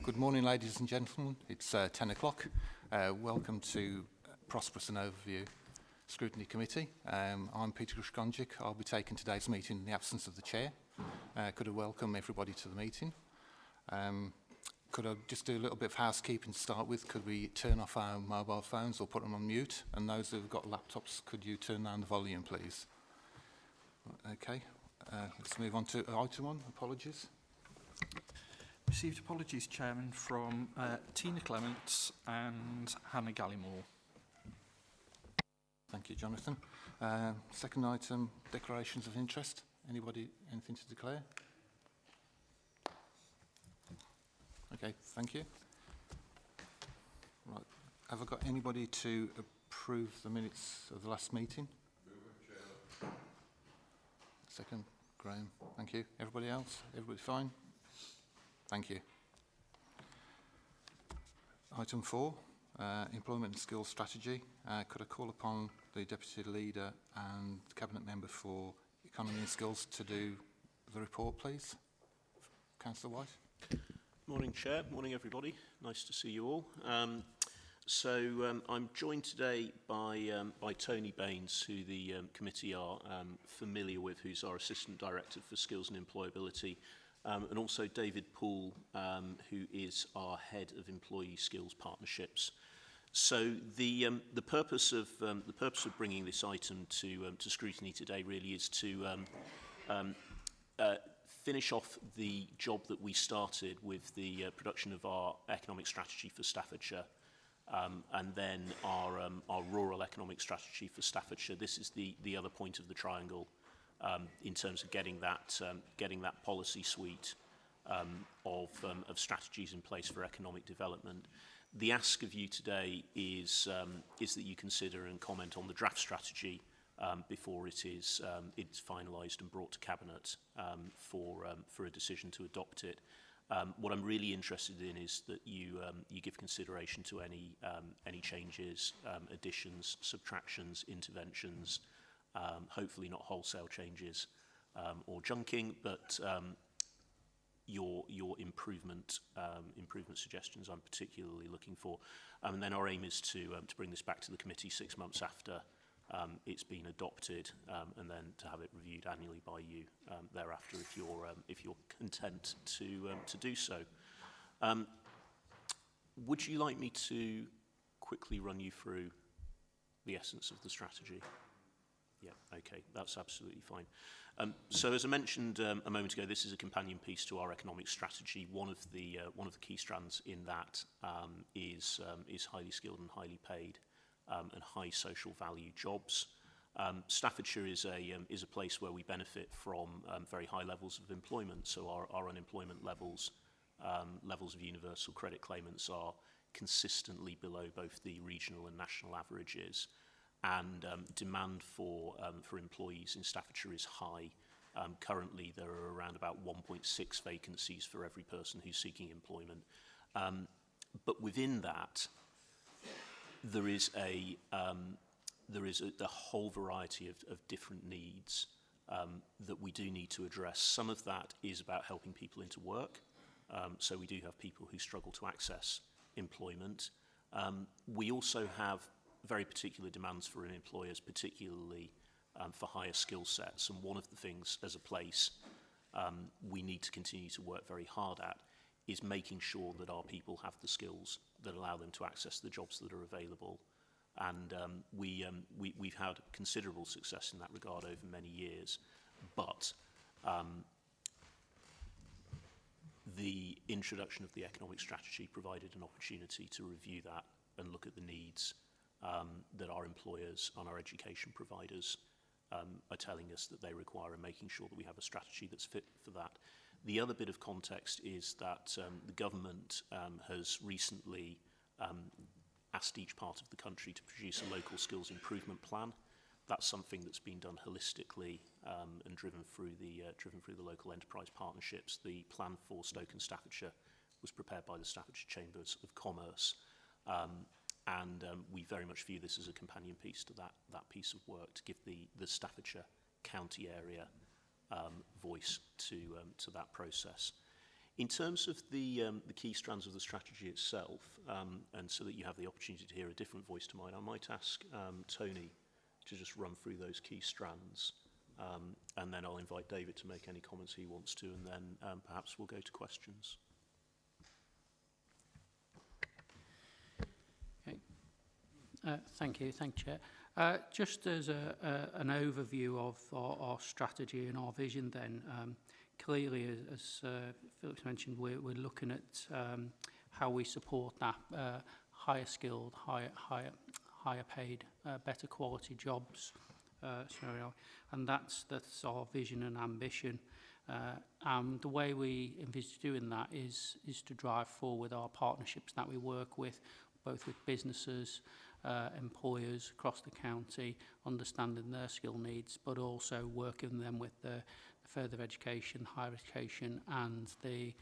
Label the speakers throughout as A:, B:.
A: Good morning, ladies and gentlemen. It's 10 o'clock. Welcome to Prosperous and Overview Scrutiny Committee. I'm Peter Gruskonjic. I'll be taking today's meeting in the absence of the Chair. Could I welcome everybody to the meeting? Could I just do a little bit of housekeeping to start with? Could we turn off our mobile phones or put them on mute? And those who've got laptops, could you turn down the volume, please? Okay. Let's move on to item one. Apologies.
B: Received apologies, Chairman, from Tina Clements and Hannah Gallimore.
A: Thank you, Jonathan. Second item, declarations of interest. Anybody, anything to declare? Okay, thank you. Right, have I got anybody to approve the minutes of the last meeting? Second, Graham, thank you. Everybody else? Everybody fine? Thank you. Item 4, Employment and Skills Strategy. Could I call upon the Deputy Leader and Cabinet Member for Economy and Skills to do the report, please? Councillor White.
C: Morning, Chair. Morning, everybody. Nice to see you all. I'm joined today by Tony Baines, who the committee are familiar with, who's our Assistant Director for Skills and Employability, and also David Poole, who is our Head of Employee Skills Partnerships. So the purpose of bringing this item to scrutiny today really is to finish off the job that we started with the production of our economic strategy for Staffordshire, and then our rural economic strategy for Staffordshire. This is the other point of the triangle in terms of getting that policy suite of strategies in place for economic development. The ask of you today is that you consider and comment on the draft strategy before it's finalised and brought to Cabinet for a decision to adopt it. What I'm really interested in is that you give consideration to any changes, additions, subtractions, interventions, hopefully not wholesale changes or junking, but your improvement suggestions I'm particularly looking for. And then our aim is to bring this back to the committee 6 months after it's been adopted, and then to have it reviewed annually by you thereafter, if you're content to do so. Would you like me to quickly run you through the essence of the strategy? Yeah, okay, that's absolutely fine. So as I mentioned a moment ago, this is a companion piece to our economic strategy. One of the key strands in that is highly skilled and highly paid and high social value jobs. Staffordshire is a place where we benefit from very high levels of employment. So our unemployment levels of universal credit claimants are consistently below both the regional and national averages. And demand for employees in Staffordshire is high. Currently, there are around about 1.6 vacancies for every person who's seeking employment. But within that, there is a whole variety of different needs that we do need to address. Some of that is about helping people into work. So we do have people who struggle to access employment. We also have very particular demands for employers, particularly for higher skill sets. And one of the things as a place we need to continue to work very hard at is making sure that our people have the skills that allow them to access the jobs that are available. And we've had considerable success in that regard over many years. But the introduction of the economic strategy provided an opportunity to review that and look at the needs that our employers and our education providers are telling us that they require, and making sure that we have a strategy that's fit for that. The other bit of context is that the government has recently asked each part of the country to produce a local skills improvement plan. That's something that's been done holistically and driven through the local enterprise partnerships. The plan for Stoke and Staffordshire was prepared by the Staffordshire Chambers of Commerce. And we very much view this as a companion piece to that piece of work, to give the Staffordshire county area voice to that process. In terms of the key strands of the strategy itself, and so that you have the opportunity to hear a different voice to mine, I might ask Tony to just run through those key strands, and then I'll invite David to make any comments he wants to, and then perhaps we'll go to questions.
D: Okay. Thank you, Chair. Just as an overview of our strategy and our vision then, clearly, as Philip's mentioned, we're looking at how we support that higher skilled, higher paid, better quality jobs scenario, and that's our vision and ambition. The way we envisage doing that is to drive forward our partnerships that we work with, both with businesses, employers across the county, understanding their skill needs, but also working them with the further education, higher education, and the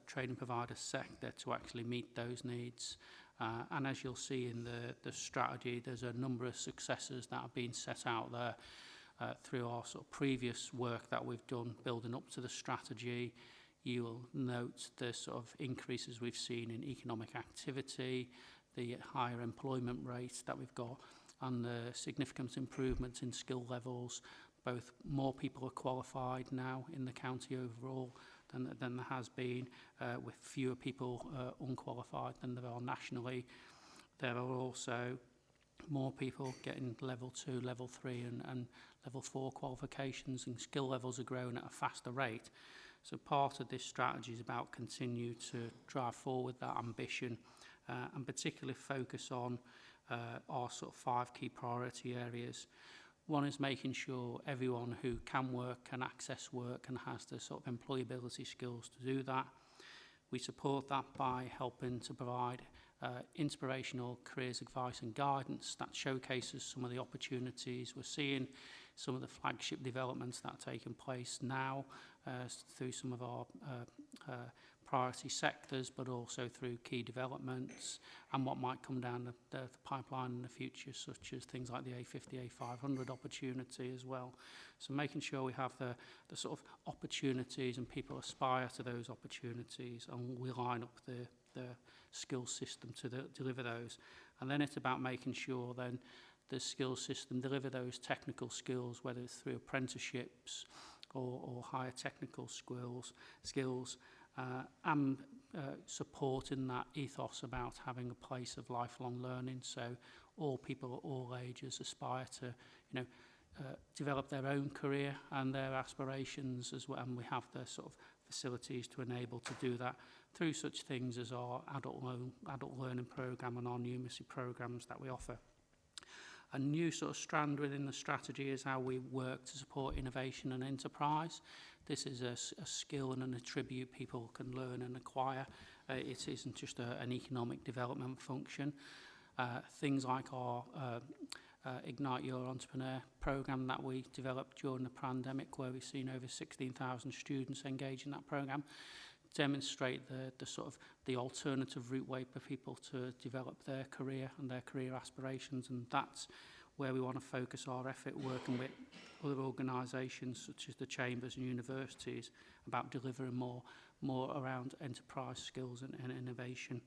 D: training provider sector to actually meet those needs. And as you'll see in the strategy, there's a number of successes that have been set out there through our sort of previous work that we've done building up to the strategy. You will note the sort of increases we've seen in economic activity, the higher employment rates that we've got, and the significant improvements in skill levels. Both more people are qualified now in the county overall than there has been, with fewer people unqualified than there are nationally. There are also more people getting level 2, level 3 and level 4 qualifications, and skill levels are growing at a faster rate. So part of this strategy is about continue to drive forward that ambition, and particularly focus on our sort of 5 key priority areas. One is making sure everyone who can work can access work and has the sort of employability skills to do that. We support that by helping to provide inspirational careers advice and guidance that showcases some of the opportunities we're seeing, some of the flagship developments that are taking place now through some of our priority sectors, but also through key developments and what might come down the pipeline in the future, such as things like the A50, A500 opportunity as well. So making sure we have the sort of opportunities and people aspire to those opportunities, and we line up the skill system to deliver those. And then it's about making sure then the skill system deliver those technical skills, whether it's through apprenticeships or higher technical skills, and supporting that ethos about having a place of lifelong learning. So all people at all ages aspire to, develop their own career and their aspirations as well. And we have the sort of facilities to enable to do that through such things as our adult learning programme and our numeracy programmes that we offer. A new sort of strand within the strategy is how we work to support innovation and enterprise. This is a skill and an attribute people can learn and acquire. It isn't just an economic development function. Things like our Ignite Your Entrepreneur programme that we developed during the pandemic, where we've seen over 16,000 students engage in that programme, demonstrate the sort of the alternative route way for people to develop their career and their career aspirations, and that's where we want to focus our effort, working with other organisations such as the chambers and universities about delivering more around enterprise skills and innovation.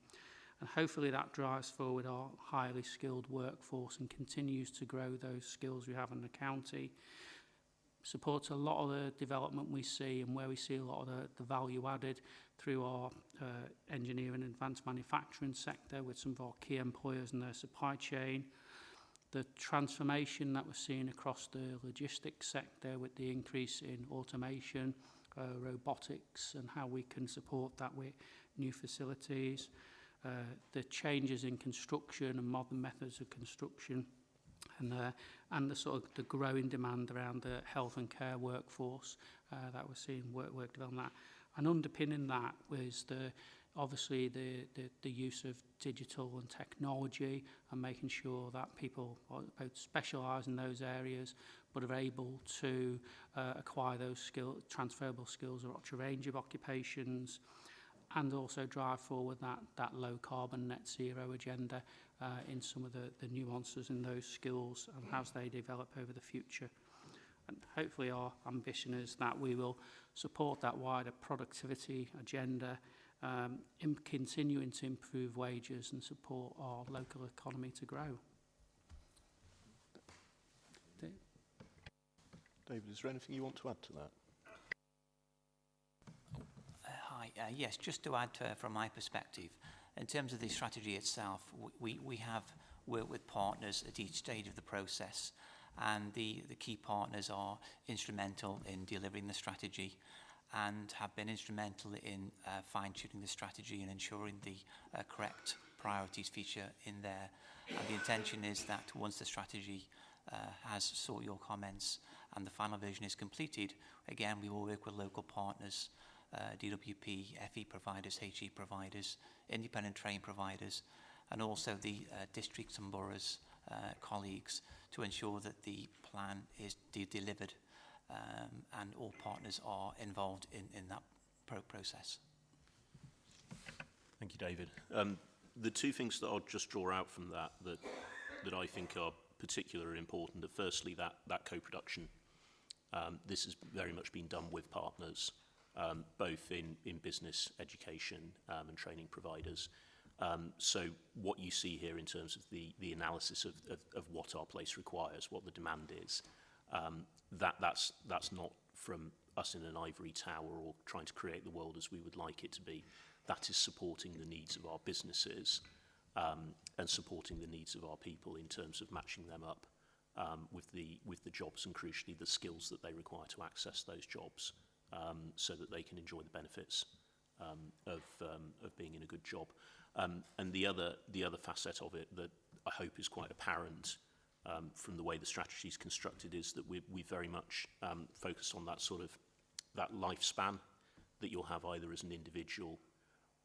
D: And hopefully that drives forward our highly skilled workforce and continues to grow those skills we have in the county. Supports a lot of the development we see, and where we see a lot of the value added through our engineering and advanced manufacturing sector with some of our key employers in their supply chain. The transformation that we're seeing across the logistics sector with the increase in automation, robotics, and how we can support that with new facilities. The changes in construction and modern methods of construction, and the sort of the growing demand around the health and care workforce that we're seeing work development. And underpinning that was obviously the use of digital and technology, and making sure that people both specialise in those areas but are able to acquire those transferable skills across a range of occupations, and also drive forward that low carbon net zero agenda in some of the nuances in those skills and how they develop over the future. and hopefully our ambition is that we will support that wider productivity agenda, in continuing to improve wages and support our local economy to grow.
C: David, is there anything you want to add to that?
E: Hi. Yes, just to add from my perspective, in terms of the strategy itself, we have worked with partners at each stage of the process, and the key partners are instrumental in delivering the strategy and have been instrumental in fine-tuning the strategy and ensuring the correct priorities feature in there. And the intention is that once the strategy has sought your comments and the final version is completed, again, we will work with local partners, DWP, FE providers, HE providers, independent train providers, and also the districts and boroughs colleagues to ensure that the plan is delivered and all partners are involved in that process.
C: Thank you, David. The two things that I'll just draw out from that I think are particularly important are firstly that co-production. This has very much been done with partners, both in business, education and training providers. So what you see here in terms of the analysis of what our place requires, what the demand is, that's not from us in an ivory tower or trying to create the world as we would like it to be. That is supporting the needs of our businesses and supporting the needs of our people in terms of matching them up with the jobs and crucially the skills that they require to access those jobs so that they can enjoy the benefits of being in a good job. And the other facet of it that I hope is quite apparent from the way the strategy is constructed is that we very much focus on that sort of that lifespan that you'll have either as an individual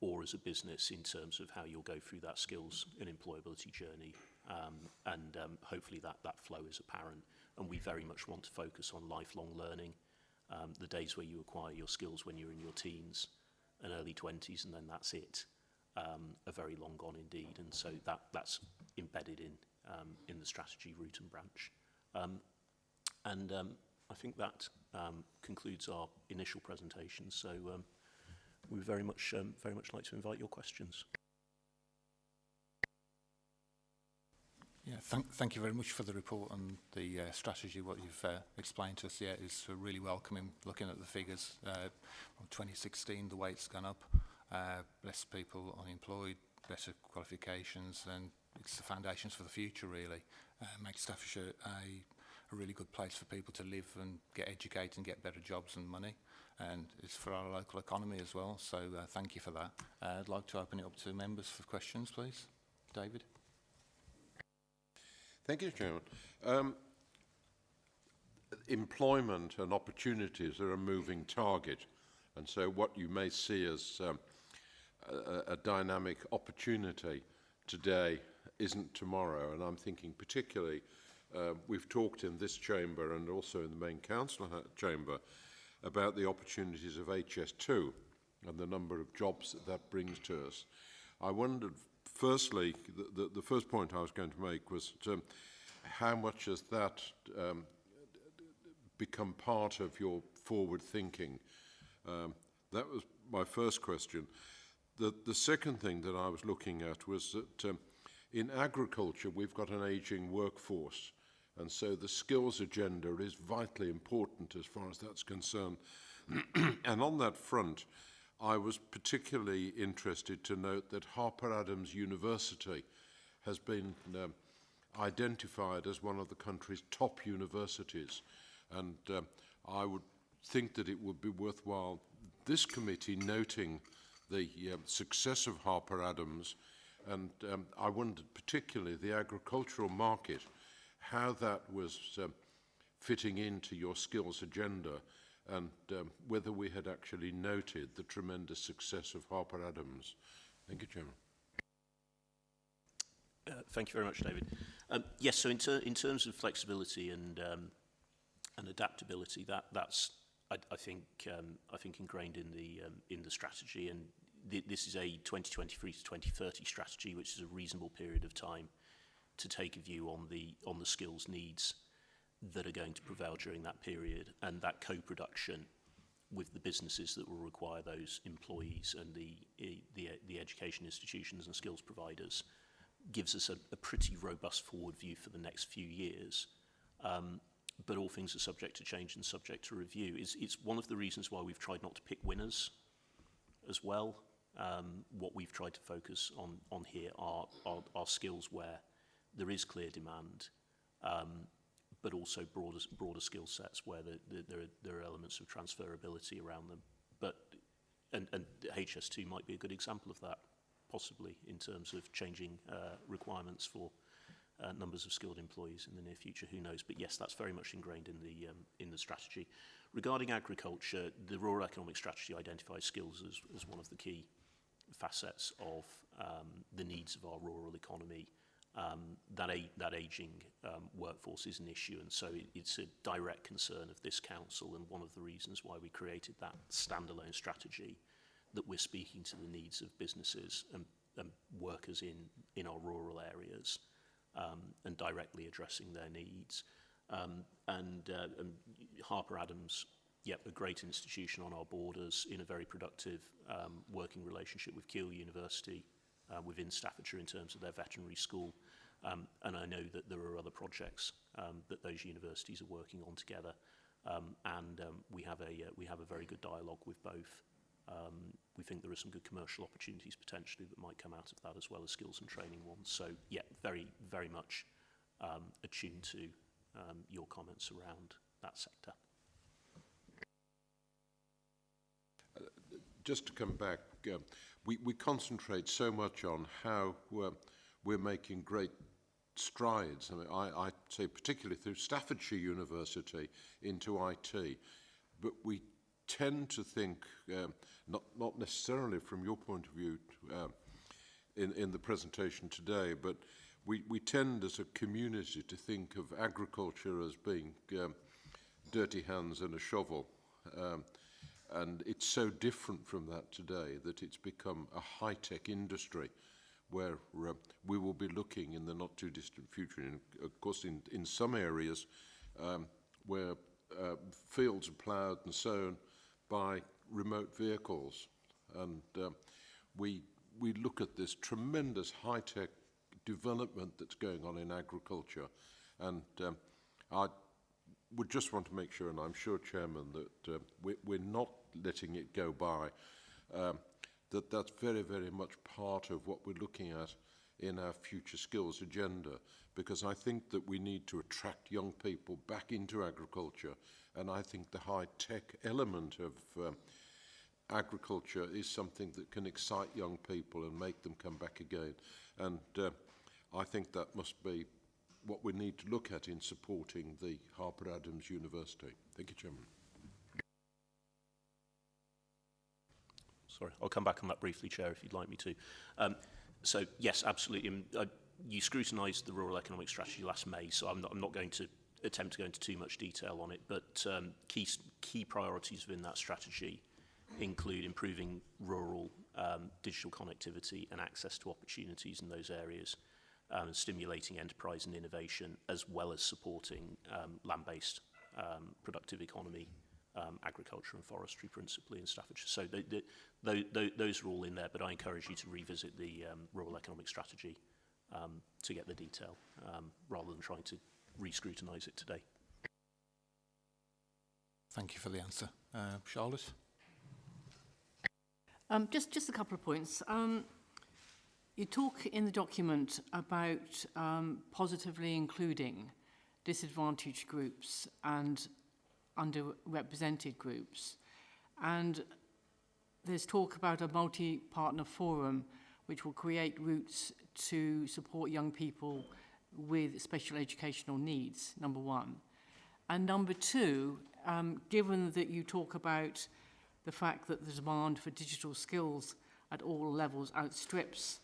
C: or as a business in terms of how you'll go through that skills and employability journey. And hopefully that flow is apparent. And we very much want to focus on lifelong learning, the days where you acquire your skills when you're in your teens and early 20s, and then that's it, are very long gone indeed. And so that's embedded in the strategy root and branch. I think that concludes our initial presentation. So we very much like to invite your questions.
A: Yeah, thank you very much for the report and the strategy, what you've explained to us. Yeah, it's really welcoming looking at the figures. From 2016, the way it's gone up, less people unemployed, better qualifications, and it's the foundations for the future, really. Makes Staffordshire a really good place for people to live and get educated and get better jobs and money. And it's for our local economy as well, so thank you for that. I'd like to open it up to members for questions, please. David?
F: Thank you, Chairman. Employment and opportunities are a moving target, and so what you may see as a dynamic opportunity today isn't tomorrow. And I'm thinking particularly, we've talked in this chamber and also in the main council chamber about the opportunities of HS2 and the number of jobs that brings to us. I wondered, firstly, the first point I was going to make was how much has that become part of your forward thinking? That was my first question. The second thing that I was looking at was that in agriculture we've got an ageing workforce, and so the skills agenda is vitally important as far as that's concerned. And on that front, I was particularly interested to note that Harper Adams University has been identified as one of the country's top universities. And I would think that it would be worthwhile this committee noting the success of Harper Adams, and I wondered particularly the agricultural market, how that was fitting into your skills agenda, and whether we had actually noted the tremendous success of Harper Adams. Thank you, Chairman.
C: Thank you very much, David. Yes, so in terms of flexibility and adaptability, that's I think ingrained in the strategy, and this is a 2023 to 2030 strategy, which is a reasonable period of time to take a view on the skills needs that are going to prevail during that period, and that co-production with the businesses that will require those employees and the education institutions and skills providers gives us a pretty robust forward view for the next few years. But all things are subject to change and subject to review. It's one of the reasons why we've tried not to pick winners as well. What we've tried to focus on here are skills where there is clear demand, but also broader skill sets where there are elements of transferability around them. But and HS2 might be a good example of that, possibly, in terms of changing requirements for numbers of skilled employees in the near future. Who knows? But yes, that's very much ingrained in the strategy. Regarding agriculture, the rural economic strategy identifies skills as one of the key facets of the needs of our rural economy. That ageing workforce is an issue, and so it's a direct concern of this council, and one of the reasons why we created that standalone strategy, that we're speaking to the needs of businesses and workers in our rural areas, and directly addressing their needs. And Harper Adams, yep, a great institution on our borders, in a very productive working relationship with Keele University within Staffordshire in terms of their veterinary school. And I know that there are other projects that those universities are working on together, and we have a very good dialogue with both. We think there are some good commercial opportunities potentially that might come out of that, as well as skills and training ones. So yeah, very, very much attuned to your comments around that sector.
F: Just to come back, we concentrate so much on how we're making great strides. I mean, I say particularly through Staffordshire University into IT, but we tend to think, not necessarily from your point of view in the presentation today, but we tend as a community to think of agriculture as being dirty hands and a shovel. And it's so different from that today that it's become a high-tech industry where we will be looking in the not-too-distant future. And of course, in some areas where fields are ploughed and sown by remote vehicles. And we look at this tremendous high-tech development that's going on in agriculture. And I would just want to make sure, and I'm sure, Chairman, that we're not letting it go by, that's very, very much part of what we're looking at in our future skills agenda, because I think that we need to attract young people back into agriculture, and I think the high-tech element of agriculture is something that can excite young people and make them come back again. And I think that must be what we need to look at in supporting the Harper Adams University. Thank you, Chairman.
C: Sorry, I'll come back on that briefly, Chair, if you'd like me to. So, yes, absolutely. You scrutinised the rural economic strategy last May, so I'm not going to attempt to go into too much detail on it, but key priorities within that strategy include improving rural digital connectivity and access to opportunities in those areas, stimulating enterprise and innovation, as well as supporting land-based productive economy, agriculture and forestry principally in Staffordshire. So those are all in there, but I encourage you to revisit the rural economic strategy to get the detail, rather than trying to re-scrutinise it today.
A: Thank you for the answer. Charlotte?
G: Just a couple of points. You talk in the document about positively including disadvantaged groups and underrepresented groups. And there's talk about a multi-partner forum which will create routes to support young people with special educational needs, number one. And number two, given that you talk about the fact that the demand for digital skills at all levels outstrips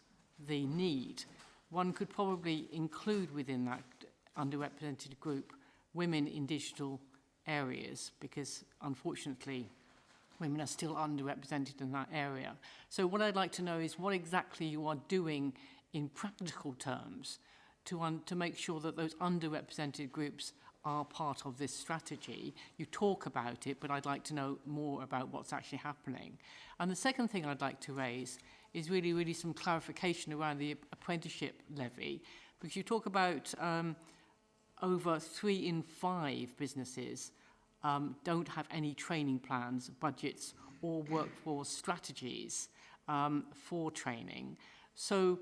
G: the need, one could probably include within that underrepresented group women in digital areas, because unfortunately women are still underrepresented in that area. So what I'd like to know is what exactly you are doing in practical terms to make sure that those underrepresented groups are part of this strategy. You talk about it, but I'd like to know more about what's actually happening. And the second thing I'd like to raise is really some clarification around the apprenticeship levy, because you talk about over 3 in 5 businesses don't have any training plans, budgets, or workforce strategies for training. So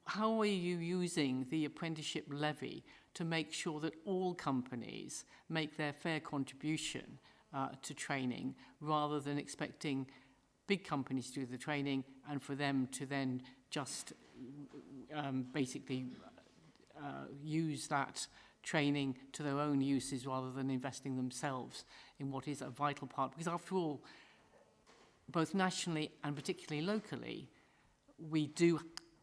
G: how are you using the apprenticeship levy to make sure that all companies make their fair contribution to training, rather than expecting big companies to do the training and for them to then just basically use that training to their own uses rather than investing themselves in what is a vital part? Because after all, both nationally and particularly locally, we do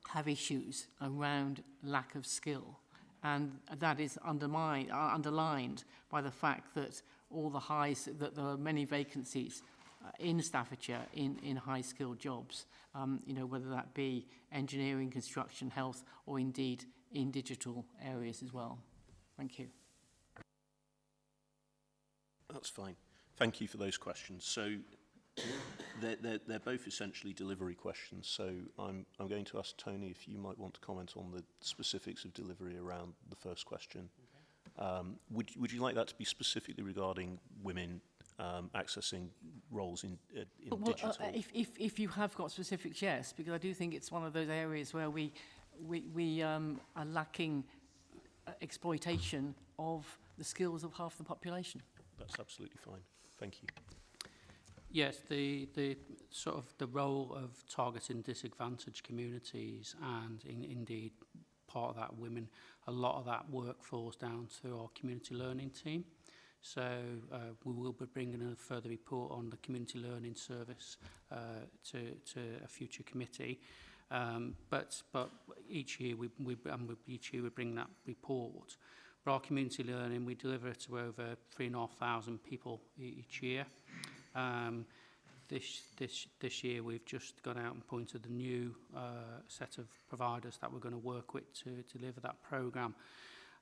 G: have issues around lack of skill. And that is underlined by the fact that that there are many vacancies in Staffordshire in high-skilled jobs, whether that be engineering, construction, health, or indeed in digital areas as well. Thank you.
C: That's fine. Thank you for those questions. So they're both essentially delivery questions. So I'm going to ask Tony if you might want to comment on the specifics of delivery around the first question. Okay. Would you like that to be specifically regarding women accessing roles in digital?
G: If you have got specifics, yes, because I do think it's one of those areas where we are lacking exploitation of the skills of half the population.
C: That's absolutely fine. Thank you.
D: Yes, the sort of the role of targeting disadvantaged communities and indeed part of that women, a lot of that work falls down to our community learning team. So we will be bringing a further report on the community learning service to a future committee. But each year we bring that report. For our community learning, we deliver it to over 3,500 people each year. This year we've just gone out and appointed a new set of providers that we're going to work with to deliver that programme.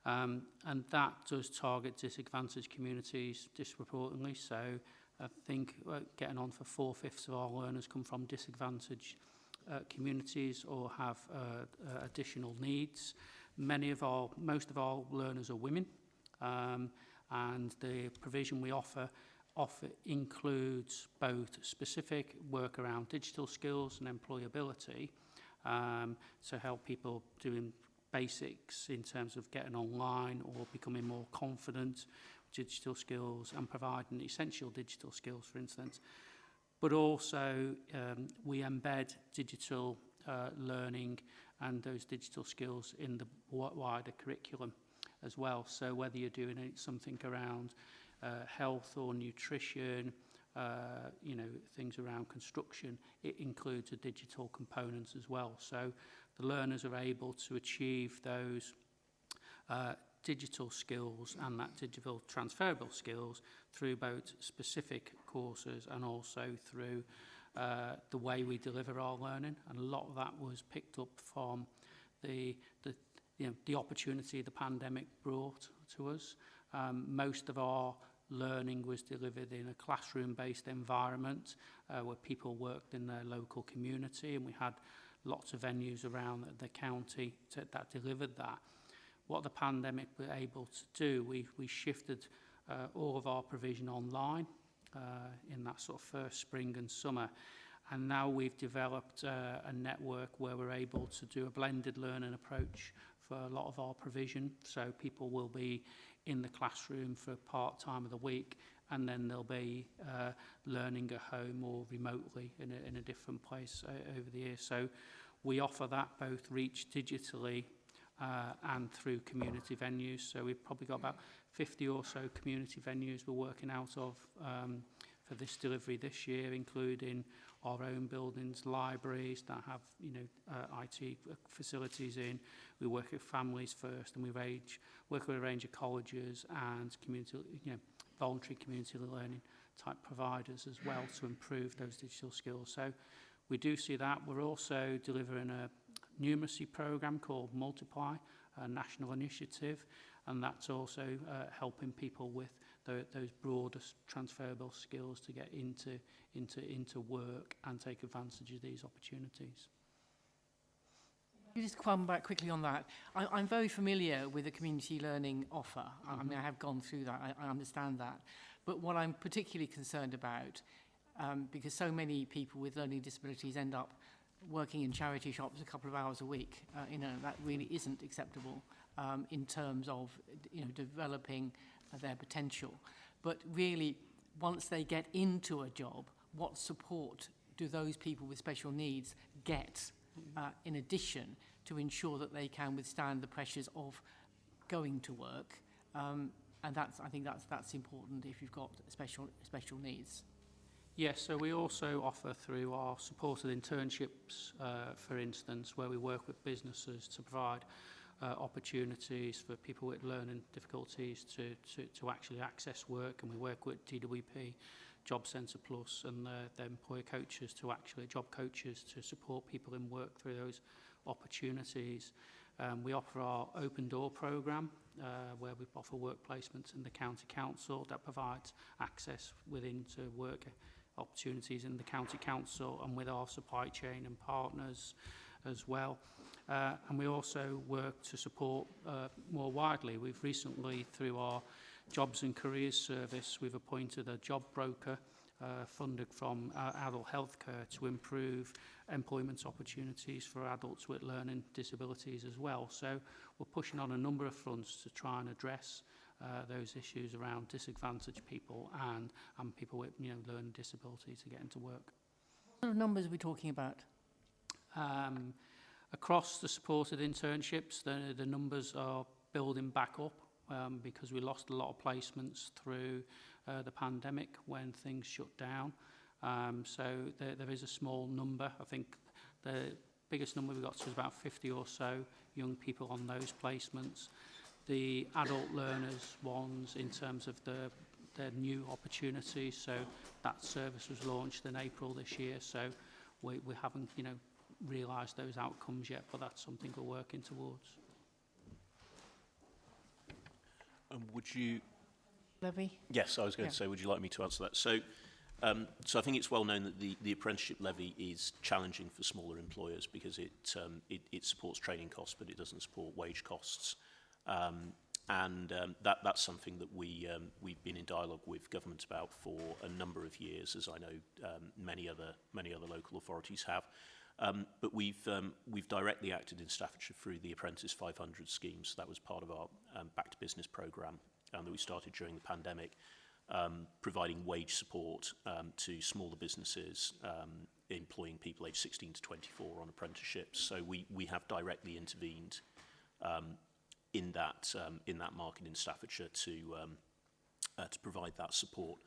D: And that does target disadvantaged communities disproportionately. So I think getting on for 4/5 of our learners come from disadvantaged communities or have additional needs. Most of our learners are women, and the provision we offer includes both specific work around digital skills and employability to help people doing basics in terms of getting online or becoming more confident with digital skills and providing essential digital skills, for instance. But also we embed digital learning and those digital skills in the wider curriculum as well. So whether you're doing something around health or nutrition, things around construction, it includes a digital component as well. So the learners are able to achieve those digital skills and that digital transferable skills through both specific courses and also through the way we deliver our learning. And a lot of that was picked up from the opportunity the pandemic brought to us. Most of our learning was delivered in a classroom-based environment where people worked in their local community, and we had lots of venues around the county that delivered that. What the pandemic were able to do, we shifted all of our provision online in that sort of first spring and summer. And now we've developed a network where we're able to do a blended learning approach for a lot of our provision. So people will be in the classroom for part time of the week, and then they'll be learning at home or remotely in a different place over the year. So we offer that both reach digitally and through community venues. So we've probably got about 50 or so community venues we're working out of for this delivery this year, including our own buildings, libraries that have IT facilities in. We work with families first, and we work with a range of colleges and community, voluntary community learning type providers as well to improve those digital skills. So we do see that. We're also delivering a numeracy program called Multiply, a national initiative, and that's also helping people with those broader transferable skills to get into work and take advantage of these opportunities.
G: You just come back quickly on that. I'm very familiar with the community learning offer. I mean, I have gone through that. I understand that. But what I'm particularly concerned about, because so many people with learning disabilities end up working in charity shops a couple of hours a week, that really isn't acceptable in terms of, developing their potential. But really, once they get into a job, what support do those people with special needs get in addition to ensure that they can withstand the pressures of going to work? And I think that's important if you've got special needs.
D: Yes, so we also offer through our supported internships, for instance, where we work with businesses to provide opportunities for people with learning difficulties to actually access work, and we work with DWP, Job Centre Plus, and their employer coaches job coaches to support people in work through those opportunities. We offer our Open Door programme, where we offer work placements in the county council that provides access to work opportunities in the county council and with our supply chain and partners as well. And we also work to support more widely. We've recently, through our Jobs and Careers Service, we've appointed a job broker funded from adult healthcare to improve employment opportunities for adults with learning disabilities as well. So we're pushing on a number of fronts to try and address those issues around disadvantaged people and people with learning disabilities to get into work.
G: What sort of numbers are we talking about?
D: Across the supported internships, the numbers are building back up because we lost a lot of placements through the pandemic when things shut down. So there is a small number. I think the biggest number we got to was about 50 or so young people on those placements. The adult learners ones, in terms of their new opportunities, so that service was launched in April this year, so we haven't realised those outcomes yet, but that's something we're working towards.
C: Would you...
G: Levy?
C: Yes, I was going to say, would you like me to answer that? So I think it's well known that the apprenticeship levy is challenging for smaller employers because it supports training costs, but it doesn't support wage costs. That's something that we've been in dialogue with government about for a number of years, as I know many other local authorities have. But we've directly acted in Staffordshire through the Apprentice 500 scheme. So that was part of our Back to Business programme that we started during the pandemic, providing wage support to smaller businesses, employing people aged 16 to 24 on apprenticeships. So we have directly intervened in that market in Staffordshire to provide that support.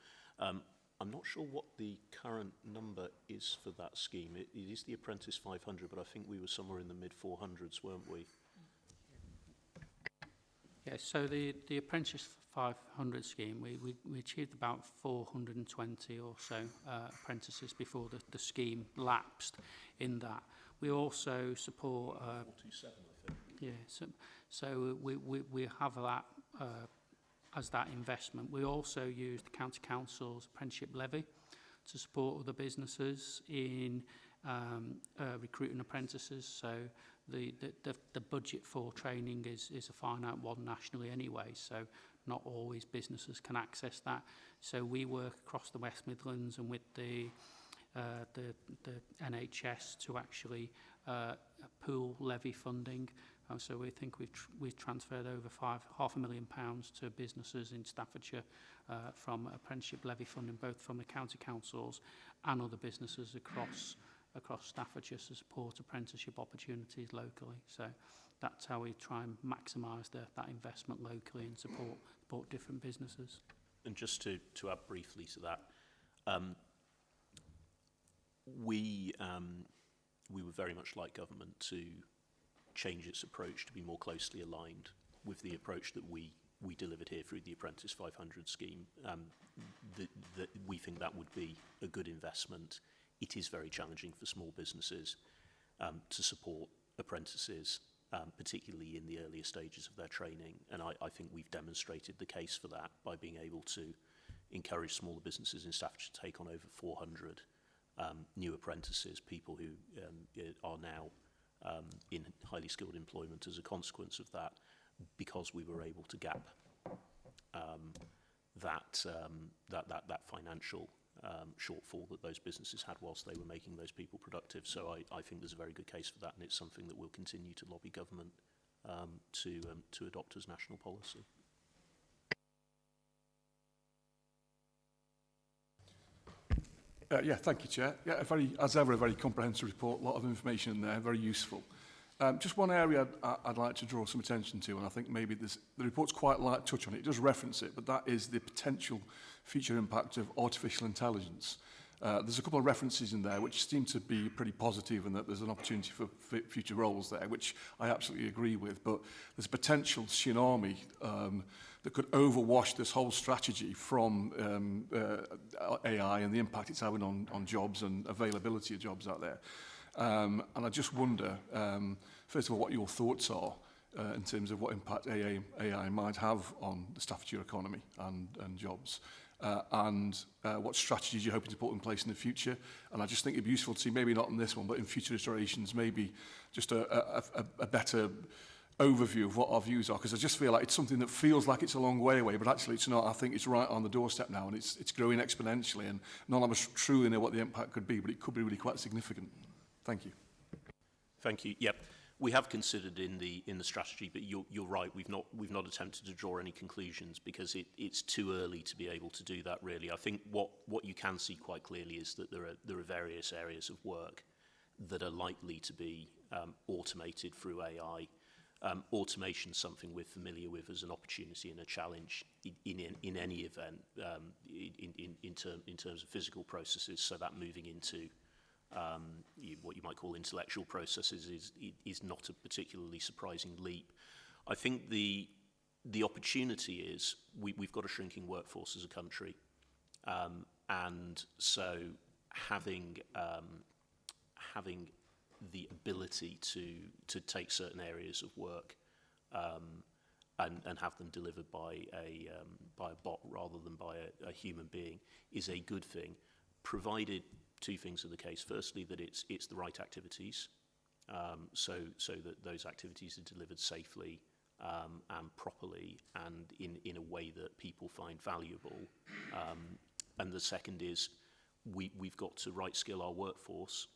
C: I'm not sure what the current number is for that scheme. It is the Apprentice 500, but I think we were somewhere in the mid-400s, weren't we?
D: Yeah, so the Apprentice 500 scheme, we achieved about 420 or so apprentices before the scheme lapsed in that. We also support...
C: 427, I think.
D: Yeah, so we have that as that investment. We also use the County Council's apprenticeship levy to support other businesses in recruiting apprentices. So the budget for training is a finite one nationally anyway, so not always businesses can access that. So we work across the West Midlands and with the NHS to actually pool levy funding. So we think we've transferred over £500,000 to businesses in Staffordshire from apprenticeship levy funding, both from the county councils and other businesses across Staffordshire to support apprenticeship opportunities locally. So that's how we try and maximise that investment locally and support different businesses.
C: And just to add briefly to that, we would very much like government to change its approach to be more closely aligned with the approach that we delivered here through the Apprentice 500 scheme. We think that would be a good investment. It is very challenging for small businesses to support apprentices particularly in the earlier stages of their training. And I think we've demonstrated the case for that by being able to encourage smaller businesses in Staffordshire to take on over 400 new apprentices, people who are now in highly skilled employment as a consequence of that, because we were able to gap that financial shortfall that those businesses had whilst they were making those people productive. So I think there's a very good case for that, and it's something that we'll continue to lobby government to adopt as national policy.
H: Yeah, thank you, Chair. Yeah, as ever, a very comprehensive report, a lot of information in there, very useful. Just one area I'd like to draw some attention to, and I think maybe the report's quite light touch on it. It does reference it, but that is the potential future impact of artificial intelligence. There's a couple of references in there which seem to be pretty positive, and that there's an opportunity for future roles there, which I absolutely agree with. But there's a potential tsunami that could overwash this whole strategy from AI and the impact it's having on jobs and availability of jobs out there. And I just wonder, first of all, what your thoughts are in terms of what impact AI might have on the Staffordshire economy and jobs, and what strategies you're hoping to put in place in the future. And I just think it'd be useful to see, maybe not in this one, but in future iterations, maybe just a better overview of what our views are, because I just feel like it's something that feels like it's a long way away, but actually it's not. I think it's right on the doorstep now, and it's growing exponentially, and none of us truly know what the impact could be, but it could be really quite significant. Thank you.
C: Thank you. Yep, we have considered in the strategy, but you're right. We've not attempted to draw any conclusions because it's too early to be able to do that. Really, I think what you can see quite clearly is that there are various areas of work that are likely to be automated through AI. Automation is something we're familiar with as an opportunity and a challenge in any event in terms of physical processes. So that moving into what you might call intellectual processes is not a particularly surprising leap. I think the opportunity is we've got a shrinking workforce as a country, and so having the ability to take certain areas of work and have them delivered by a bot rather than by a human being is a good thing, provided two things are the case. Firstly, that it's the right activities, so that those activities are delivered safely and properly and in a way that people find valuable. And the second is we've got to right skill our workforce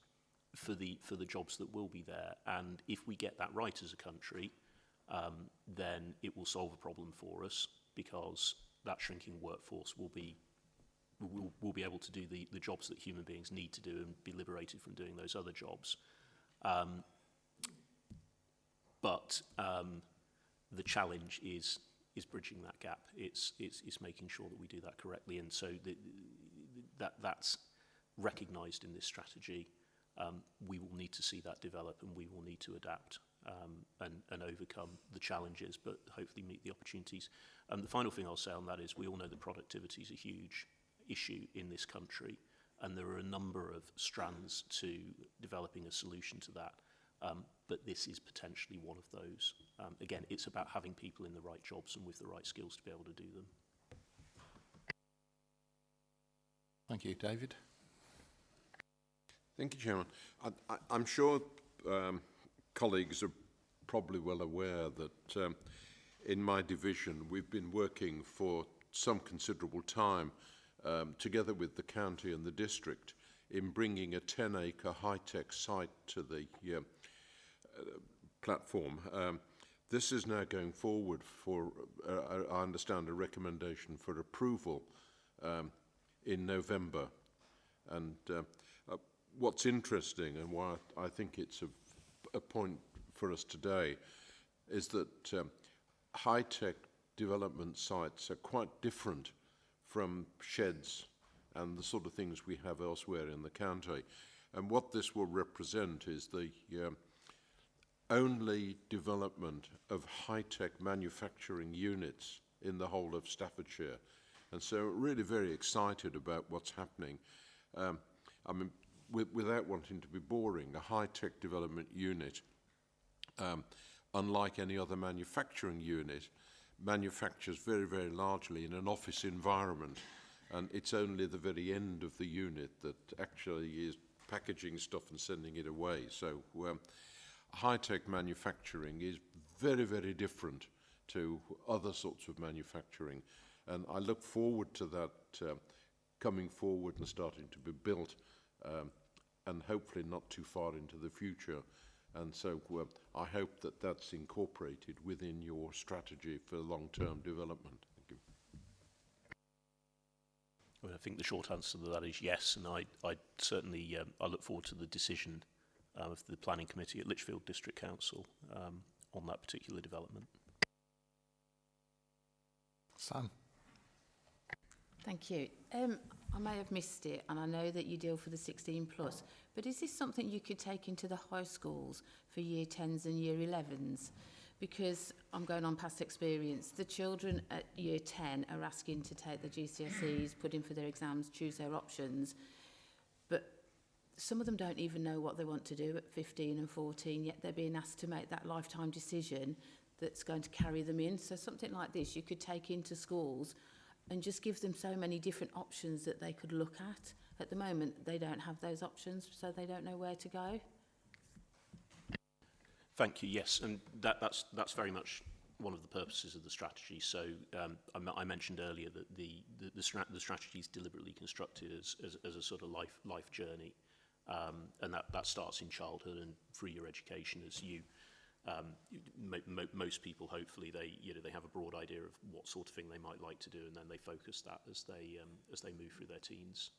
C: for the jobs that will be there. And if we get that right as a country, then it will solve a problem for us, because that shrinking workforce will be able to do the jobs that human beings need to do and be liberated from doing those other jobs. But the challenge is bridging that gap. It's making sure that we do that correctly, and so that's recognised in this strategy. We will need to see that develop, and we will need to adapt and overcome the challenges, but hopefully meet the opportunities. The final thing I'll say on that is we all know that productivity is a huge issue in this country, and there are a number of strands to developing a solution to that, but this is potentially one of those. Again, it's about having people in the right jobs and with the right skills to be able to do them.
A: Thank you. David?
F: Thank you, Chairman. I'm sure colleagues are probably well aware that in my division we've been working for some considerable time together with the county and the district in bringing a 10-acre high-tech site to the platform. This is now going forward for, I understand, a recommendation for approval in November. And what's interesting, and why I think it's a point for us today, is that high-tech development sites are quite different from sheds and the sort of things we have elsewhere in the county. And what this will represent is the only development of high-tech manufacturing units in the whole of Staffordshire. And so really very excited about what's happening. I mean, without wanting to be boring, a high-tech development unit unlike any other manufacturing unit, manufactures very, very largely in an office environment, and it's only the very end of the unit that actually is packaging stuff and sending it away. So high-tech manufacturing is very, very different to other sorts of manufacturing, and I look forward to that coming forward and starting to be built, and hopefully not too far into the future. And so I hope that that's incorporated within your strategy for long-term development. Thank you.
C: Well, I think the short answer to that is yes, and I certainly I look forward to the decision of the Planning Committee at Lichfield District Council on that particular development.
A: Sam.
I: Thank you. I may have missed it, and I know that you deal for the 16 plus, but is this something you could take into the high schools for year 10s and year 11s? Because I'm going on past experience, the children at year 10 are asking to take the GCSEs, put in for their exams, choose their options, but some of them don't even know what they want to do at 15 and 14, yet they're being asked to make that lifetime decision that's going to carry them in. So something like this you could take into schools and just give them so many different options that they could look at. At the moment, they don't have those options, so they don't know where to go.
C: Thank you. Yes, and that's very much one of the purposes of the strategy. So I mentioned earlier that the strategy is deliberately constructed as a sort of life journey, and that starts in childhood and through your education. As you most people, hopefully, they have a broad idea of what sort of thing they might like to do, and then they focus that as they move through their teens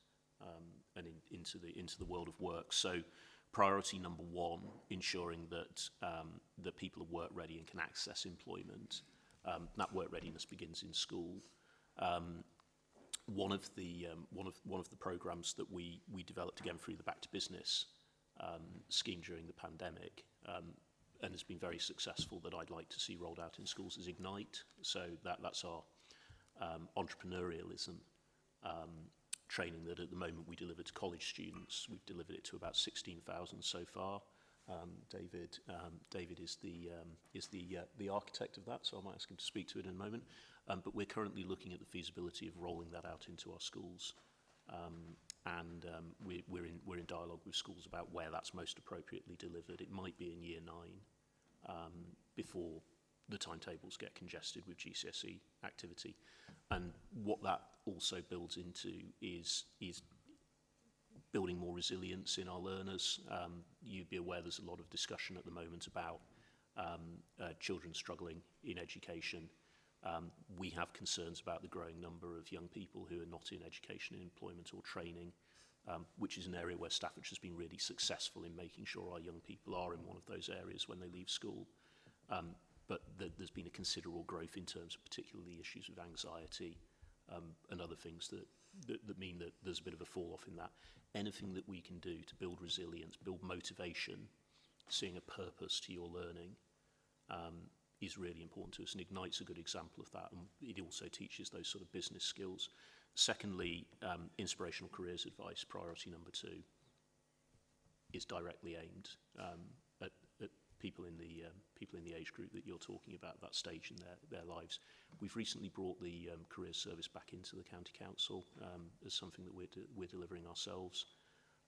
C: and into the world of work. So priority number one, ensuring that that people are work ready and can access employment. That work readiness begins in school. One of the programs that we developed again through the Back to Business scheme during the pandemic, and has been very successful, that I'd like to see rolled out in schools, is Ignite. So that's our entrepreneurialism training that at the moment we deliver to college students. We've delivered it to about 16,000 so far. David is the architect of that, so I might ask him to speak to it in a moment. But we're currently looking at the feasibility of rolling that out into our schools. We're in dialogue with schools about where that's most appropriately delivered. It might be in year 9 before the timetables get congested with GCSE activity. And what that also builds into is building more resilience in our learners. You'd be aware there's a lot of discussion at the moment about children struggling in education. We have concerns about the growing number of young people who are not in education, employment or training, which is an area where Stafford has been really successful in making sure our young people are in one of those areas when they leave school. But there's been a considerable growth in terms of particularly issues with anxiety and other things that mean that there's a bit of a fall off in that. Anything that we can do to build resilience, build motivation, seeing a purpose to your learning is really important to us, and Ignite's a good example of that, and it also teaches those sort of business skills. Secondly, inspirational careers advice, priority number 2, is directly aimed at people in the age group that you're talking about, that stage in their lives. We've recently brought the careers service back into the county council as something that we're delivering ourselves,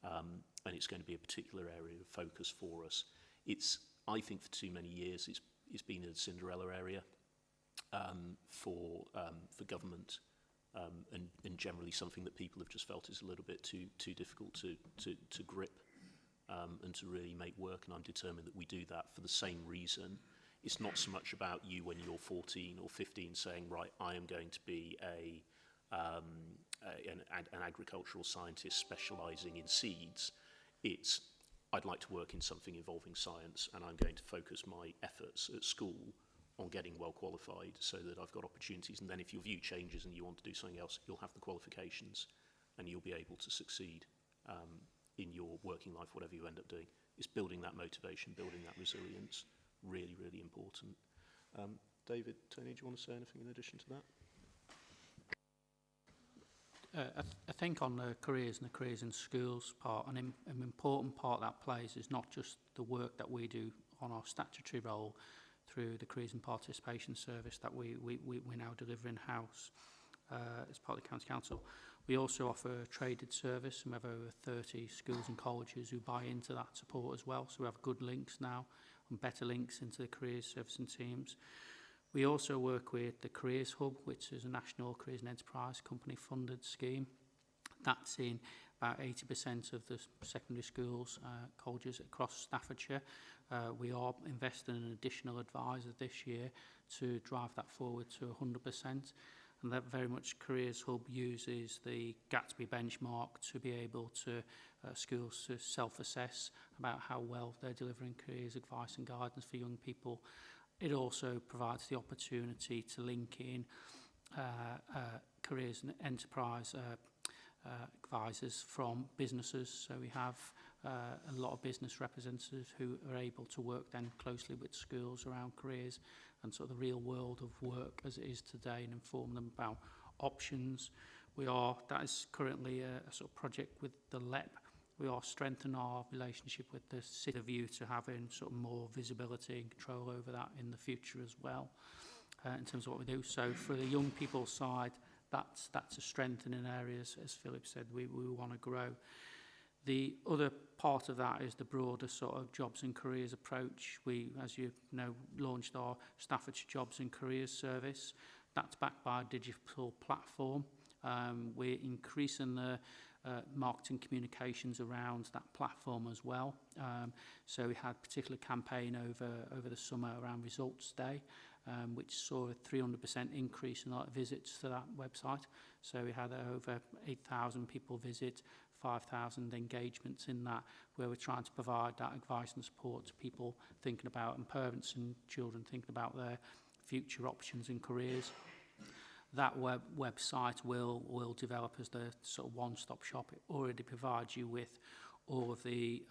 C: and it's going to be a particular area of focus for us. I think for too many years it's been a Cinderella area for government, and generally something that people have just felt is a little bit too difficult to grip and to really make work, and I'm determined that we do that for the same reason. It's not so much about you when you're 14 or 15 saying, right, I am going to be an agricultural scientist specialising in seeds. It's, I'd like to work in something involving science, and I'm going to focus my efforts at school on getting well qualified so that I've got opportunities, and then if your view changes and you want to do something else, you'll have the qualifications and you'll be able to succeed in your working life, whatever you end up doing. It's building that motivation, building that resilience, really, really important. David, Tony, do you want to say anything in addition to that?
D: I think on the careers and the careers in schools part, an important part that plays is not just the work that we do on our statutory role, through the Careers and Participation Service that we now deliver in-house as part of the County Council. We also offer a traded service, and we have over 30 schools and colleges who buy into that support as well. So we have good links now and better links into the careers servicing teams. We also work with the Careers Hub, which is a national careers and enterprise company funded scheme. That's in about 80% of the secondary schools, colleges across Staffordshire. We are investing in additional advisors this year to drive that forward to 100%. And that very much Careers Hub uses the Gatsby benchmark to be able to schools to self-assess about how well they're delivering careers advice and guidance for young people. It also provides the opportunity to link in careers and enterprise advisors from businesses. So we have a lot of business representatives who are able to work then closely with schools around careers and sort of the real world of work as it is today, and inform them about options. That is currently a sort of project with the LEP. We are strengthening our relationship with the city, with a view to having sort of more visibility and control over that in the future as well, in terms of what we do. So for the young people side, that's a strengthening areas, as Philip said, we want to grow. The other part of that is the broader sort of jobs and careers approach. We, as you know, launched our Staffordshire Jobs and Careers service. That's backed by a digital platform. We're increasing the marketing communications around that platform as well. So we had a particular campaign over the summer around Results Day, which saw a 300% increase in our visits to that website. So we had over 8,000 people visit, 5,000 engagements in that, where we're trying to provide that advice and support to people thinking about, and parents and children thinking about their future options and careers. That website will develop as the sort of one-stop shop. It already provides you with all of the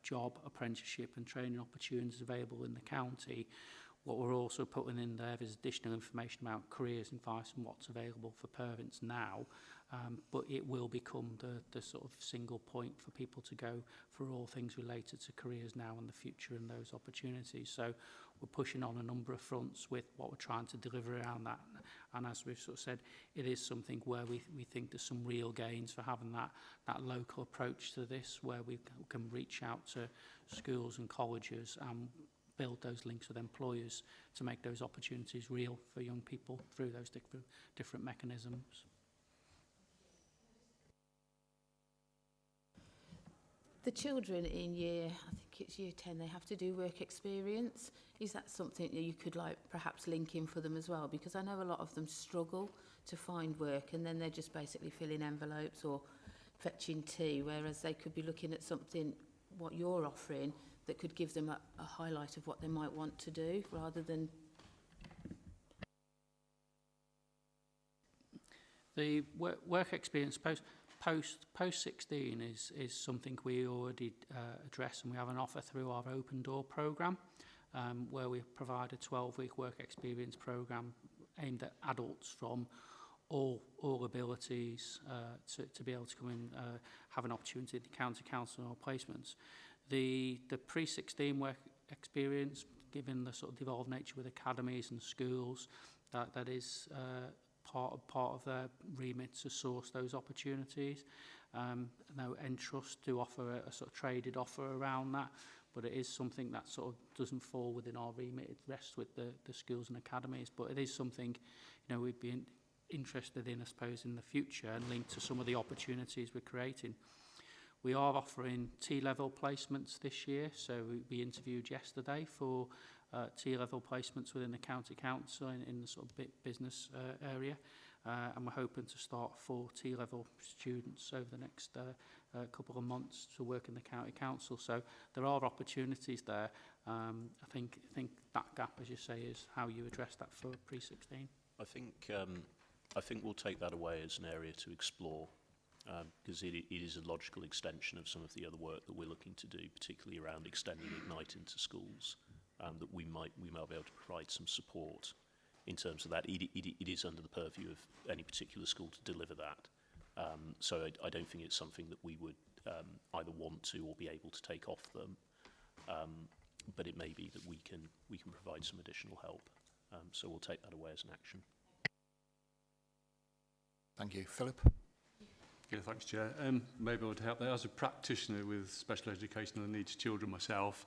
D: job, apprenticeship and training opportunities available in the county. What we're also putting in there is additional information about careers advice and what's available for parents now, but it will become the sort of single point for people to go for all things related to careers now and the future and those opportunities. So we're pushing on a number of fronts with what we're trying to deliver around that. And as we've sort of said, it is something where we think there's some real gains for having that local approach to this, where we can reach out to schools and colleges and build those links with employers to make those opportunities real for young people through those different mechanisms.
I: The children in I think it's year 10, they have to do work experience. Is that something that you could perhaps link in for them as well? Because I know a lot of them struggle to find work, and then they're just basically filling envelopes or fetching tea, whereas they could be looking at something, what you're offering, that could give them a highlight of what they might want to do, rather than...
D: The work experience post 16 is something we already address, and we have an offer through our Open Door programme, where we provide a 12-week work experience programme aimed at adults from all abilities to be able to come in, have an opportunity at the county council or placements. The pre-16 work experience, given the sort of devolved nature with academies and schools, that is part of their remit to source those opportunities. Now, Entrust do offer a sort of traded offer around that, but it is something that sort of doesn't fall within our remit. It rests with the schools and academies, but it is something, you know, we'd be interested in, I suppose, in the future, and linked to some of the opportunities we're creating. We are offering T-level placements this year, so we interviewed yesterday for T-level placements within the county council in the sort of business area, and we're hoping to start 4 T-level students over the next couple of months to work in the county council. So there are opportunities there. I think that gap, as you say, is how you address that for pre-16.
C: I think we'll take that away as an area to explore. Because it is a logical extension of some of the other work that we're looking to do, particularly around extending Ignite into schools, that we might be able to provide some support in terms of that. It is under the purview of any particular school to deliver that. So I don't think it's something that we would either want to or be able to take off them. but it may be that we can provide some additional help. So we'll take that away as an action.
A: Thank you. Philip?
J: Yeah, thanks, Chair. Maybe I would help there. As a practitioner with special educational needs children myself,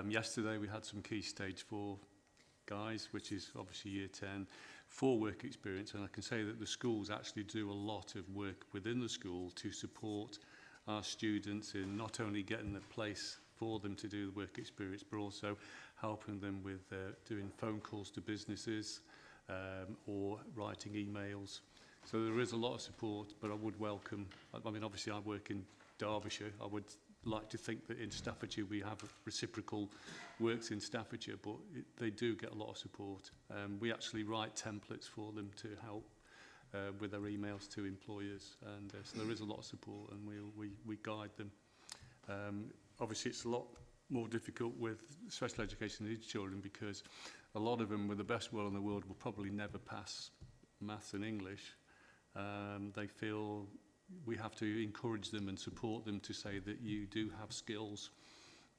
J: yesterday we had some Key Stage 4 guys, which is obviously Year 10, for work experience, and I can say that the schools actually do a lot of work within the school to support our students in not only getting a place for them to do the work experience, but also helping them with doing phone calls to businesses or writing emails. So there is a lot of support, but I would welcome, I mean, obviously I work in Derbyshire. I would like to think that in Staffordshire we have reciprocal works in Staffordshire, but they do get a lot of support. We actually write templates for them to help with their emails to employers, and so there is a lot of support, and we guide them. Obviously it's a lot more difficult with special education needs children, because a lot of them, with the best will in the world, will probably never pass maths and English. They feel we have to encourage them and support them to say that you do have skills.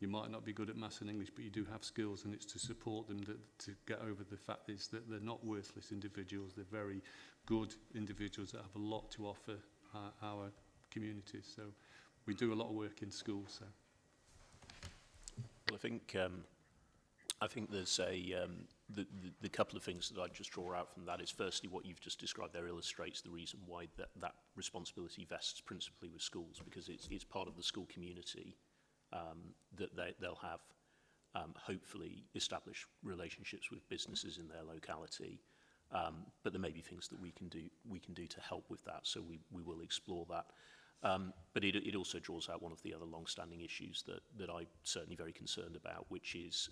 J: You might not be good at maths and English, but you do have skills, and it's to support them to get over the fact is that they're not worthless individuals. They're very good individuals that have a lot to offer our communities. So we do a lot of work in schools. So.
C: Well, I think there's the couple of things that I'd just draw out from that is, firstly, what you've just described there illustrates the reason why that responsibility vests principally with schools, because it's part of the school community that they'll have hopefully established relationships with businesses in their locality, but there may be things that we can do to help with that, so we will explore that. But it also draws out one of the other long-standing issues that I'm certainly very concerned about, which is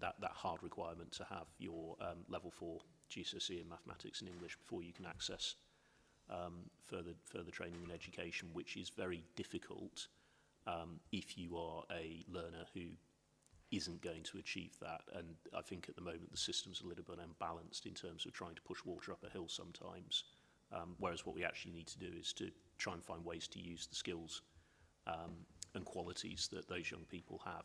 C: that hard requirement to have your level 4 GCSE in mathematics and English before you can access further training and education, which is very difficult if you are a learner who isn't going to achieve that. And I think at the moment the system's a little bit unbalanced in terms of trying to push water up a hill sometimes, whereas what we actually need to do is to try and find ways to use the skills and qualities that those young people have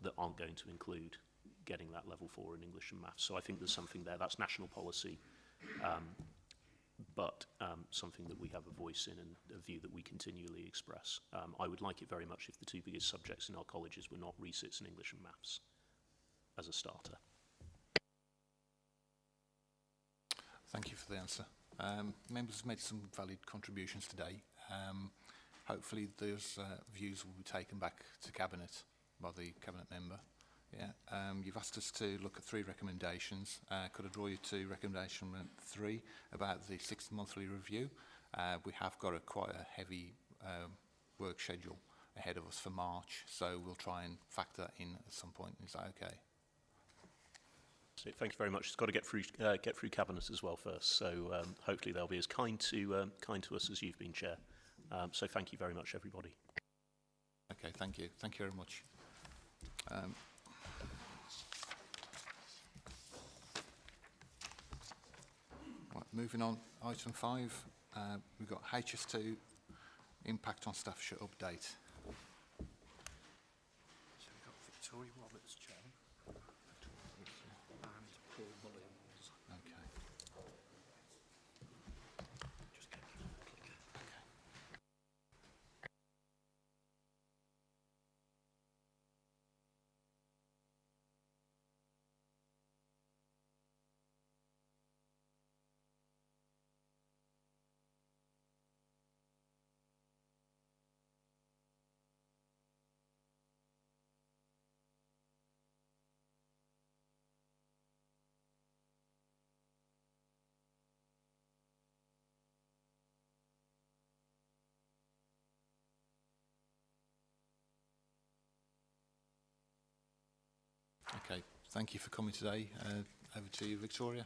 C: that aren't going to include getting that level 4 in English and maths. So I think there's something there. That's national policy, but something that we have a voice in and a view that we continually express. I would like it very much if the two biggest subjects in our colleges were not resits in English and maths as a starter.
A: Thank you for the answer. Members have made some valid contributions today. Hopefully those views will be taken back to Cabinet by the Cabinet member. Yeah. You've asked us to look at 3 recommendations. Could I draw you to recommendation 3 about the 6th monthly review? We have got quite a heavy work schedule ahead of us for March, so we'll try and factor that in at some point. Is that okay?
C: So thank you very much. It's got to get through Cabinet as well first, so hopefully they'll be as kind to us as you've been, Chair. So thank you very much, everybody.
A: Okay, thank you. Thank you very much. Right, moving on, item 5, we've got HS2 impact on Staffordshire update.
B: So we've got Victoria Roberts, Chairman, and Paul Mullins.
A: Okay.
B: Just get the clicker.
A: Okay, thank you for coming today. Over to you, Victoria.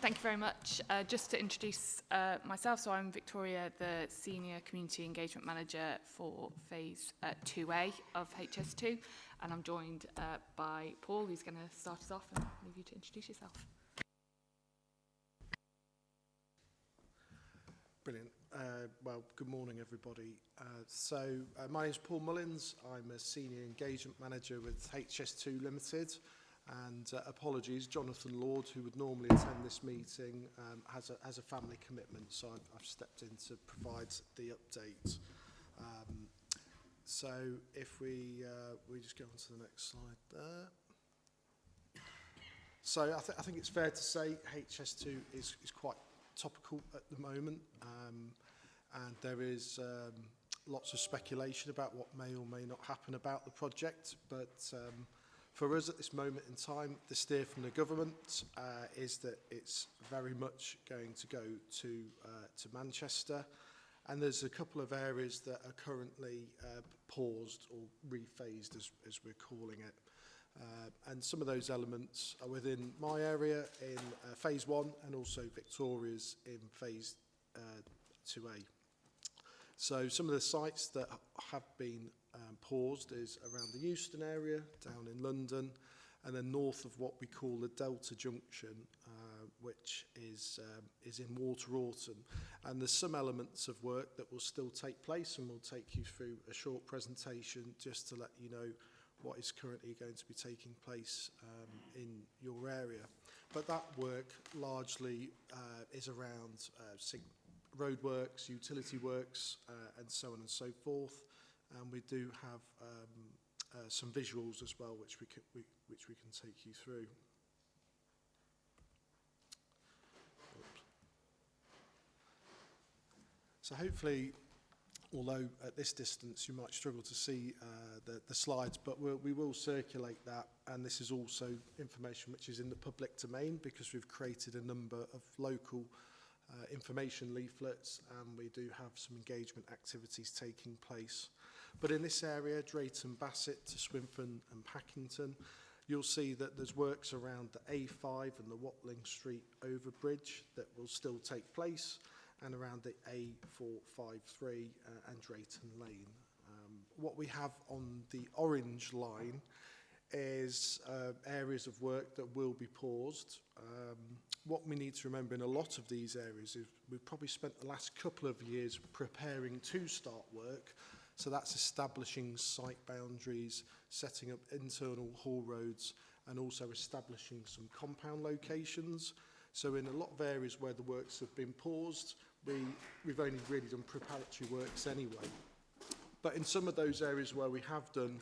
K: Thank you very much. Just to introduce myself, so I'm Victoria, the Senior Community Engagement Manager for Phase 2A of HS2, and I'm joined by Paul, who's going to start us off and leave you to introduce yourself.
L: Brilliant. Well, good morning, everybody. My name is Paul Mullins. I'm a Senior Engagement Manager with HS2 Limited. And apologies, Jonathan Lord, who would normally attend this meeting, has a family commitment, so I've stepped in to provide the update. So if we just go on to the next slide there. So I think it's fair to say HS2 is quite topical at the moment, and there is lots of speculation about what may or may not happen about the project, but for us at this moment in time, the steer from the government is that it's very much going to go to Manchester, and there's a couple of areas that are currently paused or rephased, as we're calling it. And some of those elements are within my area in phase 1 and also Victoria's in phase 2A. So some of the sites that have been paused is around the Euston area, down in London, and then north of what we call the Delta Junction, which is in Wateraughton. And there's some elements of work that will still take place, and we'll take you through a short presentation just to let you know what is currently going to be taking place in your area. But that work largely is around roadworks, utility works, and so on and so forth. And we do have some visuals as well, which we can take you through. So hopefully, although at this distance you might struggle to see the slides, but we will circulate that, and this is also information which is in the public domain because we've created a number of local information leaflets, and we do have some engagement activities taking place. But in this area, Drayton Bassett to Swinfen and Packington, you'll see that there's works around the A5 and the Watling Street overbridge that will still take place, and around the A453 and Drayton Lane. What we have on the orange line is areas of work that will be paused. What we need to remember in a lot of these areas is we've probably spent the last couple of years preparing to start work. So that's establishing site boundaries, setting up internal haul roads, and also establishing some compound locations. So in a lot of areas where the works have been paused, we've only really done preparatory works anyway. But in some of those areas where we have done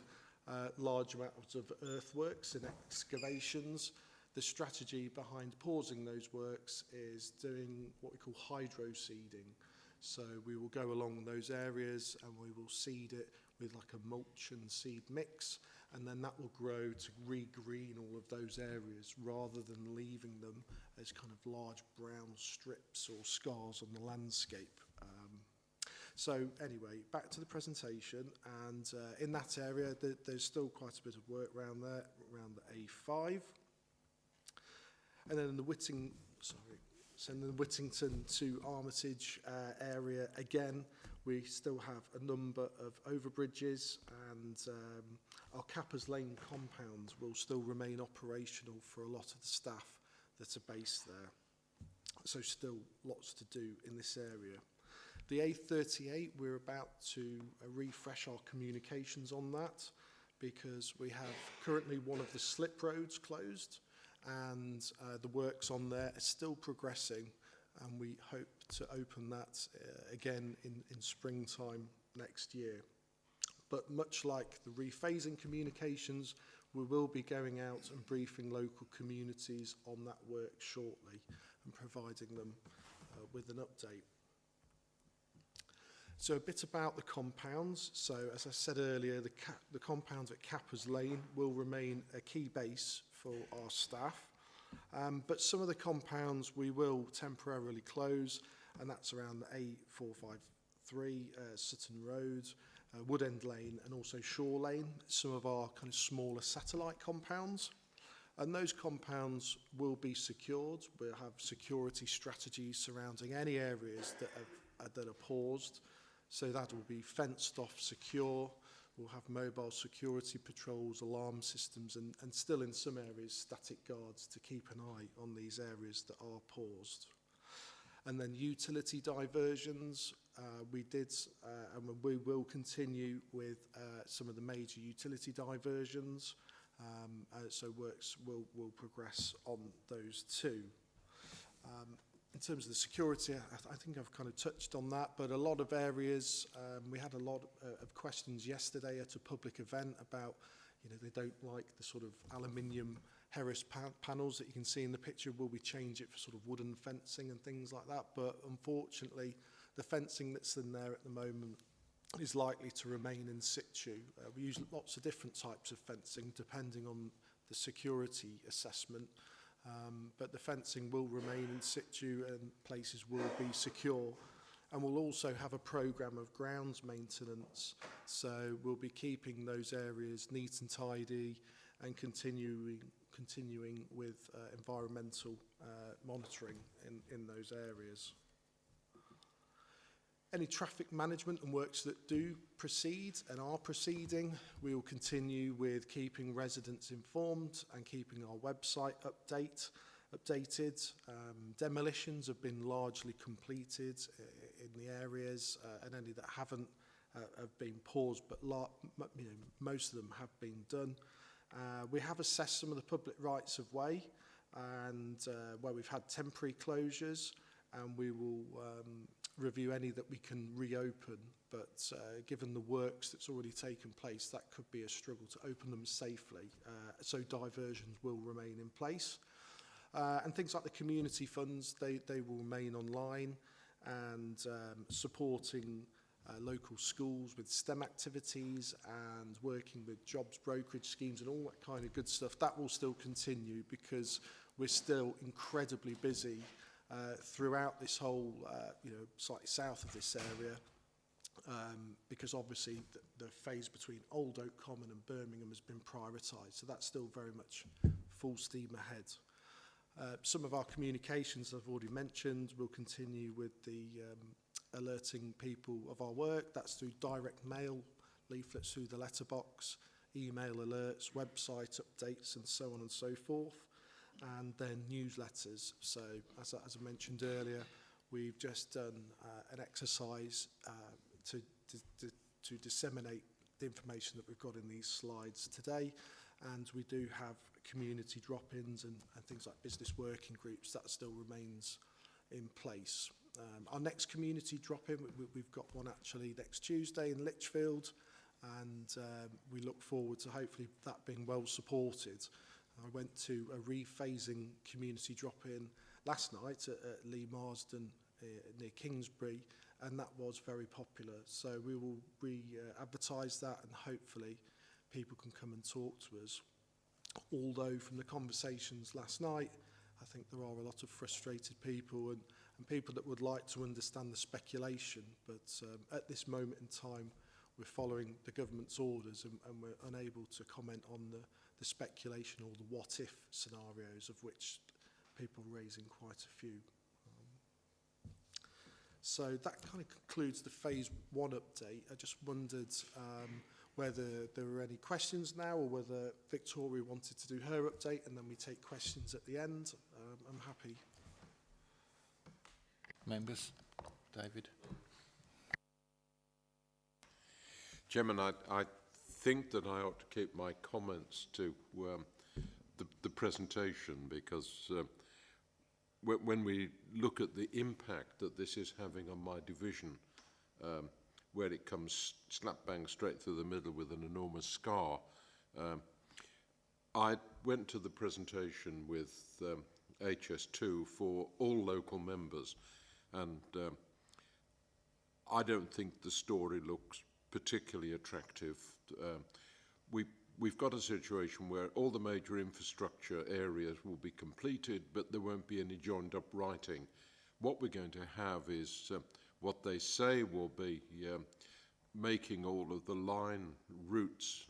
L: large amounts of earthworks and excavations, the strategy behind pausing those works is doing what we call hydro seeding. So we will go along those areas and we will seed it with like a mulch and seed mix, and then that will grow to regreen all of those areas rather than leaving them as kind of large brown strips or scars on the landscape. So anyway, back to the presentation, and in that area there's still quite a bit of work around there, around the A5. And then in the Whittington to Armitage area, again, we still have a number of overbridges, and our Cappers Lane compound will still remain operational for a lot of the staff that are based there. So still lots to do in this area. The A38, we're about to refresh our communications on that because we have currently one of the slip roads closed, and the works on there are still progressing, and we hope to open that again in springtime next year. But much like the rephasing communications, we will be going out and briefing local communities on that work shortly and providing them with an update. So a bit about the compounds. So as I said earlier, the compounds at Cappers Lane will remain a key base for our staff. But some of the compounds we will temporarily close, and that's around the A453, Sutton Road, Woodend Lane, and also Shore Lane, some of our kind of smaller satellite compounds. And those compounds will be secured. We'll have security strategies surrounding any areas that are paused. So that will be fenced off, secure. We'll have mobile security patrols, alarm systems, and still in some areas static guards to keep an eye on these areas that are paused. And then utility diversions, we did, and we will continue with some of the major utility diversions. So works will progress on those too. In terms of the security, I think I've kind of touched on that, but a lot of areas, we had a lot of questions yesterday at a public event about, you know, they don't like the sort of aluminium Harris panels that you can see in the picture. Will we change it for sort of wooden fencing and things like that? But unfortunately, the fencing that's in there at the moment is likely to remain in situ. We use lots of different types of fencing depending on the security assessment. But the fencing will remain in situ and places will be secure. And we'll also have a programme of grounds maintenance. So we'll be keeping those areas neat and tidy and continuing with environmental monitoring in those areas. Any traffic management and works that do proceed and are proceeding, we will continue with keeping residents informed and keeping our website updated. Demolitions have been largely completed in the areas, and any that haven't have been paused, but most of them have been done. We have assessed some of the public rights of way and where we've had temporary closures, and we will review any that we can reopen, but given the works that's already taken place, that could be a struggle to open them safely, so diversions will remain in place. And things like the community funds, they will remain online, and supporting local schools with STEM activities and working with jobs brokerage schemes and all that kind of good stuff, that will still continue because we're still incredibly busy throughout this whole, slightly south of this area, because obviously the phase between Old Oak Common and Birmingham has been prioritised, so that's still very much full steam ahead. Some of our communications I've already mentioned will continue with the alerting people of our work. That's through direct mail, leaflets through the letterbox, email alerts, website updates, and so on and so forth. And then newsletters. So as I mentioned earlier, we've just done an exercise to disseminate the information that we've got in these slides today, and we do have community drop-ins and things like business working groups. That still remains in place. Our next community drop-in, we've got one actually next Tuesday in Lichfield, and we look forward to hopefully that being well supported. I went to a rephasing community drop-in last night at Lee Marsden near Kingsbury, and that was very popular. So we will re-advertise that, and hopefully people can come and talk to us. Although from the conversations last night, I think there are a lot of frustrated people and people that would like to understand the speculation, but at this moment in time, we're following the government's orders, and we're unable to comment on the speculation or the what-if scenarios, of which people are raising quite a few. So that kind of concludes the phase one update. I just wondered whether there were any questions now, or whether Victoria wanted to do her update, and then we take questions at the end. I'm happy.
A: Members, David.
F: Chairman, I think that I ought to keep my comments to the presentation, because when we look at the impact that this is having on my division, where it comes slap bang straight through the middle with an enormous scar, I went to the presentation with HS2 for all local members, and I don't think the story looks particularly attractive. We've got a situation where all the major infrastructure areas will be completed, but there won't be any joined up writing. What we're going to have is what they say will be making all of the line routes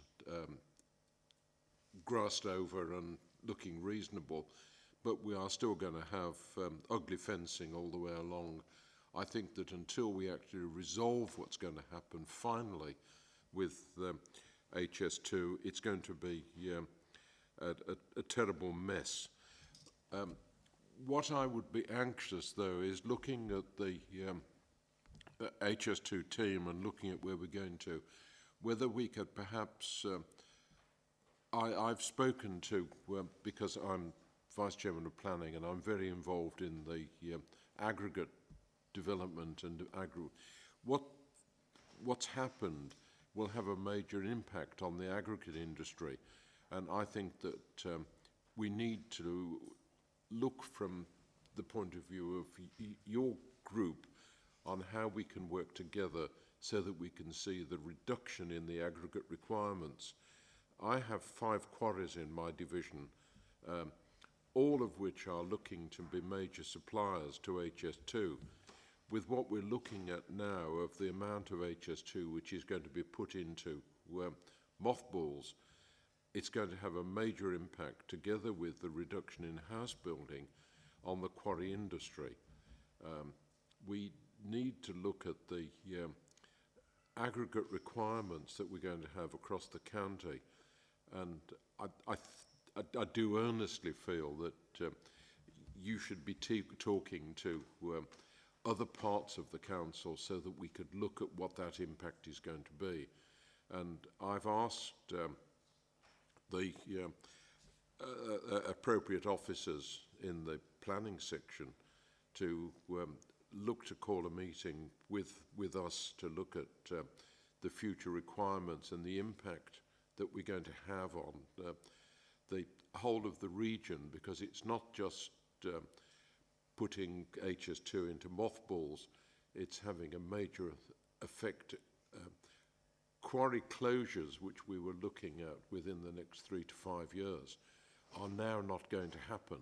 F: grassed over and looking reasonable, but we are still going to have ugly fencing all the way along. I think that until we actually resolve what's going to happen finally with HS2, it's going to be a terrible mess. what I would be anxious, though, is looking at the HS2 team and looking at where we're going to, whether we could perhaps... I've spoken to, because I'm Vice Chairman of Planning and I'm very involved in the aggregate development and what's happened will have a major impact on the aggregate industry, and I think that we need to look from the point of view of your group on how we can work together so that we can see the reduction in the aggregate requirements. I have 5 quarries in my division, all of which are looking to be major suppliers to HS2. With what we're looking at now of the amount of HS2 which is going to be put into mothballs, it's going to have a major impact, together with the reduction in house building, on the quarry industry. We need to look at the aggregate requirements that we're going to have across the county, and I do earnestly feel that you should be talking to other parts of the council so that we could look at what that impact is going to be. And I've asked the appropriate officers in the planning section to look to call a meeting with us to look at the future requirements and the impact that we're going to have on the whole of the region, because it's not just putting HS2 into mothballs, it's having a major effect. Quarry closures, which we were looking at within the next 3 to 5 years, are now not going to happen.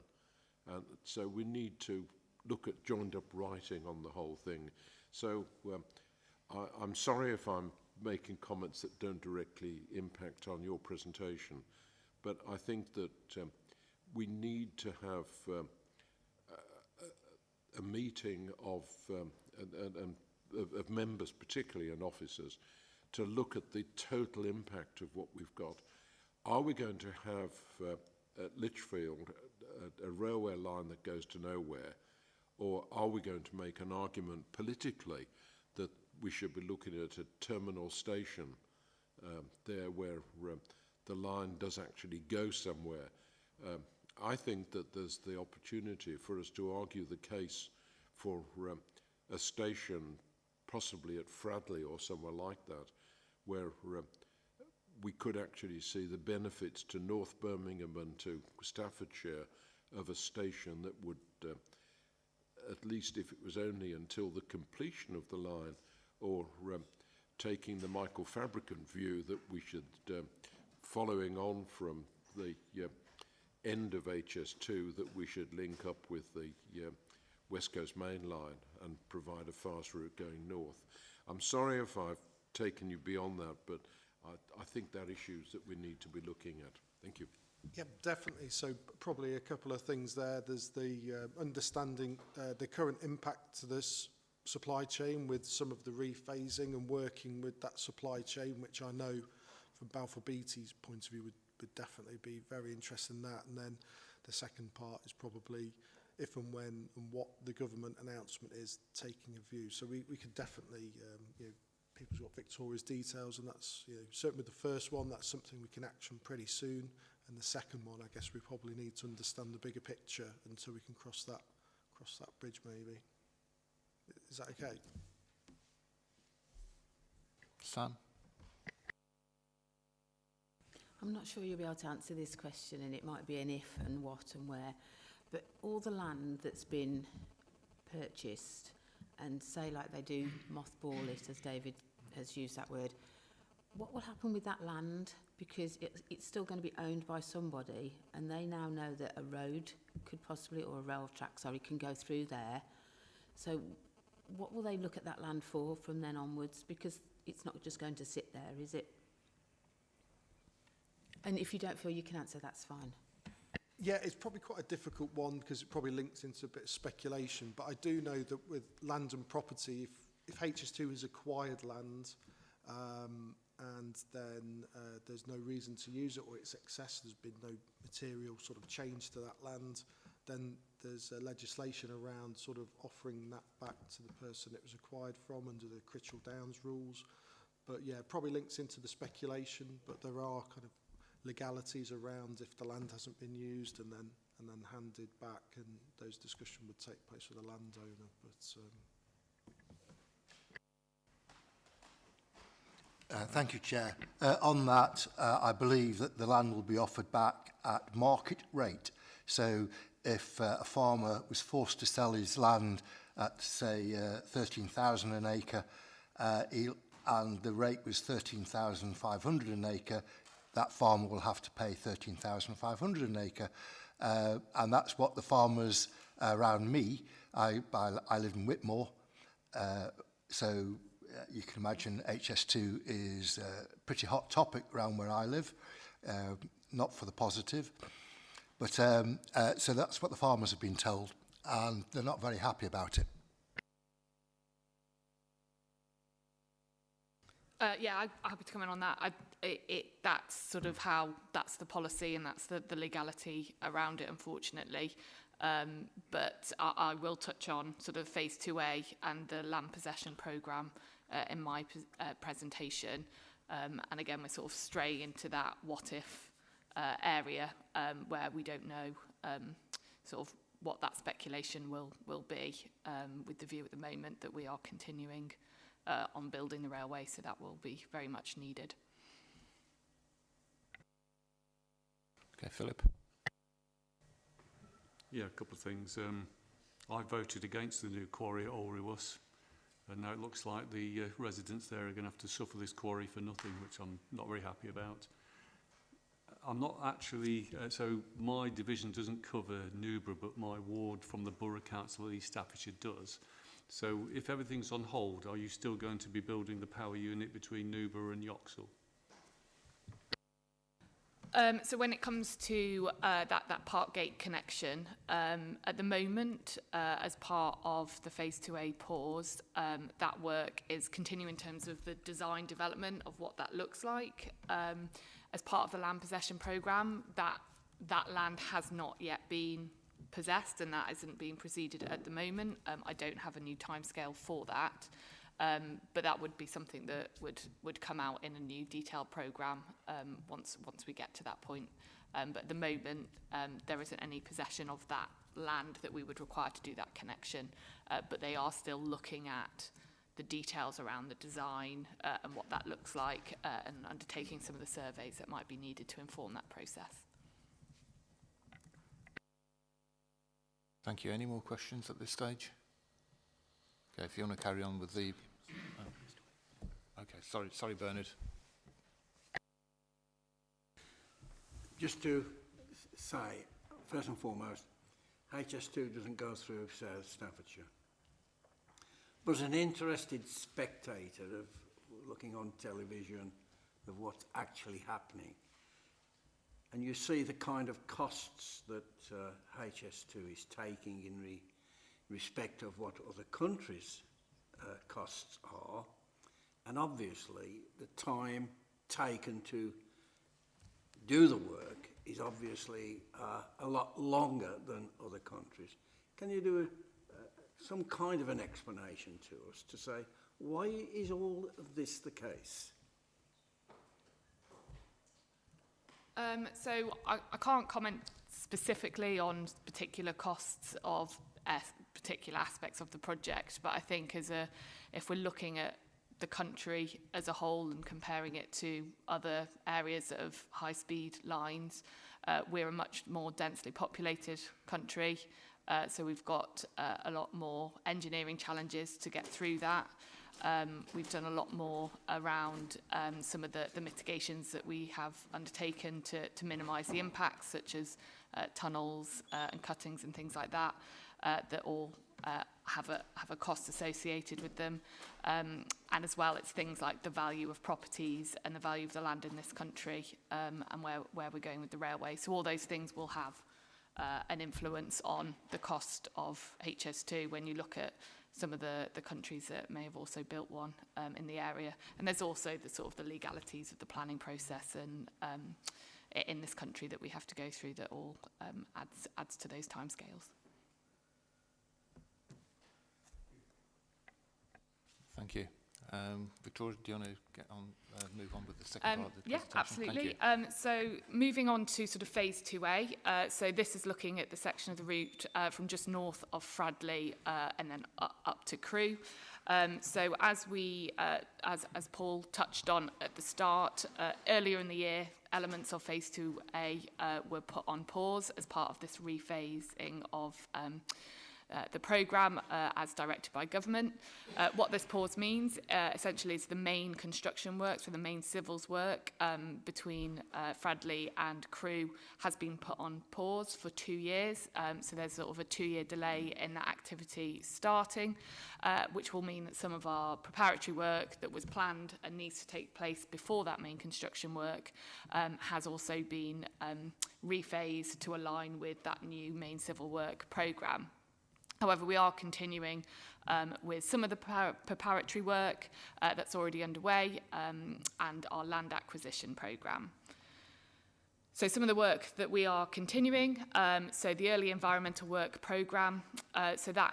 F: And so we need to look at joined up writing on the whole thing. So I'm sorry if I'm making comments that don't directly impact on your presentation, but I think that we need to have a meeting of members, particularly, and officers, to look at the total impact of what we've got. Are we going to have at Lichfield a railway line that goes to nowhere, or are we going to make an argument politically that we should be looking at a terminal station there where the line does actually go somewhere? I think that there's the opportunity for us to argue the case for a station, possibly at Fradley or somewhere like that, where we could actually see the benefits to North Birmingham and to Staffordshire of a station that would, at least if it was only until the completion of the line, or taking the Michael Fabricant view that we should, following on from the end of HS2, that we should link up with the West Coast Main Line and provide a fast route going north. I'm sorry if I've taken you beyond that, but I think that issues that we need to be looking at. Thank you.
L: Yeah, definitely. So probably a couple of things there. There's the understanding the current impact to this supply chain with some of the rephasing and working with that supply chain, which I know from Balfour Beatty's point of view would definitely be very interested in that. And then the second part is probably if and when and what the government announcement is, taking a view. So we could definitely, you know, people's got Victoria's details, and that's, you know, certainly with the first one, that's something we can action pretty soon. And the second one, I guess we probably need to understand the bigger picture until we can cross that bridge, maybe. Is that okay?
A: Sam?
I: I'm not sure you'll be able to answer this question, and it might be an if and what and where, but all the land that's been purchased, and say like they do mothball it, as David has used that word, what will happen with that land? Because it's still going to be owned by somebody, and they now know that a road could possibly, or a rail track, sorry, can go through there. So what will they look at that land for from then onwards? Because it's not just going to sit there, is it? And if you don't feel you can answer, that's fine.
L: Yeah, it's probably quite a difficult one because it probably links into a bit of speculation. But I do know that with land and property, if HS2 has acquired land and then there's no reason to use it, or it's excess, there's been no material sort of change to that land, then there's legislation around sort of offering that back to the person it was acquired from under the Critical Downs rules. But yeah, probably links into the speculation, but there are kind of legalities around if the land hasn't been used and then handed back, and those discussions would take place with the landowner. But
M: Thank you, Chair. On that, I believe that the land will be offered back at market rate. So if a farmer was forced to sell his land at, say, 13,000 an acre, and the rate was 13,500 an acre, that farmer will have to pay 13,500 an acre. And that's what the farmers around me, I live in Whitmore, so you can imagine HS2 is a pretty hot topic around where I live, not for the positive. But so that's what the farmers have been told, and they're not very happy about it.
K: Yeah, I'm happy to comment on that. That's sort of how, that's the policy and that's the legality around it, unfortunately. But I will touch on sort of phase 2A and the land possession programme in my presentation. And again, we're sort of straying into that what if area where we don't know sort of what that speculation will be, with the view at the moment that we are continuing on building the railway, so that will be very much needed.
A: Okay, Philip.
J: Yeah, a couple of things. I voted against the new quarry at Alrewus, and now it looks like the residents there are going to have to suffer this quarry for nothing, which I'm not very happy about. I'm not actually, so my division doesn't cover Newborough, but my ward from the Borough Council of East Staffordshire does. So if everything's on hold, are you still going to be building the power unit between Newborough and Yoxall?
K: So when it comes to that Parkgate connection, at the moment, as part of the phase 2A pause, that work is continuing in terms of the design development of what that looks like. As part of the land possession programme, that land has not yet been possessed, and that isn't being proceeded at the moment. I don't have a new timescale for that, but that would be something that would come out in a new detailed programme once we get to that point. But at the moment, there isn't any possession of that land that we would require to do that connection, but they are still looking at the details around the design and what that looks like, and undertaking some of the surveys that might be needed to inform that process.
A: Thank you. Any more questions at this stage? Okay, if you want to carry on with the... Okay, sorry, Bernard.
N: Just to say, first and foremost, HS2 doesn't go through South Staffordshire. But as an interested spectator of looking on television of what's actually happening, and you see the kind of costs that HS2 is taking in respect of what other countries' costs are, and obviously the time taken to do the work is obviously a lot longer than other countries. Can you do some kind of an explanation to us to say, why is all of this the case?
K: So I can't comment specifically on particular costs of particular aspects of the project, but I think if we're looking at the country as a whole and comparing it to other areas of high-speed lines, we're a much more densely populated country, so we've got a lot more engineering challenges to get through that. We've done a lot more around some of the mitigations that we have undertaken to minimise the impacts, such as tunnels and cuttings and things like that, that all have a cost associated with them. And as well, it's things like the value of properties and the value of the land in this country, and where we're going with the railway. So all those things will have an influence on the cost of HS2 when you look at some of the countries that may have also built one in the area. And there's also the sort of the legalities of the planning process and in this country that we have to go through that all adds to those timescales.
A: Thank you. Victoria, do you want to move on with the second part of the
K: Yeah,
A: presentation?
K: absolutely. So moving on to sort of phase 2A. So this is looking at the section of the route from just north of Fradley and then up to Crewe. So as we, as Paul touched on at the start, earlier in the year, elements of phase 2A were put on pause as part of this rephasing of the programme as directed by government. What this pause means essentially is the main construction work, so the main civils work between Fradley and Crewe has been put on pause for 2 years. So there's sort of a 2-year delay in that activity starting, which will mean that some of our preparatory work that was planned and needs to take place before that main construction work has also been rephased to align with that new main civil work programme. However, we are continuing with some of the preparatory work that's already underway and our land acquisition programme. So some of the work that we are continuing, so the early environmental work programme, so that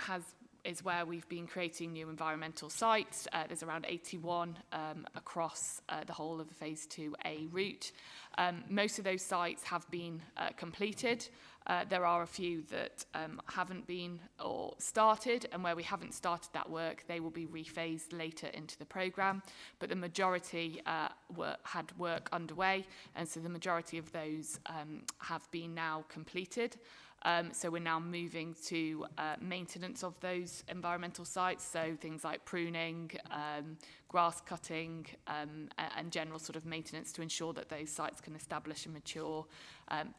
K: is where we've been creating new environmental sites. There's around 81 across the whole of the phase 2A route. Most of those sites have been completed. There are a few that haven't been or started, and where we haven't started that work, they will be rephased later into the programme. But the majority had work underway, and so the majority of those have been now completed. So we're now moving to maintenance of those environmental sites, so things like pruning, grass cutting, and general sort of maintenance to ensure that those sites can establish and mature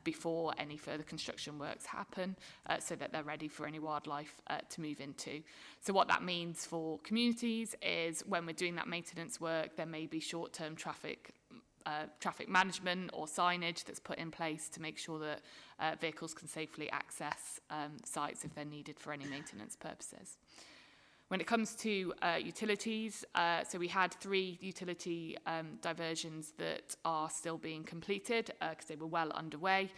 K: before any further construction works happen, so that they're ready for any wildlife to move into. So what that means for communities is when we're doing that maintenance work, there may be short-term traffic management or signage that's put in place to make sure that vehicles can safely access sites if they're needed for any maintenance purposes. When it comes to utilities, so we had 3 utility diversions that are still being completed because they were well underway.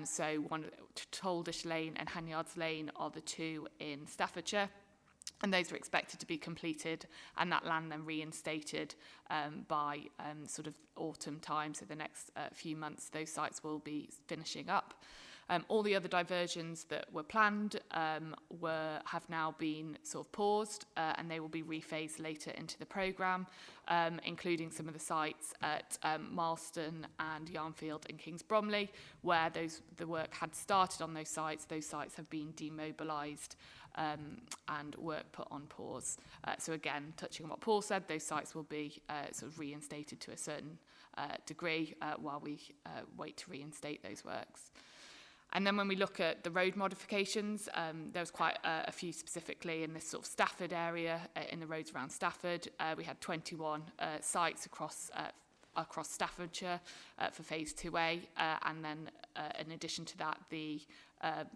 K: So one, Toldish Lane and Hanyards Lane are the 2 in Staffordshire. And those are expected to be completed and that land then reinstated by sort of autumn time. So the next few months, those sites will be finishing up. All the other diversions that were planned have now been sort of paused and they will be rephased later into the programme, including some of the sites at Marston and Yarnfield and Kings Bromley, where the work had started on those sites. Those sites have been demobilised and work put on pause. So again, touching on what Paul said, those sites will be sort of reinstated to a certain degree while we wait to reinstate those works. And then when we look at the road modifications, there was quite a few specifically in this sort of Stafford area, in the roads around Stafford. We had 21 sites across Staffordshire for phase 2A, and then in addition to that, the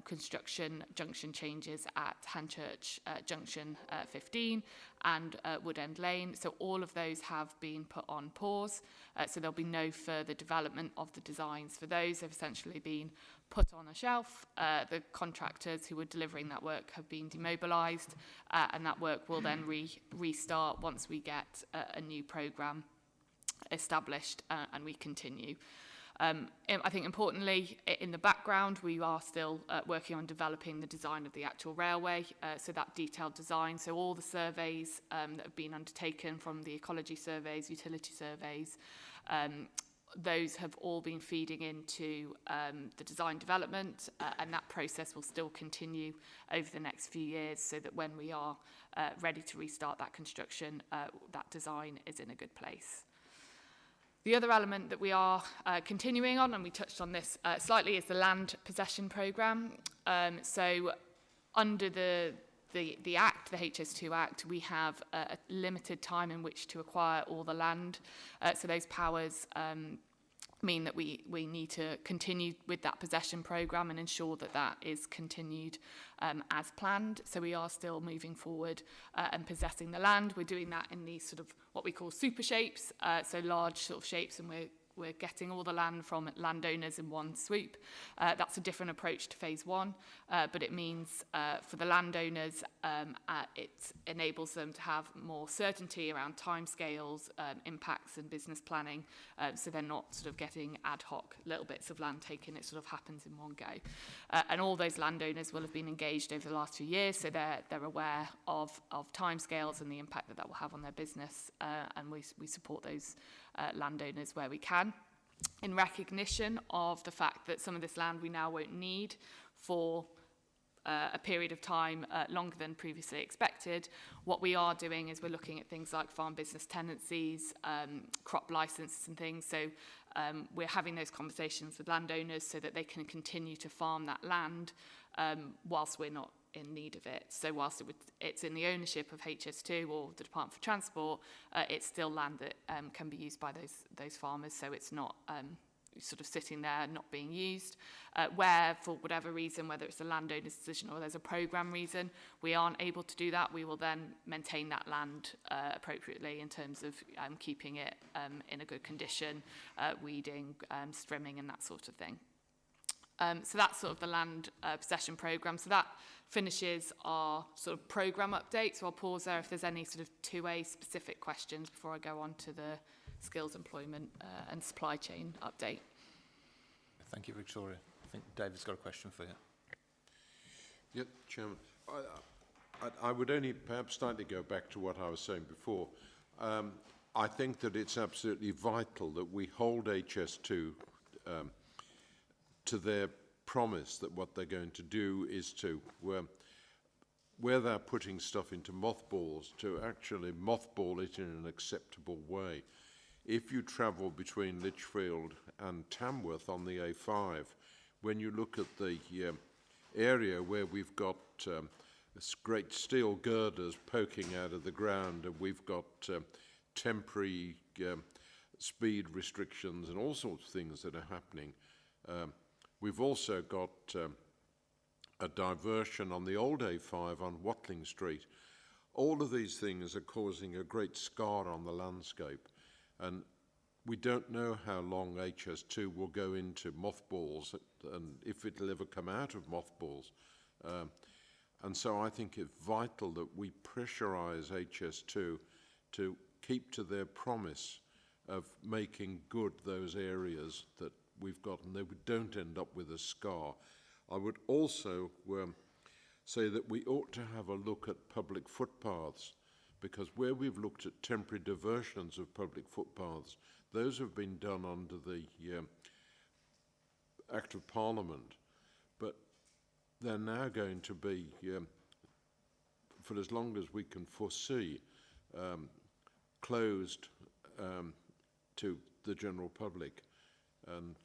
K: construction junction changes at Hanchurch Junction 15 and Wood End Lane. So all of those have been put on pause. So there'll be no further development of the designs for those. They've essentially been put on a shelf. The contractors who were delivering that work have been demobilised, and that work will then restart once we get a new programme established and we continue. I think importantly, in the background, we are still working on developing the design of the actual railway, so that detailed design, so all the surveys that have been undertaken from the ecology surveys, utility surveys, those have all been feeding into the design development, and that process will still continue over the next few years so that when we are ready to restart that construction, that design is in a good place. The other element that we are continuing on, and we touched on this slightly, is the land possession programme. So under the Act, the HS2 Act, we have a limited time in which to acquire all the land. So those powers mean that we need to continue with that possession programme and ensure that that is continued as planned. So we are still moving forward and possessing the land. We're doing that in these sort of what we call super shapes, so large sort of shapes, and we're getting all the land from landowners in one swoop. That's a different approach to phase one, but it means for the landowners, it enables them to have more certainty around timescales, impacts and business planning, so they're not sort of getting ad hoc little bits of land taken, it sort of happens in one go. And all those landowners will have been engaged over the last 2 years, so they're aware of timescales and the impact that will have on their business, and we support those landowners where we can. In recognition of the fact that some of this land we now won't need for a period of time longer than previously expected, what we are doing is we're looking at things like farm business tenancies, crop licenses and things. So we're having those conversations with landowners so that they can continue to farm that land whilst we're not in need of it. So whilst it's in the ownership of HS2 or the Department for Transport, it's still land that can be used by those farmers. So it's not sort of sitting there not being used, where for whatever reason, whether it's a landowner's decision or there's a programme reason, we aren't able to do that, we will then maintain that land appropriately in terms of keeping it in a good condition, weeding, strimming and that sort of thing. So that's sort of the land possession programme. So that finishes our sort of programme update. So I'll pause there if there's any sort of 2A specific questions before I go on to the skills employment and supply chain update.
A: Thank you, Victoria. I think David's got a question for you.
F: Yep, Chairman. I would only perhaps slightly go back to what I was saying before. I think that it's absolutely vital that we hold HS2 to their promise that what they're going to do is to, where they're putting stuff into mothballs, to actually mothball it in an acceptable way. If you travel between Lichfield and Tamworth on the A5, when you look at the area where we've got great steel girders poking out of the ground, and we've got temporary speed restrictions and all sorts of things that are happening. We've also got a diversion on the old A5 on Watling Street. All of these things are causing a great scar on the landscape. And we don't know how long HS2 will go into mothballs and if it'll ever come out of mothballs. And so I think it's vital that we pressurise HS2 to keep to their promise of making good those areas that we've got, and they don't end up with a scar. I would also say that we ought to have a look at public footpaths, because where we've looked at temporary diversions of public footpaths, those have been done under the Act of Parliament, but they're now going to be, for as long as we can foresee, closed to the general public. And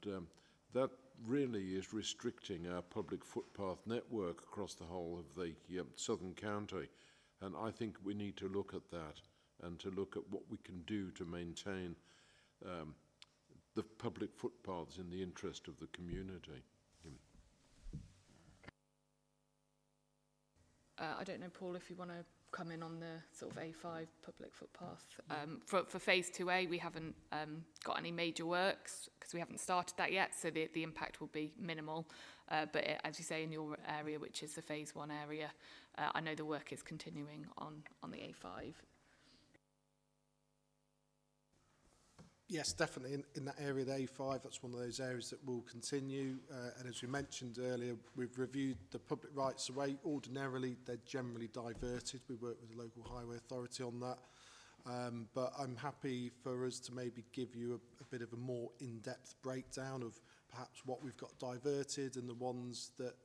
F: that really is restricting our public footpath network across the whole of the southern county. And I think we need to look at that and to look at what we can do to maintain the public footpaths in the interest of the community.
K: I don't know, Paul, if you want to come in on the sort of A5 public footpath. For phase 2A, we haven't got any major works because we haven't started that yet, so the impact will be minimal. But as you say, in your area, which is the phase 1 area, I know the work is continuing on the A5.
L: Yes, definitely in that area, the A5, that's one of those areas that will continue. And as we mentioned earlier, we've reviewed the public rights of way. Ordinarily, they're generally diverted. We work with the local highway authority on that. But I'm happy for us to maybe give you a bit of a more in-depth breakdown of perhaps what we've got diverted and the ones that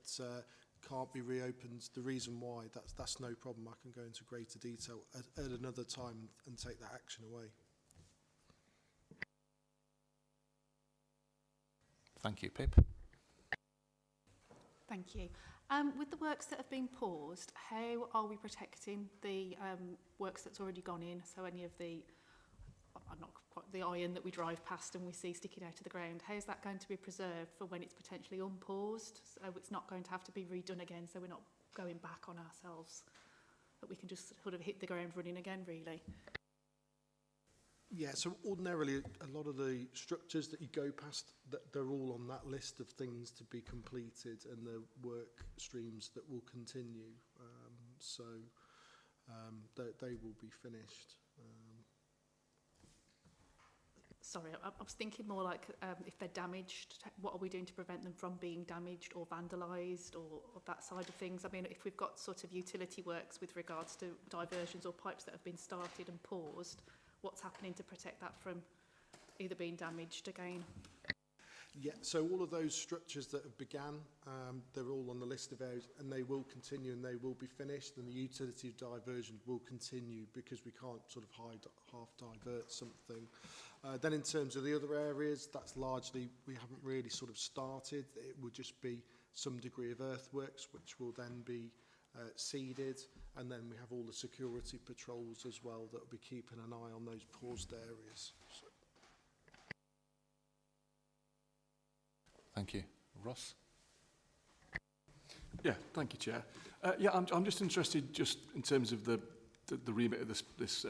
L: can't be reopened. The reason why, that's no problem. I can go into greater detail at another time and take that action away.
A: Thank you. Pip?
O: Thank you. With the works that have been paused, how are we protecting the works that's already gone in? So any of the, not quite the iron that we drive past and we see sticking out of the ground, how is that going to be preserved for when it's potentially unpaused? So it's not going to have to be redone again, so we're not going back on ourselves, that we can just sort of hit the ground running again, really.
L: Yeah, so ordinarily a lot of the structures that you go past, they're all on that list of things to be completed and the work streams that will continue. They will be finished.
O: Sorry, I was thinking more like if they're damaged, what are we doing to prevent them from being damaged or vandalised or that side of things? I mean, if we've got sort of utility works with regards to diversions or pipes that have been started and paused, what's happening to protect that from either being damaged again?
L: Yeah, so all of those structures that have began, they're all on the list of areas and they will continue and they will be finished, and the utility diversion will continue because we can't sort of half divert something. Then in terms of the other areas, that's largely, we haven't really sort of started. It will just be some degree of earthworks, which will then be seeded, and then we have all the security patrols as well that will be keeping an eye on those paused areas. So.
A: Thank you. Ross?
H: Yeah, thank you, Chair. I'm just interested, just in terms of the remit of this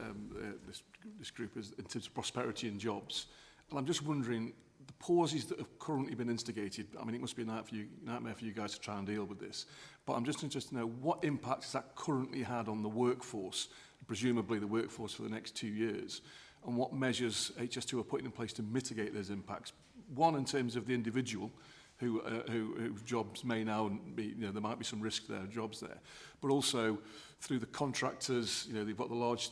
H: group, in terms of prosperity and jobs. And I'm just wondering, the pauses that have currently been instigated, I mean, it must be a nightmare for you guys to try and deal with this, but I'm just interested to know what impact has that currently had on the workforce, presumably the workforce for the next 2 years, and what measures HS2 are putting in place to mitigate those impacts. One, in terms of the individual, whose jobs may now be, there might be some risk there, jobs there, but also through the contractors, they've got the large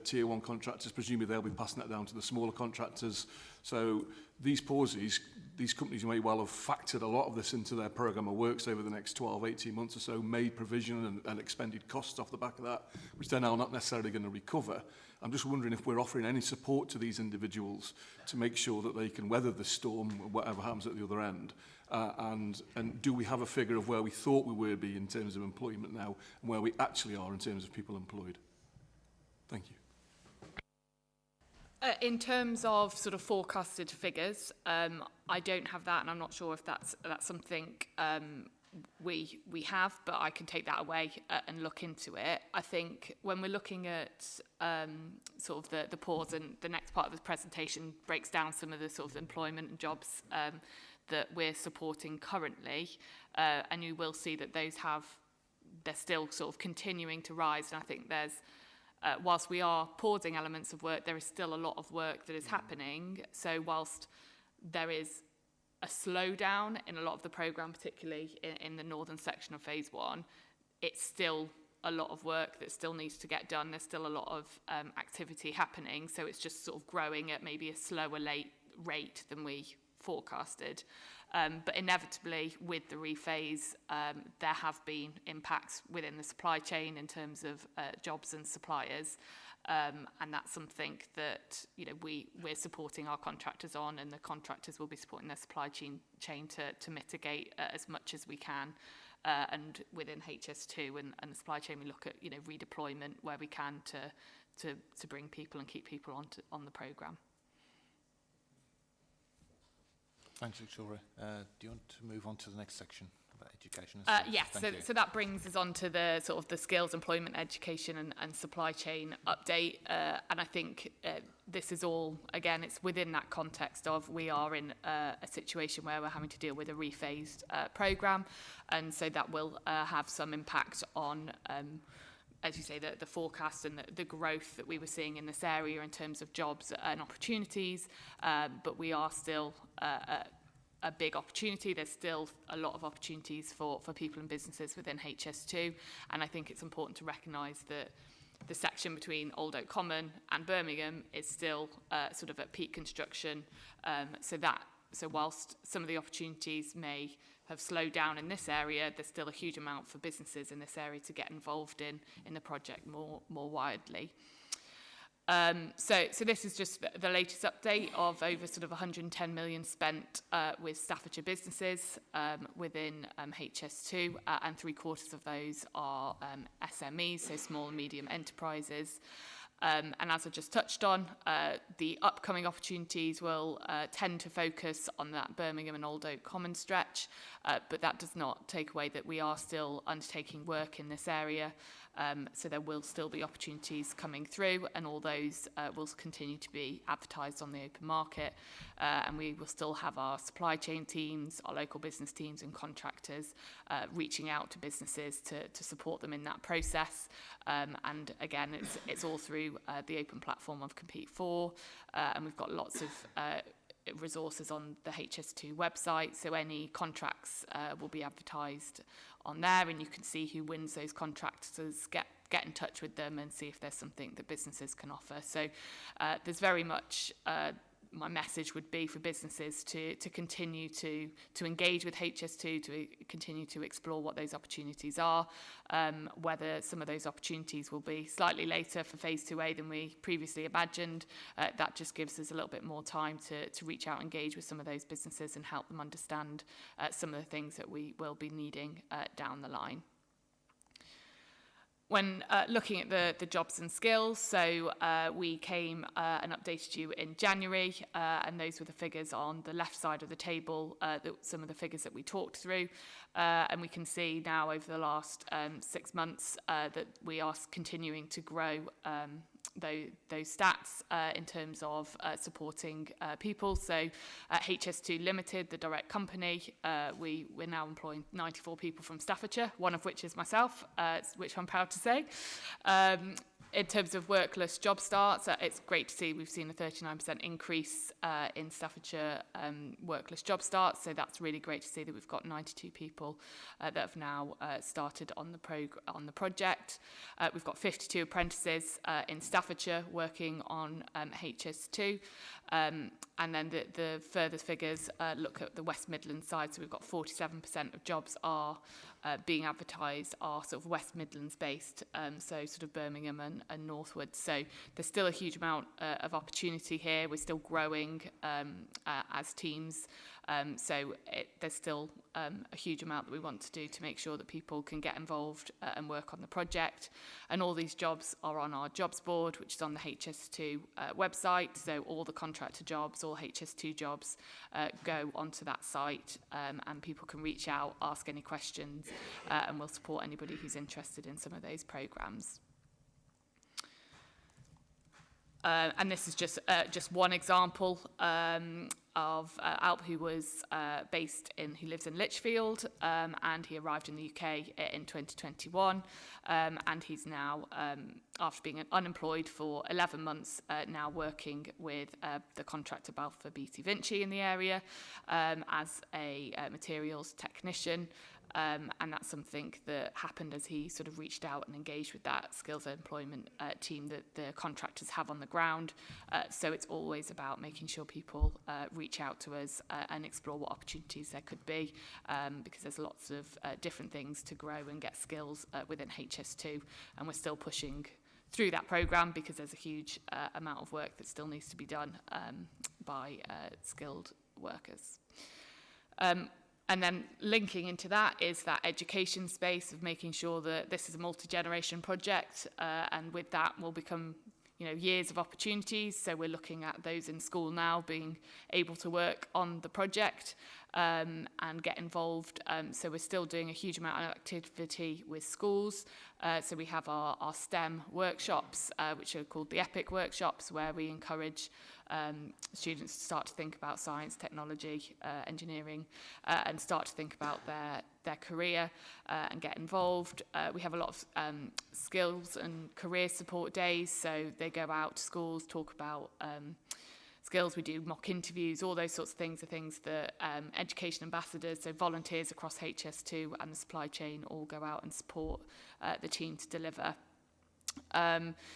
H: tier 1 contractors, presumably they'll be passing that down to the smaller contractors. So these pauses, these companies may well have factored a lot of this into their programme of works over the next 12, 18 months or so, made provision and expended costs off the back of that, which they're now not necessarily going to recover. I'm just wondering if we're offering any support to these individuals to make sure that they can weather the storm, whatever happens at the other end. And do we have a figure of where we thought we would be in terms of employment now and where we actually are in terms of people employed? Thank you.
K: In terms of sort of forecasted figures, I don't have that, and I'm not sure if that's something we have, but I can take that away and look into it. I think when we're looking at sort of the pause, and the next part of the presentation breaks down some of the sort of employment and jobs that we're supporting currently, and you will see that they're still sort of continuing to rise. And I think there's, whilst we are pausing elements of work, there is still a lot of work that is happening. So whilst there is a slowdown in a lot of the programme, particularly in the northern section of phase 1, it's still a lot of work that still needs to get done. There's still a lot of activity happening, so it's just sort of growing at maybe a slower rate than we forecasted. But inevitably, with the rephase, there have been impacts within the supply chain in terms of jobs and suppliers. And that's something that we're supporting our contractors on, and the contractors will be supporting their supply chain to mitigate as much as we can. And within HS2 and the supply chain, we look at redeployment where we can to bring people and keep people on the programme.
A: Thanks, Victoria. Do you want to move on to the next section about education?
K: Yes, so that brings us on to the sort of the skills, employment, education and supply chain update. And I think this is all, again, it's within that context of we are in a situation where we're having to deal with a rephased programme. And so that will have some impact on as you say, the forecast and the growth that we were seeing in this area in terms of jobs and opportunities, but we are still a big opportunity. There's still a lot of opportunities for people and businesses within HS2, and I think it's important to recognise that the section between Old Oak Common and Birmingham is still sort of at peak construction, so whilst some of the opportunities may have slowed down in this area, there's still a huge amount for businesses in this area to get involved in the project more widely. So this is just the latest update of over sort of 110 million spent with Staffordshire businesses within HS2, and 3/4 of those are SMEs, so small and medium enterprises. And as I just touched on, the upcoming opportunities will tend to focus on that Birmingham and Old Oak Common stretch, but that does not take away that we are still undertaking work in this area. So there will still be opportunities coming through, and all those will continue to be advertised on the open market. And we will still have our supply chain teams, our local business teams and contractors reaching out to businesses to support them in that process. And again, it's all through the open platform of Compete For, and we've got lots of resources on the HS2 website, so any contracts will be advertised on there, and you can see who wins those contracts, get in touch with them and see if there's something that businesses can offer. So there's very much my message would be for businesses to continue to engage with HS2, to continue to explore what those opportunities are, whether some of those opportunities will be slightly later for phase 2A than we previously imagined. That just gives us a little bit more time to reach out, engage with some of those businesses and help them understand some of the things that we will be needing down the line. When looking at the jobs and skills, so we came and updated you in January, and those were the figures on the left side of the table, some of the figures that we talked through. And we can see now over the last 6 months that we are continuing to grow those stats in terms of supporting people. So HS2 Limited, the direct company, we're now employing 94 people from Staffordshire, one of which is myself, which I'm proud to say. In terms of workless job starts, it's great to see we've seen a 39% increase in Staffordshire workless job starts. So that's really great to see that we've got 92 people that have now started on the project. We've got 52 apprentices in Staffordshire working on HS2. And then the further figures look at the West Midlands side. So we've got 47% of jobs are being advertised are sort of West Midlands based, so sort of Birmingham and northward. So there's still a huge amount of opportunity here. We're still growing as teams. So there's still a huge amount that we want to do to make sure that people can get involved and work on the project. And all these jobs are on our jobs board, which is on the HS2 website. So all the contractor jobs, all HS2 jobs go onto that site, and people can reach out, ask any questions, and we'll support anybody who's interested in some of those programmes. And this is just one example of Alp, who was who lives in Lichfield, and he arrived in the UK in 2021, and he's now, after being unemployed for 11 months, now working with the contractor Balfour Beatty Vinci in the area as a materials technician. And that's something that happened as he sort of reached out and engaged with that skills employment team that the contractors have on the ground. So it's always about making sure people reach out to us and explore what opportunities there could be, because there's lots of different things to grow and get skills within HS2, and we're still pushing through that programme because there's a huge amount of work that still needs to be done by skilled workers. And then linking into that is that education space of making sure that this is a multi-generation project, and with that will become years of opportunities. So we're looking at those in school now being able to work on the project and get involved. So we're still doing a huge amount of activity with schools. So we have our STEM workshops, which are called the EPIC workshops, where we encourage students to start to think about science, technology, engineering, and start to think about their career and get involved. We have a lot of skills and career support days, so they go out to schools, talk about skills. We do mock interviews, all those sorts of things are things that education ambassadors, so volunteers across HS2 and the supply chain, all go out and support the team to deliver.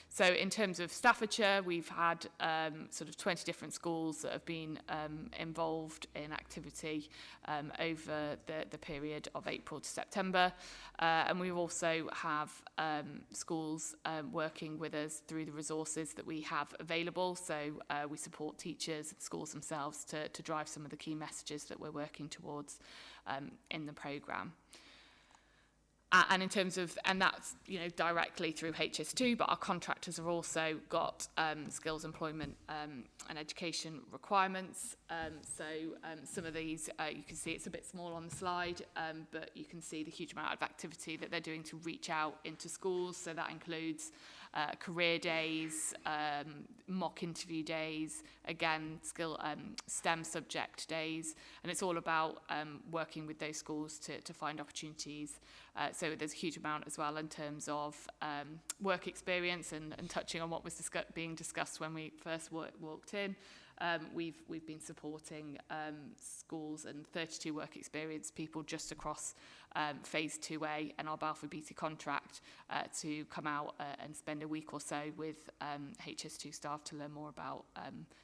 K: So in terms of Staffordshire, we've had sort of 20 different schools that have been involved in activity over the period of April to September. And we also have schools working with us through the resources that we have available. So we support teachers and schools themselves to drive some of the key messages that we're working towards in the programme. And in terms of, and that's, you know, directly through HS2, but our contractors have also got skills, employment and education requirements. Some of these, you can see it's a bit small on the slide, but you can see the huge amount of activity that they're doing to reach out into schools. So that includes career days, mock interview days, again, STEM subject days, and it's all about working with those schools to find opportunities. So there's a huge amount as well in terms of work experience and touching on what was being discussed when we first walked in. We've been supporting schools and 32 work experience people just across phase 2A and our Balfour Beatty contract to come out and spend a week or so with HS2 staff to learn more about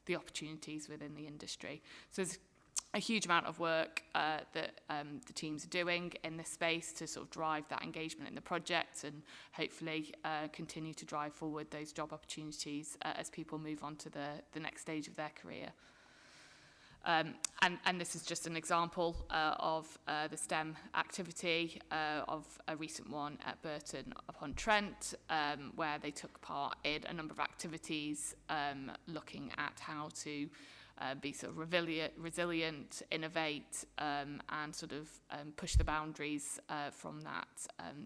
K: the opportunities within the industry. So there's a huge amount of work that the teams are doing in this space to sort of drive that engagement in the project and hopefully continue to drive forward those job opportunities as people move on to the next stage of their career. And this is just an example of the STEM activity of a recent one at Burton upon Trent, where they took part in a number of activities looking at how to be sort of resilient, innovate, and sort of push the boundaries from that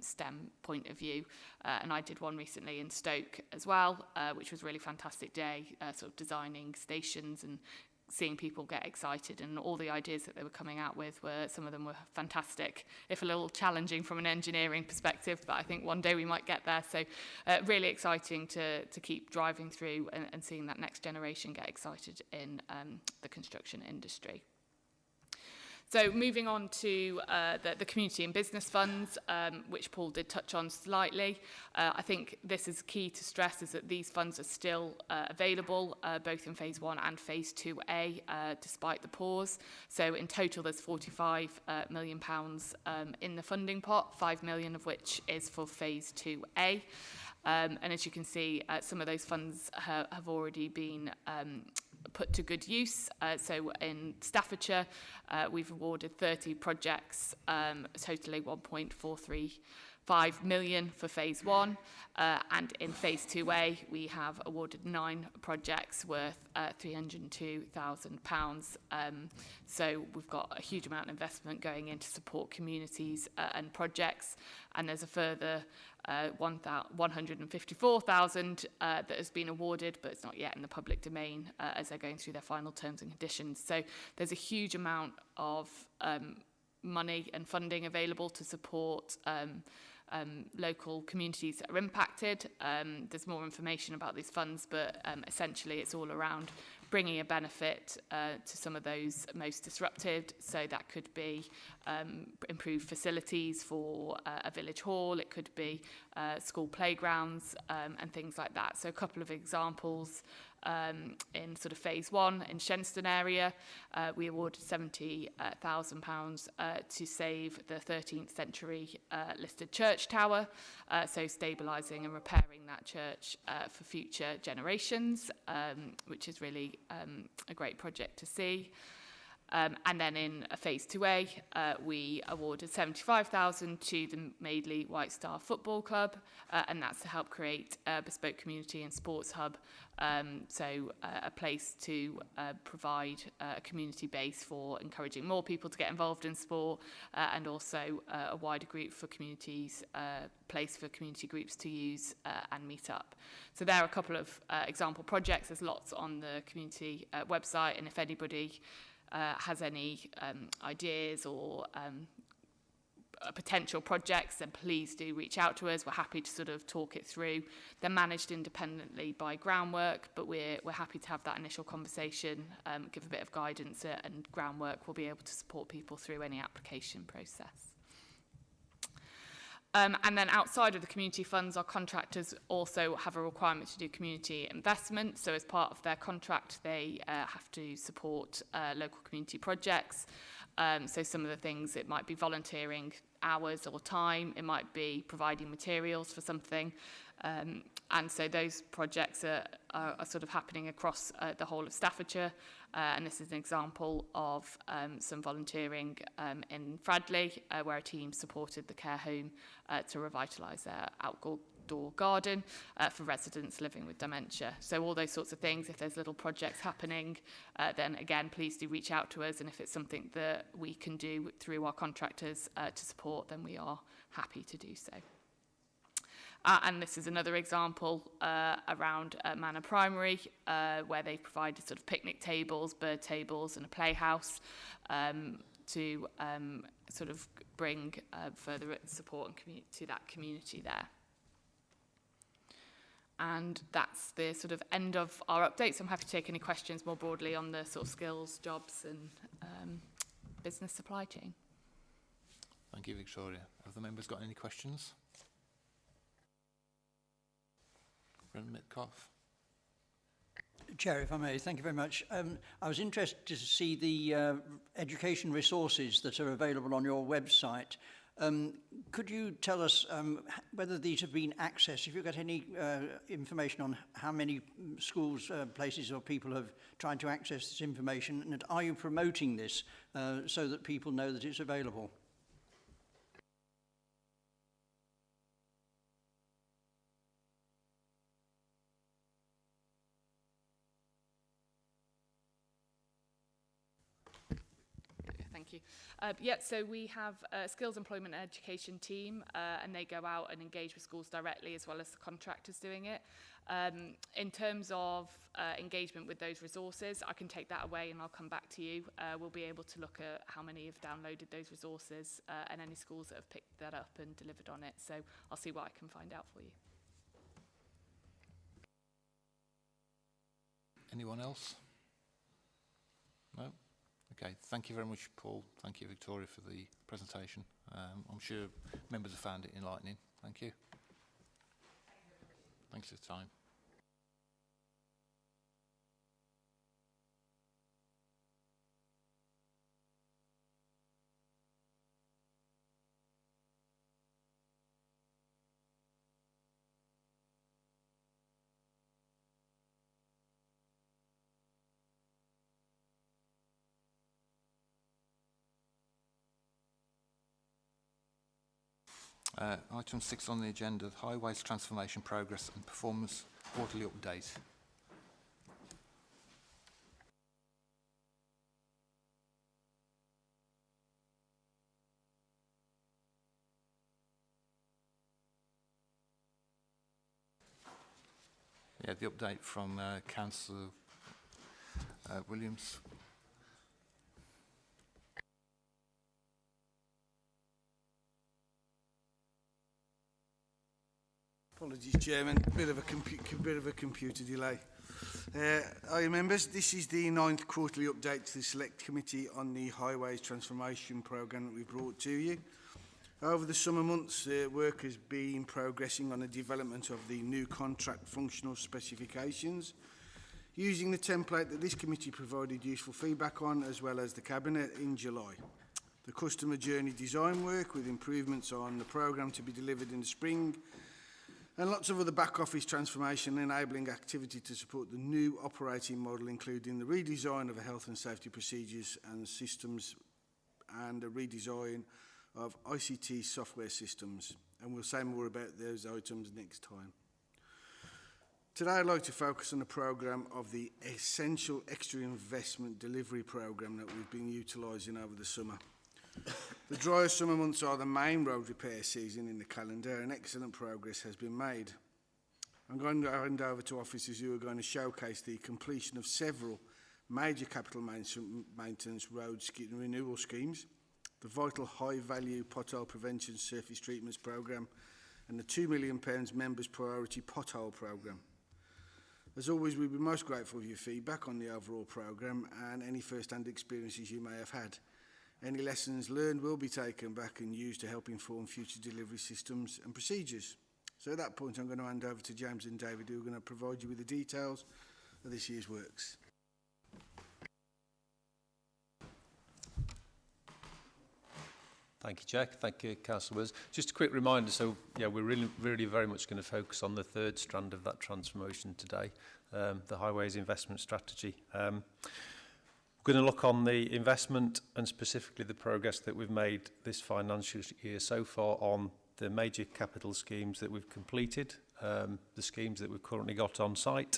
K: STEM point of view. And I did one recently in Stoke as well, which was a really fantastic day, sort of designing stations and seeing people get excited, and all the ideas that they were coming out with were, some of them were fantastic, if a little challenging from an engineering perspective, but I think one day we might get there. So really exciting to keep driving through and seeing that next generation get excited in the construction industry. So moving on to the community and business funds, which Paul did touch on slightly. I think this is key to stress, is that these funds are still available, both in phase 1 and phase 2A, despite the pause. So in total, there's £45 million in the funding pot, 5 million of which is for phase 2A. And as you can see, some of those funds have already been put to good use. So in Staffordshire, we've awarded 30 projects, totaling 1.435 million for phase 1. And in phase 2A, we have awarded 9 projects worth £302,000. So we've got a huge amount of investment going in to support communities and projects. And there's a further 154,000 that has been awarded, but it's not yet in the public domain as they're going through their final terms and conditions. So there's a huge amount of money and funding available to support local communities that are impacted. There's more information about these funds, but essentially it's all around bringing a benefit to some of those most disrupted. So that could be improved facilities for a village hall, it could be school playgrounds and things like that. So a couple of examples. In sort of phase 1 in Shenstone area, we awarded £70,000 to save the 13th century listed church tower, so stabilising and repairing that church for future generations, which is really a great project to see. And then in phase 2A, we awarded £75,000 to the Madeley White Star Football Club, and that's to help create a bespoke community and sports hub. So a place to provide a community base for encouraging more people to get involved in sport, and also a wider group for communities, place for community groups to use and meet up. So there are a couple of example projects. There's lots on the community website, and if anybody has any ideas or potential projects, then please do reach out to us. We're happy to sort of talk it through. They're managed independently by Groundwork, but we're happy to have that initial conversation, give a bit of guidance, and Groundwork will be able to support people through any application process. And then outside of the community funds, our contractors also have a requirement to do community investment. So as part of their contract, they have to support local community projects. So some of the things, it might be volunteering hours or time, it might be providing materials for something. And so those projects are sort of happening across the whole of Staffordshire. And this is an example of some volunteering in Fradley, where a team supported the care home to revitalise their outdoor garden for residents living with dementia. So all those sorts of things, if there's little projects happening, then again, please do reach out to us. And if it's something that we can do through our contractors to support, then we are happy to do so. And this is another example around Manor Primary, where they've provided sort of picnic tables, bird tables and a playhouse to sort of bring further support and to that community there. And that's the sort of end of our updates. I'm happy to take any questions more broadly on the sort of skills, jobs and business supply chain.
A: Thank you, Victoria. Have the members got any questions? Brendan Metcalf.
P: Chair, if I may, thank you very much. I was interested to see the education resources that are available on your website. Could you tell us whether these have been accessed? If you've got any information on how many schools, places or people have tried to access this information, and are you promoting this so that people know that it's available?
K: Thank you. Yeah, so we have a skills employment and education team, and they go out and engage with schools directly as well as the contractors doing it. In terms of engagement with those resources, I can take that away and I'll come back to you. We'll be able to look at how many have downloaded those resources and any schools that have picked that up and delivered on it. So I'll see what I can find out for you.
A: Anyone else? No? Okay, thank you very much, Paul. Thank you, Victoria, for the presentation. I'm sure members have found it enlightening. Thank you. Thanks for your time. Item 6 on the agenda, the Highways Transformation Progress and Performance Quarterly Update. Yeah, the update from Councillor Williams.
Q: Apologies, Chairman. Bit of a computer delay. Hi, members. This is the 9th quarterly update to the Select Committee on the Highways Transformation Programme that we brought to you. Over the summer months, work has been progressing on the development of the new contract functional specifications, using the template that this committee provided useful feedback on, as well as the Cabinet in July. The customer journey design work with improvements on the programme to be delivered in the spring, and lots of other back office transformation enabling activity to support the new operating model, including the redesign of health and safety procedures and systems and a redesign of ICT software systems. And we'll say more about those items next time. Today I'd like to focus on the programme of the Essential Extra Investment Delivery Programme that we've been utilising over the summer. The drier summer months are the main road repair season in the calendar, and excellent progress has been made. I'm going to hand over to officers who are going to showcase the completion of several major capital maintenance road renewal schemes, the vital high-value pothole prevention surface treatments programme, and the £2 million members priority pothole programme. As always, we'd be most grateful for your feedback on the overall programme and any first-hand experiences you may have had. Any lessons learned will be taken back and used to help inform future delivery systems and procedures. So at that point, I'm going to hand over to James and David, who are going to provide you with the details of this year's works.
R: Thank you, Jack. Thank you, Councillor. Just a quick reminder, so yeah, we're really very much going to focus on the third strand of that transformation today, the Highways Investment Strategy. We're going to look on the investment and specifically the progress that we've made this financial year so far on the major capital schemes that we've completed, the schemes that we've currently got on site,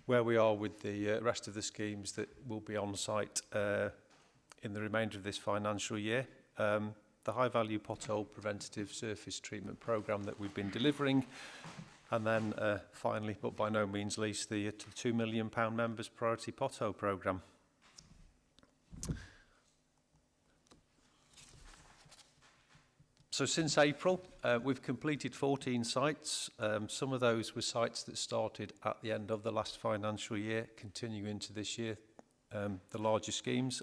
R: where we are with the rest of the schemes that will be on site in the remainder of this financial year. The high-value pothole preventative surface treatment programme that we've been delivering, and then finally, but by no means least, the £2 million members priority pothole programme. So since April, we've completed 14 sites. Some of those were sites that started at the end of the last financial year, continue into this year, the larger schemes.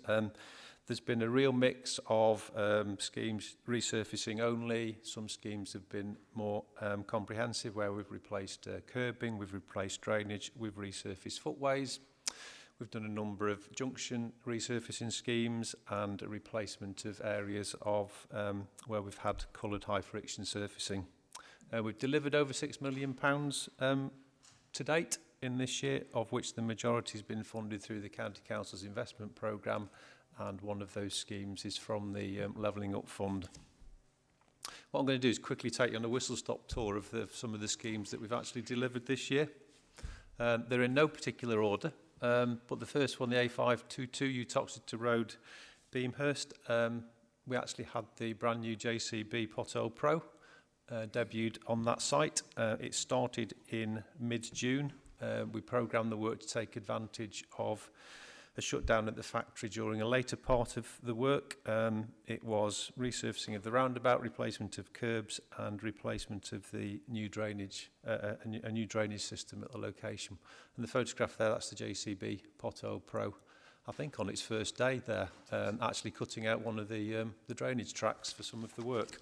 R: There's been a real mix of schemes resurfacing only. Some schemes have been more comprehensive, where we've replaced curbing, we've replaced drainage, we've resurfaced footways. We've done a number of junction resurfacing schemes and a replacement of areas of where we've had coloured high friction surfacing. We've delivered over £6 million to date in this year, of which the majority has been funded through the County Council's investment programme, and one of those schemes is from the Levelling Up Fund. What I'm going to do is quickly take you on a whistle-stop tour of some of the schemes that we've actually delivered this year. They're in no particular order, but the first one, the A522 Uttoxeter Road, Beamhurst, we actually had the brand new JCB Pothole Pro debuted on that site. It started in mid-June. We programmed the work to take advantage of a shutdown at the factory during a later part of the work. It was resurfacing of the roundabout, replacement of curbs, and replacement of the new drainage, a new drainage system at the location. And the photograph there, that's the JCB Pothole Pro, I think on its first day there, actually cutting out one of the drainage tracks for some of the work.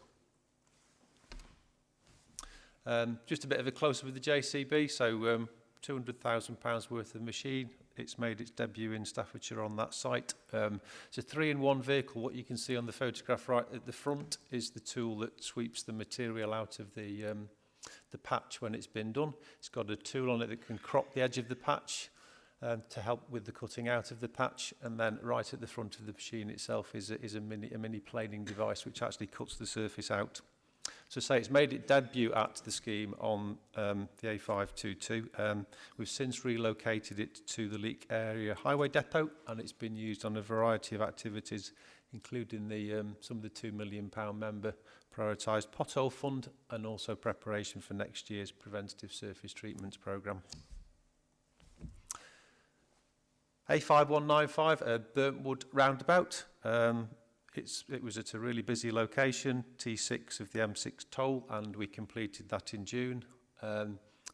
R: Just a bit of a close-up with the JCB, so £200,000 worth of machine. It's made its debut in Staffordshire on that site. It's a 3-in-1 vehicle. What you can see on the photograph right at the front is the tool that sweeps the material out of the patch when it's been done. It's got a tool on it that can crop the edge of the patch to help with the cutting out of the patch. And then right at the front of the machine itself is a mini planing device which actually cuts the surface out. So say it's made its debut at the scheme on the A522. We've since relocated it to the Leek Area Highway Depot, and it's been used on a variety of activities, including some of the £2 million member prioritised pothole fund, and also preparation for next year's preventative surface treatments programme. A5195, Burntwood Roundabout. It was at a really busy location, T6 of the M6 toll, and we completed that in June.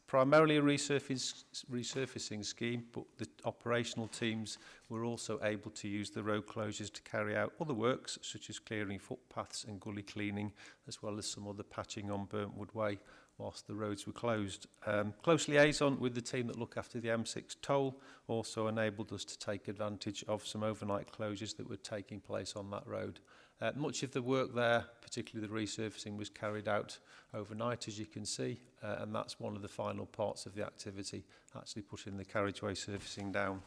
R: Primarily a resurfacing scheme, but the operational teams were also able to use the road closures to carry out other works, such as clearing footpaths and gully cleaning, as well as some other patching on Burntwood Way whilst the roads were closed. Close liaison with the team that look after the M6 toll also enabled us to take advantage of some overnight closures that were taking place on that road. Much of the work there, particularly the resurfacing, was carried out overnight, as you can see, and that's one of the final parts of the activity, actually putting the carriageway surfacing down.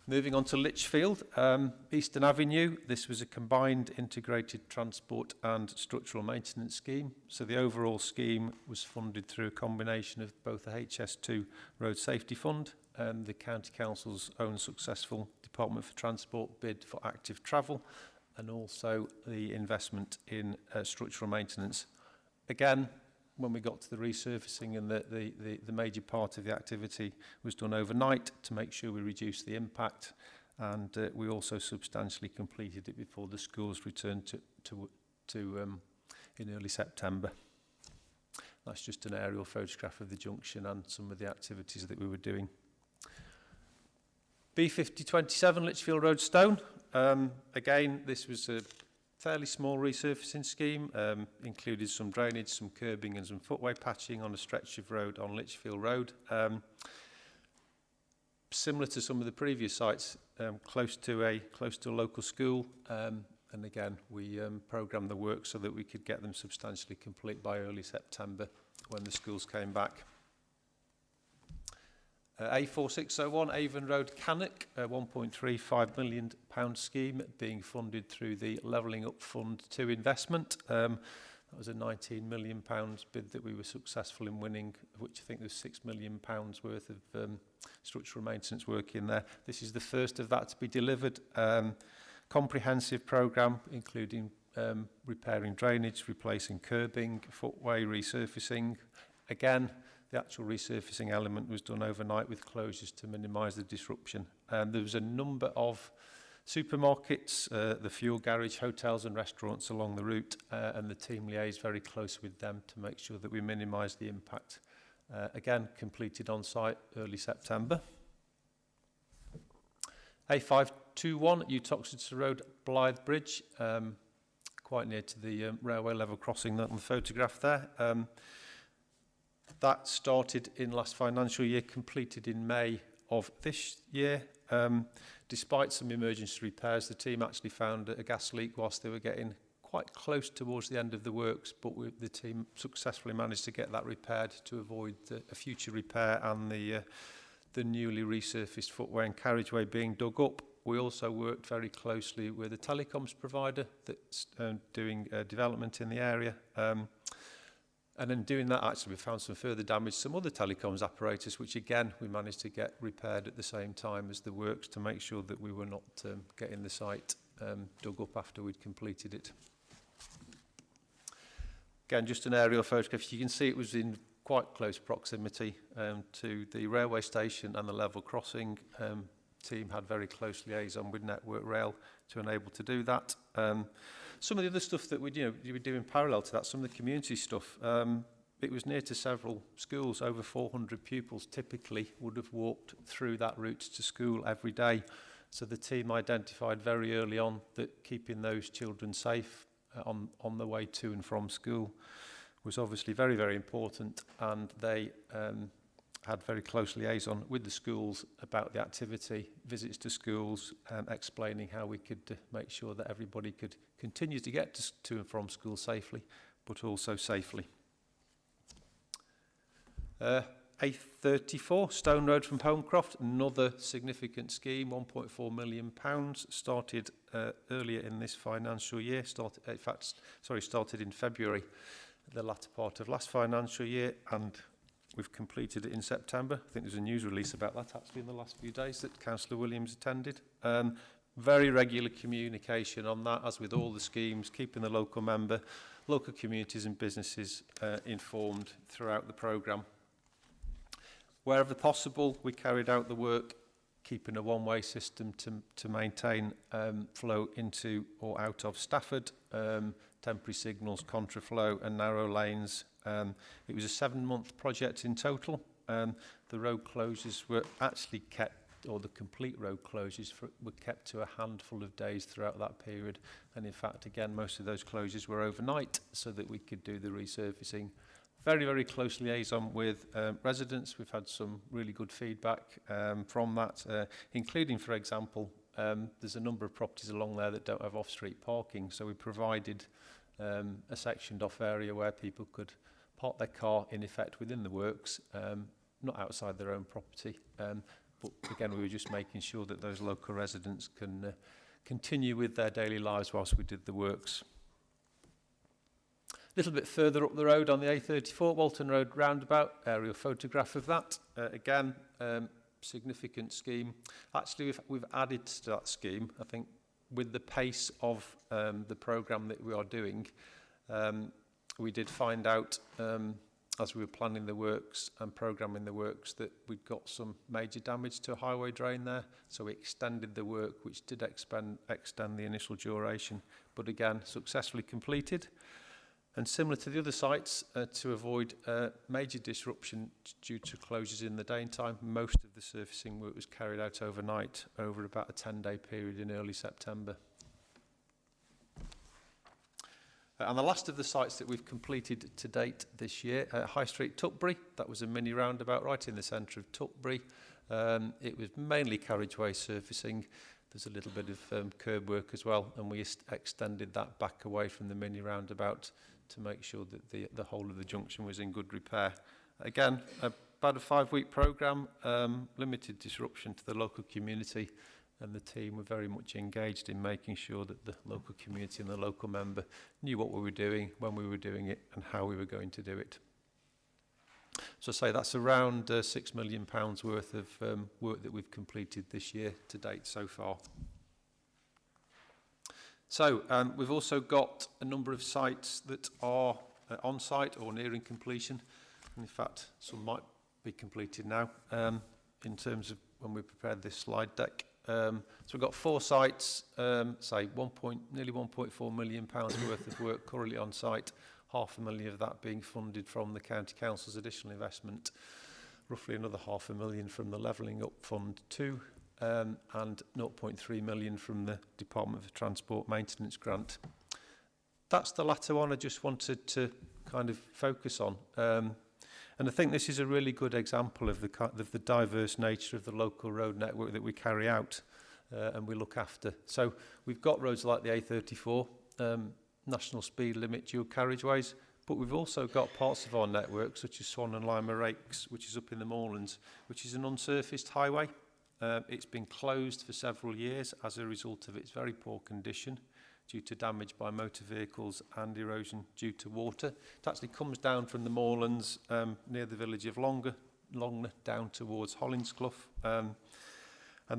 R: Moving on to Lichfield, Eastern Avenue. This was a combined integrated transport and structural maintenance scheme. So the overall scheme was funded through a combination of both the HS2 Road Safety Fund and the County Council's own successful Department for Transport bid for active travel, and also the investment in structural maintenance. Again, when we got to the resurfacing, and the major part of the activity was done overnight to make sure we reduced the impact, and we also substantially completed it before the schools returned in early September. That's just an aerial photograph of the junction and some of the activities that we were doing. B5027 Lichfield Road Stone. Again, this was a fairly small resurfacing scheme, included some drainage, some curbing and some footway patching on a stretch of road on Lichfield Road. Similar to some of the previous sites, close to a local school. And again, we programmed the work so that we could get them substantially complete by early September when the schools came back. A4601 Avon Road, Cannock, a £1.35 million scheme being funded through the Levelling Up Fund 2 investment. That was a £19 million bid that we were successful in winning, of which I think there's £6 million worth of structural maintenance work in there. This is the first of that to be delivered. Comprehensive programme, including repairing drainage, replacing curbing, footway resurfacing. Again, the actual resurfacing element was done overnight with closures to minimise the disruption. There was a number of supermarkets, the fuel garage, hotels and restaurants along the route, and the team liaised very close with them to make sure that we minimise the impact. Again, completed on site early September. A521 Utoxeter Road, Blythe Bridge, quite near to the railway level crossing on the photograph there. That started in last financial year, completed in May of this year. Despite some emergency repairs, the team actually found a gas leak whilst they were getting quite close towards the end of the works, but the team successfully managed to get that repaired to avoid a future repair and the newly resurfaced footway and carriageway being dug up. We also worked very closely with a telecoms provider that's doing development in the area. And in doing that, actually, we found some further damage, some other telecoms apparatus, which again, we managed to get repaired at the same time as the works to make sure that we were not getting the site dug up after we'd completed it. Again, just an aerial photograph. You can see it was in quite close proximity to the railway station and the level crossing. Team had very close liaison with Network Rail to enable to do that. Some of the other stuff that we do in parallel to that, some of the community stuff, it was near to several schools. Over 400 pupils typically would have walked through that route to school every day. So the team identified very early on that keeping those children safe on the way to and from school was obviously very, very important, and they had very close liaison with the schools about the activity, visits to schools, explaining how we could make sure that everybody could continue to get to and from school safely, but also safely. A34, Stone Road from Holmcroft, another significant scheme, £1.4 million, started earlier in this financial year, started in February, the latter part of last financial year, and we've completed it in September. I think there's a news release about that actually in the last few days that Councillor Williams attended. Very regular communication on that, as with all the schemes, keeping the local communities and businesses informed throughout the programme. Wherever possible, we carried out the work, keeping a one-way system to maintain flow into or out of Stafford, temporary signals, contraflow and narrow lanes. It was a 7-month project in total. The road closures were actually kept, or the complete road closures were kept to a handful of days throughout that period. And in fact, again, most of those closures were overnight so that we could do the resurfacing. Very, very close liaison with residents. We've had some really good feedback from that, including, for example, there's a number of properties along there that don't have off-street parking. So we provided a sectioned off area where people could park their car in effect within the works, not outside their own property. But again, we were just making sure that those local residents can continue with their daily lives whilst we did the works. A little bit further up the road on the A34, Walton Road roundabout, aerial photograph of that. Again, significant scheme. Actually, we've added to that scheme, I think, with the pace of the programme that we are doing. We did find out as we were planning the works and programming the works that we'd got some major damage to a highway drain there. So we extended the work, which did extend the initial duration, but again, successfully completed. And similar to the other sites, to avoid major disruption due to closures in the daytime, most of the surfacing work was carried out overnight over about a 10-day period in early September. And the last of the sites that we've completed to date this year, High Street, Tutbury. That was a mini roundabout right in the centre of Tutbury. It was mainly carriageway surfacing. There's a little bit of curb work as well, and we extended that back away from the mini roundabout to make sure that the whole of the junction was in good repair. Again, about a 5-week programme, limited disruption to the local community, and the team were very much engaged in making sure that the local community and the local member knew what we were doing, when we were doing it, and how we were going to do it. So I say that's around £6 million worth of work that we've completed this year to date so far. So we've also got a number of sites that are on site or nearing completion. And in fact, some might be completed now in terms of when we prepared this slide deck. So we've got 4 sites, say nearly £1.4 million worth of work currently on site, £500,000 of that being funded from the County Council's additional investment, roughly another £500,000 from the Levelling Up Fund 2, and £0.3 million from the Department for Transport Maintenance Grant. That's the latter one I just wanted to kind of focus on. And I think this is a really good example of the diverse nature of the local road network that we carry out and we look after. So we've got roads like the A34, national speed limit dual carriageways, but we've also got parts of our network such as Swan and Lima Rakes, which is up in the moorlands, which is an unsurfaced highway. It's been closed for several years as a result of its very poor condition due to damage by motor vehicles and erosion due to water. It actually comes down from the moorlands near the village of Longner down towards Hollinsclough, and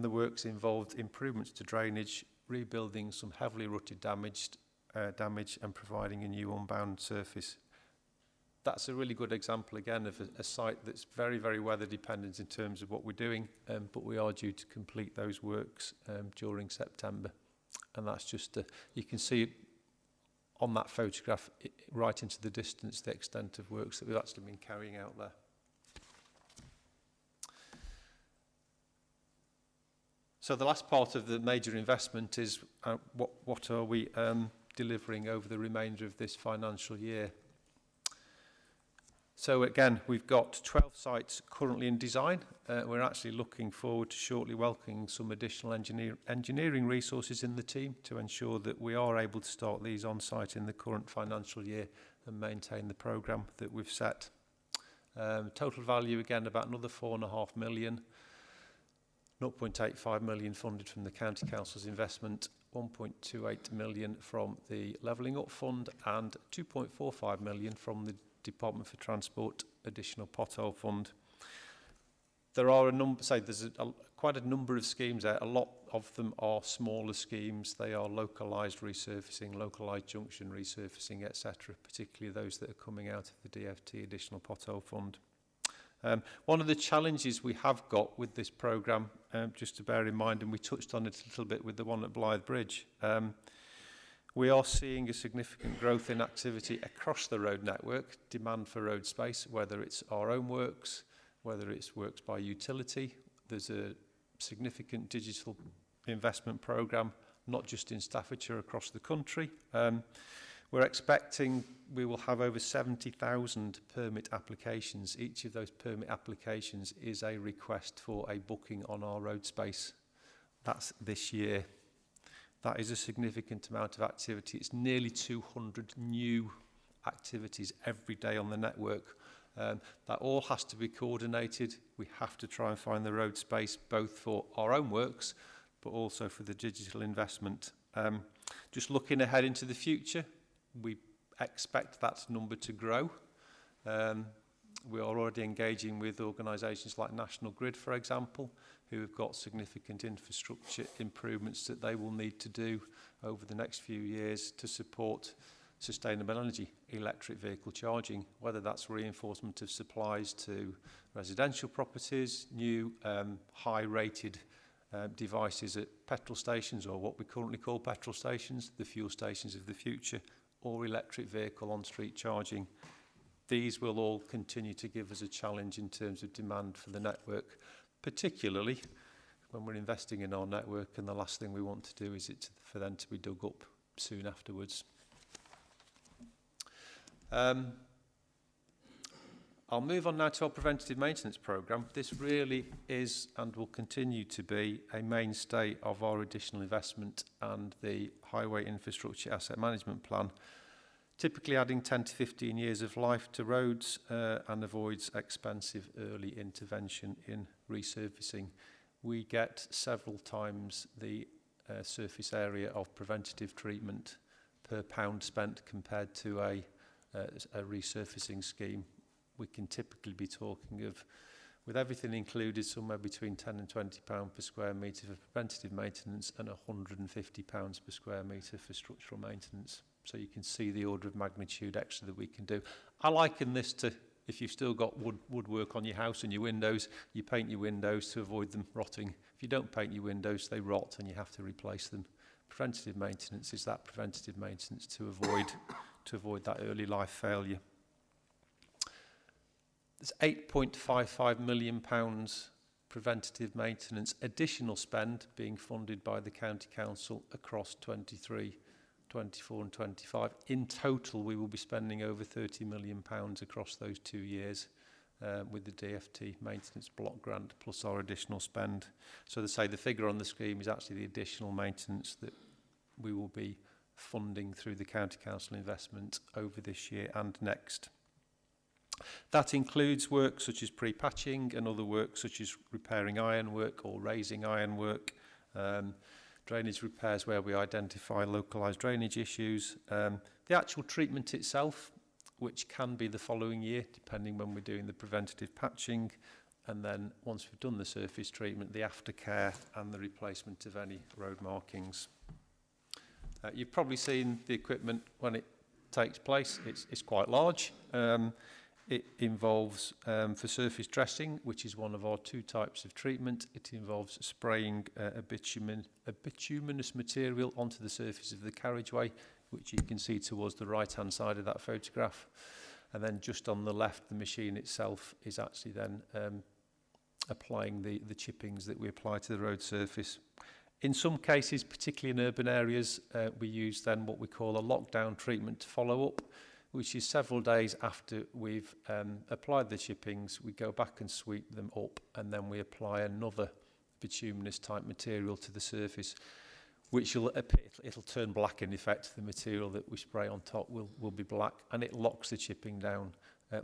R: the works involved improvements to drainage, rebuilding some heavily rutted damage and providing a new unbound surface. That's a really good example again of a site that's very, very weather dependent in terms of what we're doing, but we are due to complete those works during September. And that's just, you can see on that photograph right into the distance the extent of works that we've actually been carrying out there. So the last part of the major investment is what are we delivering over the remainder of this financial year. So again, we've got 12 sites currently in design. We're actually looking forward to shortly welcoming some additional engineering resources in the team to ensure that we are able to start these on site in the current financial year and maintain the programme that we've set. Total value again about another £4.5 million, 0.85 million funded from the County Council's investment, 1.28 million from the Levelling Up Fund and 2.45 million from the Department for Transport additional pothole fund. There are there's quite a number of schemes there. A lot of them are smaller schemes. They are localised resurfacing, localised junction resurfacing, etc., particularly those that are coming out of the DFT additional pothole fund. One of the challenges we have got with this programme, just to bear in mind, and we touched on it a little bit with the one at Blythe Bridge, we are seeing a significant growth in activity across the road network, demand for road space, whether it's our own works, whether it's works by utility. There's a significant digital investment programme, not just in Staffordshire, across the country. We're expecting we will have over 70,000 permit applications. Each of those permit applications is a request for a booking on our road space. That's this year. That is a significant amount of activity. It's nearly 200 new activities every day on the network. That all has to be coordinated. We have to try and find the road space both for our own works, but also for the digital investment. Just looking ahead into the future, we expect that number to grow. We are already engaging with organisations like National Grid, for example, who have got significant infrastructure improvements that they will need to do over the next few years to support sustainable energy, electric vehicle charging, whether that's reinforcement of supplies to residential properties, new high-rated devices at petrol stations, or what we currently call petrol stations, the fuel stations of the future, or electric vehicle on-street charging. These will all continue to give us a challenge in terms of demand for the network, particularly when we're investing in our network and the last thing we want to do is for them to be dug up soon afterwards. I I'll move on now to our preventative maintenance programme. This really is and will continue to be a mainstay of our additional investment and the Highway Infrastructure Asset Management Plan, typically adding 10 to 15 years of life to roads and avoids expensive early intervention in resurfacing. We get several times the surface area of preventative treatment per pound spent compared to a resurfacing scheme. We can typically be talking of, with everything included, somewhere between £10 and £20 per square metre for preventative maintenance and £150 per square metre for structural maintenance. So you can see the order of magnitude extra that we can do. I liken this to, if you've still got woodwork on your house and your windows, you paint your windows to avoid them rotting. If you don't paint your windows, they rot and you have to replace them. Preventative maintenance is that preventative maintenance to avoid that early life failure. There's £8.55 million preventative maintenance additional spend being funded by the County Council across 23, 24 and 25. In total, we will be spending over £30 million across those 2 years with the DFT maintenance block grant plus our additional spend. So to say, the figure on the screen is actually the additional maintenance that we will be funding through the County Council investment over this year and next. That includes work such as pre-patching and other work such as repairing ironwork or raising ironwork, drainage repairs where we identify localised drainage issues, the actual treatment itself, which can be the following year depending when we're doing the preventative patching, and then once we've done the surface treatment, the aftercare and the replacement of any road markings. You've probably seen the equipment when it takes place. It's quite large. It involves, for surface dressing, which is one of our 2 types of treatment, it involves spraying a bituminous material onto the surface of the carriageway, which you can see towards the right-hand side of that photograph. And then just on the left, the machine itself is actually then applying the chippings that we apply to the road surface. In some cases, particularly in urban areas, we use then what we call a lockdown treatment to follow up, which is several days after we've applied the chippings, we go back and sweep them up, and then we apply another bituminous type material to the surface, which it'll turn black in effect. The material that we spray on top will be black, and it locks the chipping down.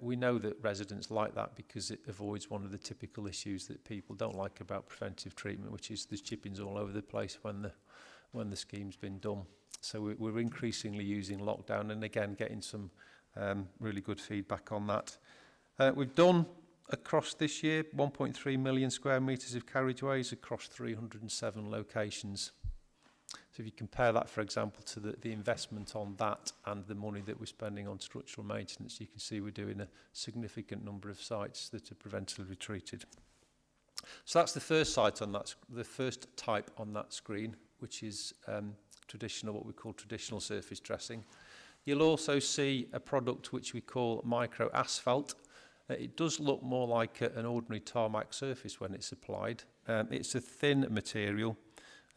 R: We know that residents like that because it avoids one of the typical issues that people don't like about preventive treatment, which is there's chippings all over the place when the scheme's been done. So we're increasingly using lockdown and again getting some really good feedback on that. We've done across this year 1.3 million square metres of carriageways across 307 locations. So if you compare that, for example, to the investment on that and the money that we're spending on structural maintenance, you can see we're doing a significant number of sites that are preventively treated. So that's the first site on that, the first type on that screen, which is traditional, what we call traditional surface dressing. You'll also see a product which we call micro asphalt. It does look more like an ordinary tarmac surface when it's applied. It's a thin material.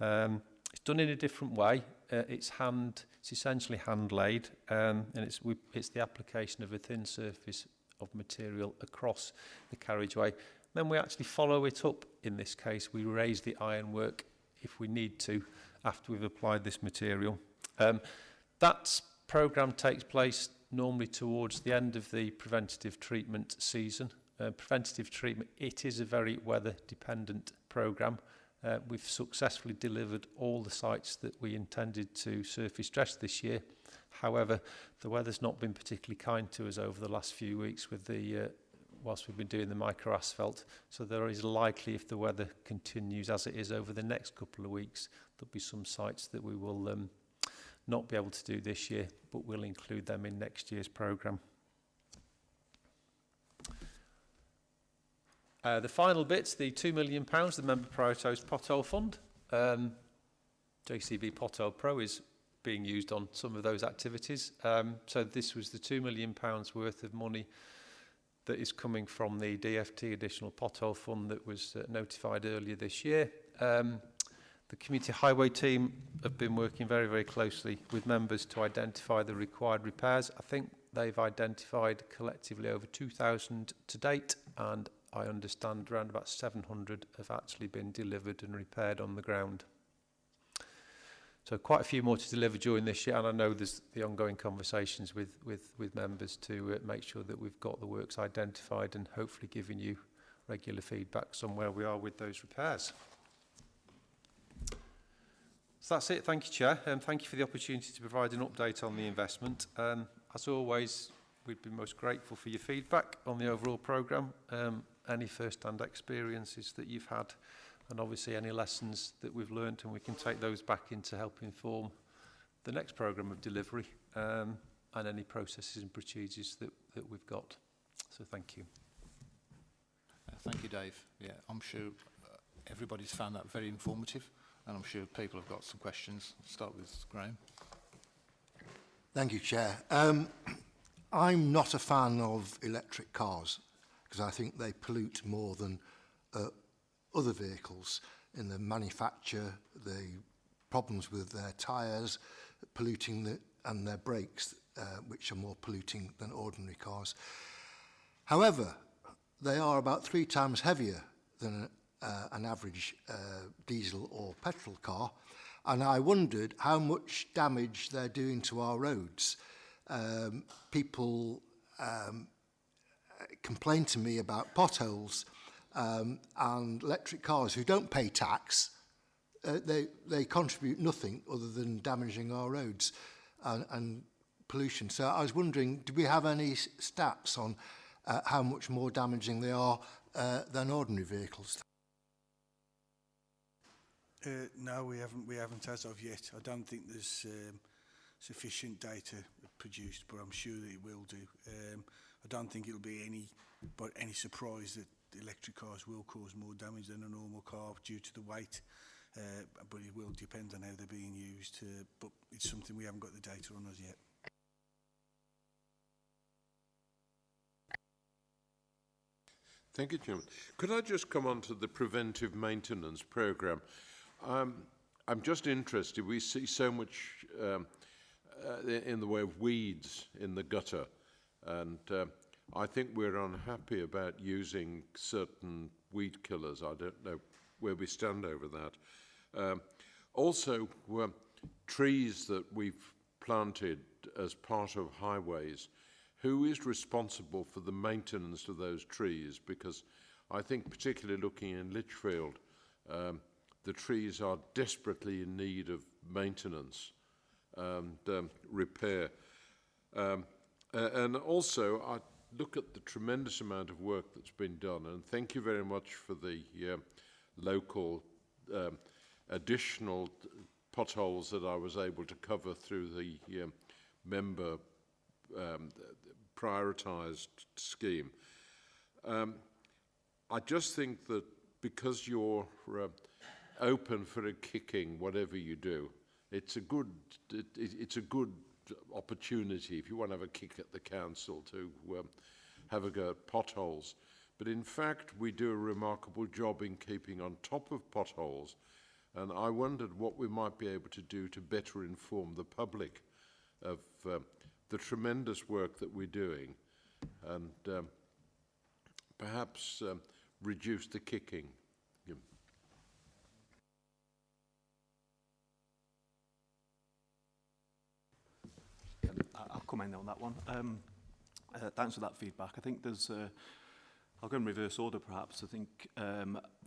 R: It's done in a different way. It's essentially hand laid, and it's the application of a thin surface of material across the carriageway. Then we actually follow it up. In this case, we raise the ironwork if we need to after we've applied this material. That programme takes place normally towards the end of the preventative treatment season. Preventative treatment, it is a very weather dependent programme. We've successfully delivered all the sites that we intended to surface dress this year. However, the weather's not been particularly kind to us over the last few weeks with whilst we've been doing the micro asphalt. So there is likely, if the weather continues as it is over the next couple of weeks, there'll be some sites that we will not be able to do this year, but we'll include them in next year's programme. The final bit, the £2 million, the member prioritised pothole fund. JCB Pothole Pro is being used on some of those activities. So this was the £2 million worth of money that is coming from the DFT additional pothole fund that was notified earlier this year. The community highway team have been working very, very closely with members to identify the required repairs. I think they've identified collectively over 2,000 to date, and I understand around about 700 have actually been delivered and repaired on the ground. So quite a few more to deliver during this year, and I know there's the ongoing conversations with members to make sure that we've got the works identified and hopefully giving you regular feedback on where we are with those repairs. So that's it. Thank you, Chair, and thank you for the opportunity to provide an update on the investment. As always, we'd be most grateful for your feedback on the overall programme, any first-hand experiences that you've had, and obviously any lessons that we've learned, and we can take those back in to help inform the next programme of delivery, and any processes and procedures that we've got. So thank you.
A: Thank you, Dave. Yeah, I'm sure everybody's found that very informative, and I'm sure people have got some questions. Start with Graham.
M: Thank you, Chair. I'm not a fan of electric cars because I think they pollute more than other vehicles in the manufacture, the problems with their tyres, polluting and their brakes, which are more polluting than ordinary cars. However, they are about 3 times heavier than an average diesel or petrol car, and I wondered how much damage they're doing to our roads. People complain to me about potholes, and electric cars who don't pay tax, they contribute nothing other than damaging our roads and pollution. So I was wondering, do we have any stats on how much more damaging they are than ordinary vehicles?
Q: No, we haven't as of yet. I don't think there's sufficient data produced, but I'm sure that it will do. I don't think it'll be any surprise that electric cars will cause more damage than a normal car due to the weight, but it will depend on how they're being used. But it's something we haven't got the data on as yet.
F: Thank you, Chairman. Could I just come on to the preventive maintenance programme? I'm just interested. We see so much in the way of weeds in the gutter, and I think we're unhappy about using certain weed killers. I don't know where we stand over that. Also, trees that we've planted as part of highways, who is responsible for the maintenance of those trees? Because I think, particularly looking in Lichfield, the trees are desperately in need of maintenance and repair. And also, I look at the tremendous amount of work that's been done, and thank you very much for the local additional potholes that I was able to cover through the member prioritised scheme. I just think that because you're open for a kicking, whatever you do, it's a good opportunity if you want to have a kick at the council to have a go at potholes. But in fact, we do a remarkable job in keeping on top of potholes, and I wondered what we might be able to do to better inform the public of the tremendous work that we're doing, and perhaps reduce the kicking.
B: I'll come in on that one. Thanks for that feedback. I think there's, I'll go in reverse order perhaps. I think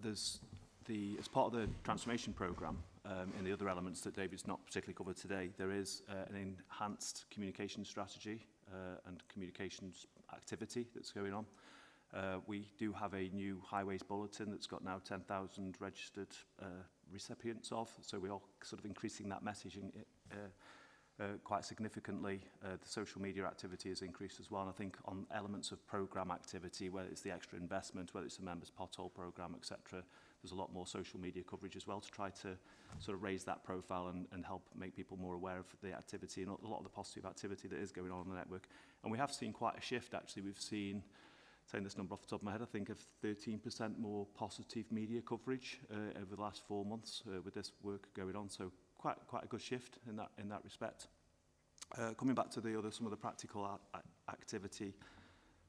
B: there's as part of the transformation programme, and the other elements that David's not particularly covered today, there is an enhanced communication strategy and communications activity that's going on. We do have a new highways bulletin that's got now 10,000 registered recipients of, so we are sort of increasing that messaging quite significantly. The social media activity has increased as well, and I think on elements of programme activity, whether it's the extra investment, whether it's the members' pothole programme, etc., there's a lot more social media coverage as well to try to sort of raise that profile and help make people more aware of the activity and a lot of the positive activity that is going on the network. And we have seen quite a shift, actually. We've seen, saying this number off the top of my head, I think of 13% more positive media coverage over the last 4 months with this work going on. So quite a good shift in that respect. Coming back to some of the practical activity,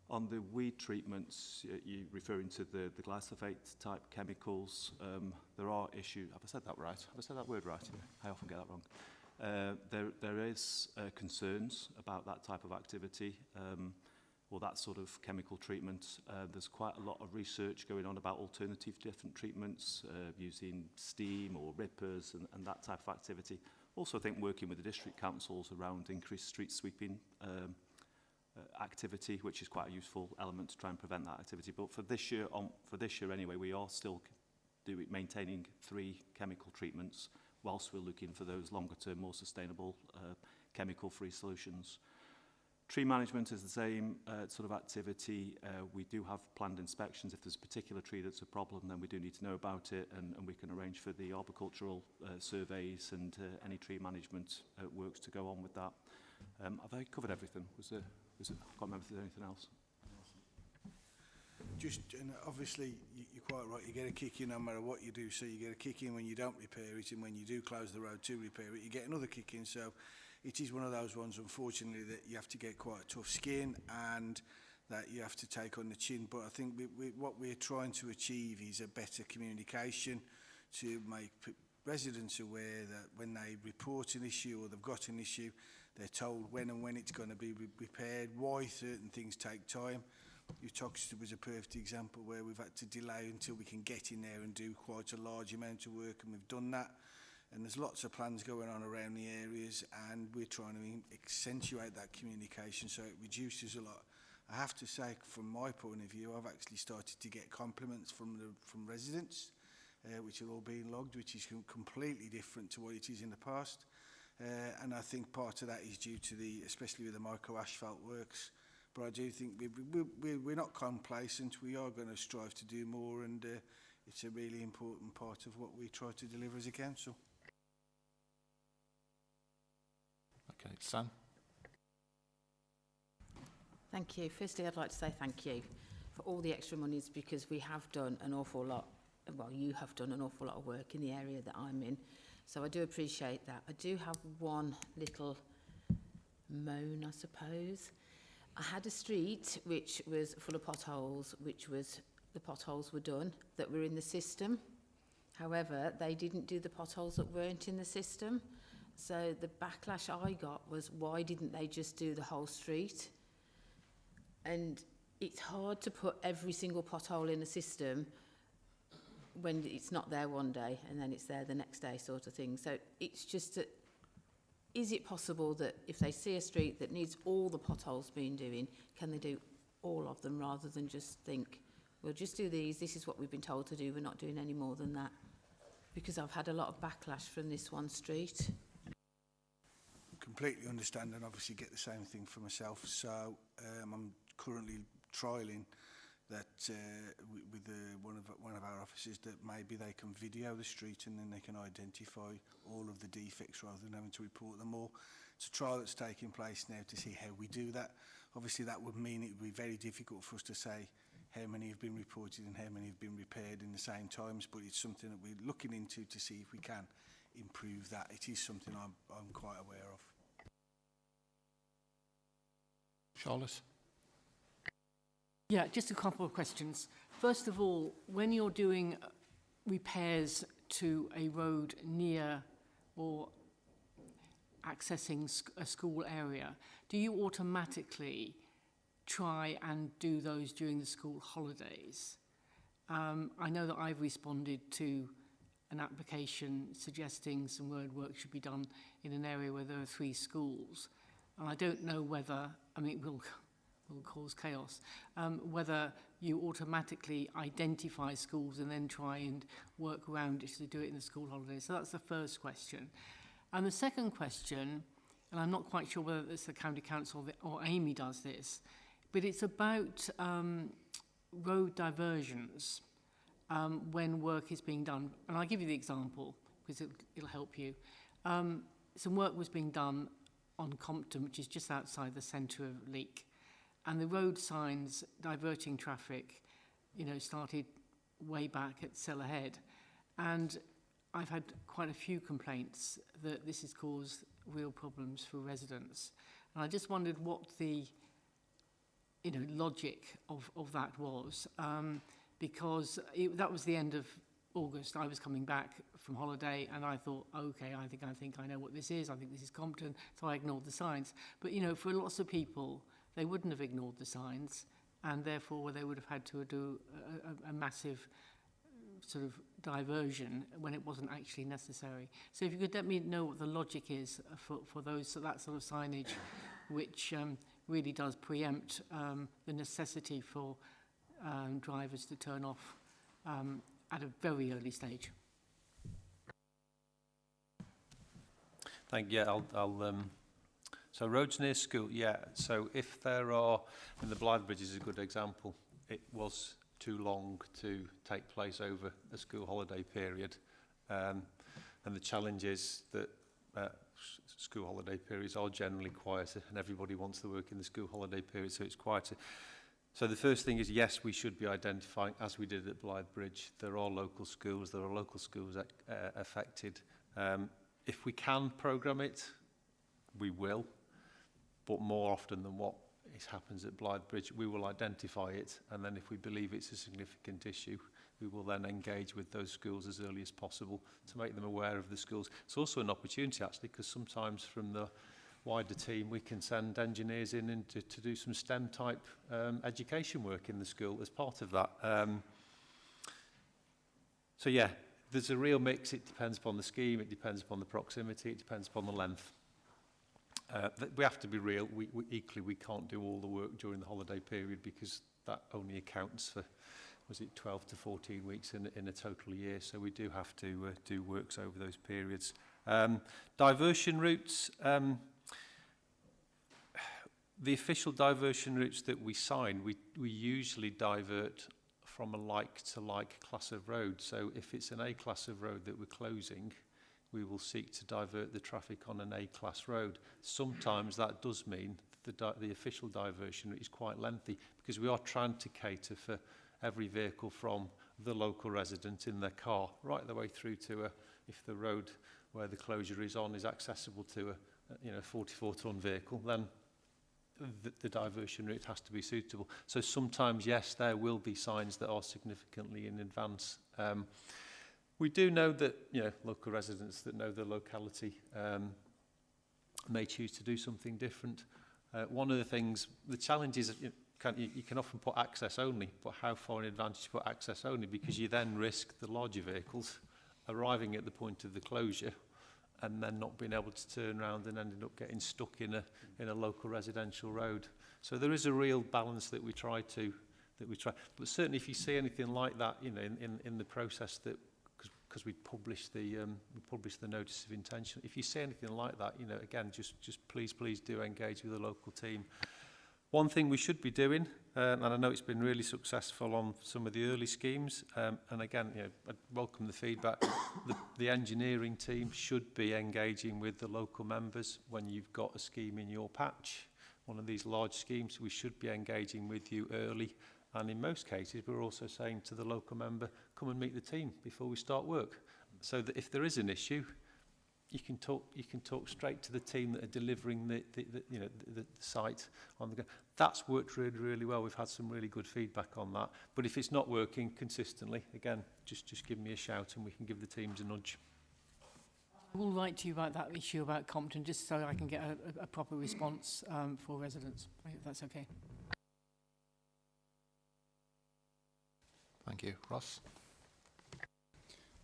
B: on the weed treatments, you referring to the glyphosate type chemicals, there are issues. Have I said that right? Have I said that word right? I often get that wrong. There is concerns about that type of activity, or that sort of chemical treatment. There's quite a lot of research going on about alternative different treatments, using steam or rippers and that type of activity. Also, I think working with the district councils around increased street sweeping activity, which is quite a useful element to try and prevent that activity. But for this year anyway, we are still maintaining 3 chemical treatments whilst we're looking for those longer term, more sustainable chemical-free solutions. Tree management is the same sort of activity. We do have planned inspections. If there's a particular tree that's a problem, then we do need to know about it, and we can arrange for the arboricultural surveys and any tree management works to go on with that. Have I covered everything? I can't remember if there's anything else.
Q: Just, and obviously, you're quite right, you get a kick in no matter what you do. So you get a kick in when you don't repair it, and when you do close the road to repair it, you get another kick in. So it is one of those ones, unfortunately, that you have to get quite a tough skin and that you have to take on the chin. But I think what we're trying to achieve is a better communication to make residents aware that when they report an issue or they've got an issue, they're told when it's going to be repaired, why certain things take time. Utoxeter was a perfect example where we've had to delay until we can get in there and do quite a large amount of work, and we've done that. And there's lots of plans going on around the areas, and we're trying to accentuate that communication so it reduces a lot. I have to say, from my point of view, I've actually started to get compliments from residents, which are all being logged, which is completely different to what it is in the past. And I think part of that is due to especially with the micro asphalt works. But I do think we're not complacent. We are going to strive to do more, and it's a really important part of what we try to deliver as a council.
A: Okay, Sam.
I: Thank you. Firstly, I'd like to say thank you for all the extra monies, because we have done an awful lot. Well, you have done an awful lot of work in the area that I'm in. So I do appreciate that. I do have one little moan, I suppose. I had a street which was full of potholes, the potholes were done that were in the system. However, they didn't do the potholes that weren't in the system. So the backlash I got was, why didn't they just do the whole street? And it's hard to put every single pothole in a system when it's not there one day and then it's there the next day, sort of thing. So it's just that, is it possible that if they see a street that needs all the potholes being doing, can they do all of them rather than just think, we'll just do these, this is what we've been told to do, we're not doing any more than that? Because I've had a lot of backlash from this one street.
Q: Completely understand, and obviously get the same thing for myself. So I'm currently trialling that with one of our officers, that maybe they can video the street and then they can identify all of the defects rather than having to report them all. It's a trial that's taking place now to see how we do that. Obviously that would mean it would be very difficult for us to say how many have been reported and how many have been repaired in the same times, but it's something that we're looking into to see if we can improve that. It is something I'm quite aware of.
A: Charlotte?
G: Yeah, just a couple of questions. First of all, when you're doing repairs to a road near or accessing a school area, do you automatically try and do those during the school holidays? I know that I've responded to an application suggesting some road work should be done in an area where there are 3 schools. And I don't know whether, I mean, it will cause chaos, whether you automatically identify schools and then try and work around it to do it in the school holidays. So that's the first question. And the second question, and I'm not quite sure whether it's the County Council or Amy does this, but it's about road diversions when work is being done. And I'll give you the example because it'll help you. Some work was being done on Compton, which is just outside the centre of Leek. And the road signs diverting traffic, started way back at Sellerhead. And I've had quite a few complaints that this has caused real problems for residents. And I just wondered what the logic of that was, because that was the end of August. I was coming back from holiday and I thought, okay, I think I know what this is. I think this is Compton. So I ignored the signs. But, for lots of people, they wouldn't have ignored the signs, and therefore they would have had to do a massive sort of diversion when it wasn't actually necessary. So if you could let me know what the logic is for those, so that sort of signage, which really does preempt the necessity for drivers to turn off at a very early stage.
R: Thank you. I'll so roads near school, yeah. So if there are, and the Blythe Bridge is a good example, it was too long to take place over a school holiday period. And the challenge is that school holiday periods are generally quieter and everybody wants to work in the school holiday period, so it's quieter. So the first thing is, yes, we should be identifying, as we did at Blythe Bridge, there are local schools affected. If we can programme it, we will, but more often than what happens at Blythe Bridge, we will identify it, and then if we believe it's a significant issue, we will then engage with those schools as early as possible to make them aware of the schools. It's also an opportunity, actually, because sometimes from the wider team, we can send engineers in to do some STEM-type education work in the school as part of that. So, yeah, there's a real mix. It depends upon the scheme, it depends upon the proximity, it depends upon the length. We have to be real. We can't do all the work during the holiday period because that only accounts for, was it 12 to 14 weeks in a total year. So we do have to do works over those periods. Diversion routes. The official diversion routes that we sign, we usually divert from a like-to-like class of road. So if it's an A-class of road that we're closing, we will seek to divert the traffic on an A-class road. Sometimes that does mean the official diversion route is quite lengthy because we are trying to cater for every vehicle from the local resident in their car right the way through to if the road where the closure is on is accessible to a 44-ton vehicle, then the diversion route has to be suitable. So sometimes, yes, there will be signs that are significantly in advance. We do know that local residents that know the locality may choose to do something different. One of the things, the challenge is you can often put access only, but how far in advance you put access only, because you then risk the larger vehicles arriving at the point of the closure and then not being able to turn around and ending up getting stuck in a local residential road. So there is a real balance that we try. But certainly if you see anything like that, in the process that, because we publish the notice of intention. If you see anything like that, again, just please do engage with the local team. One thing we should be doing, and I know it's been really successful on some of the early schemes, and again, I welcome the feedback. The engineering team should be engaging with the local members when you've got a scheme in your patch. One of these large schemes, we should be engaging with you early. And in most cases, we're also saying to the local member, come and meet the team before we start work. So that if there is an issue, you can talk straight to the team that are delivering the site on the ground. That's worked really, really well. We've had some really good feedback on that. But if it's not working consistently, again, just give me a shout and we can give the teams a nudge.
G: I will write to you about that issue about Compton, just so I can get a proper response for residents, if that's okay.
A: Thank you. Ross?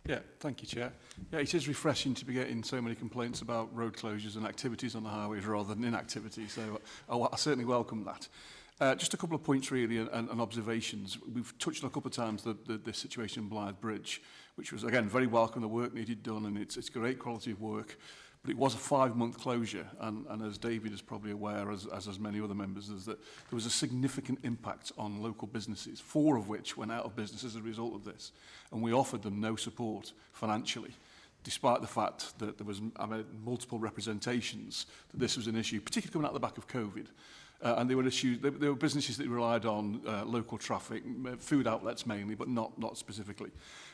H: Yeah, thank you, Chair. Yeah, it is refreshing to be getting so many complaints about road closures and activities on the highways rather than inactivity, so I certainly welcome that. Just a couple of points really and observations. We've touched on a couple of times the situation in Blythe Bridge, which was, again, very welcome, the work needed done, and it's great quality of work. But it was a 5-month closure, and as David is probably aware, as many other members, is that there was a significant impact on local businesses, 4 of which went out of business as a result of this. And we offered them no support financially, despite the fact that there was multiple representations that this was an issue, particularly coming out the back of COVID. And they were issues. They were businesses that relied on local traffic, food outlets mainly, but not specifically.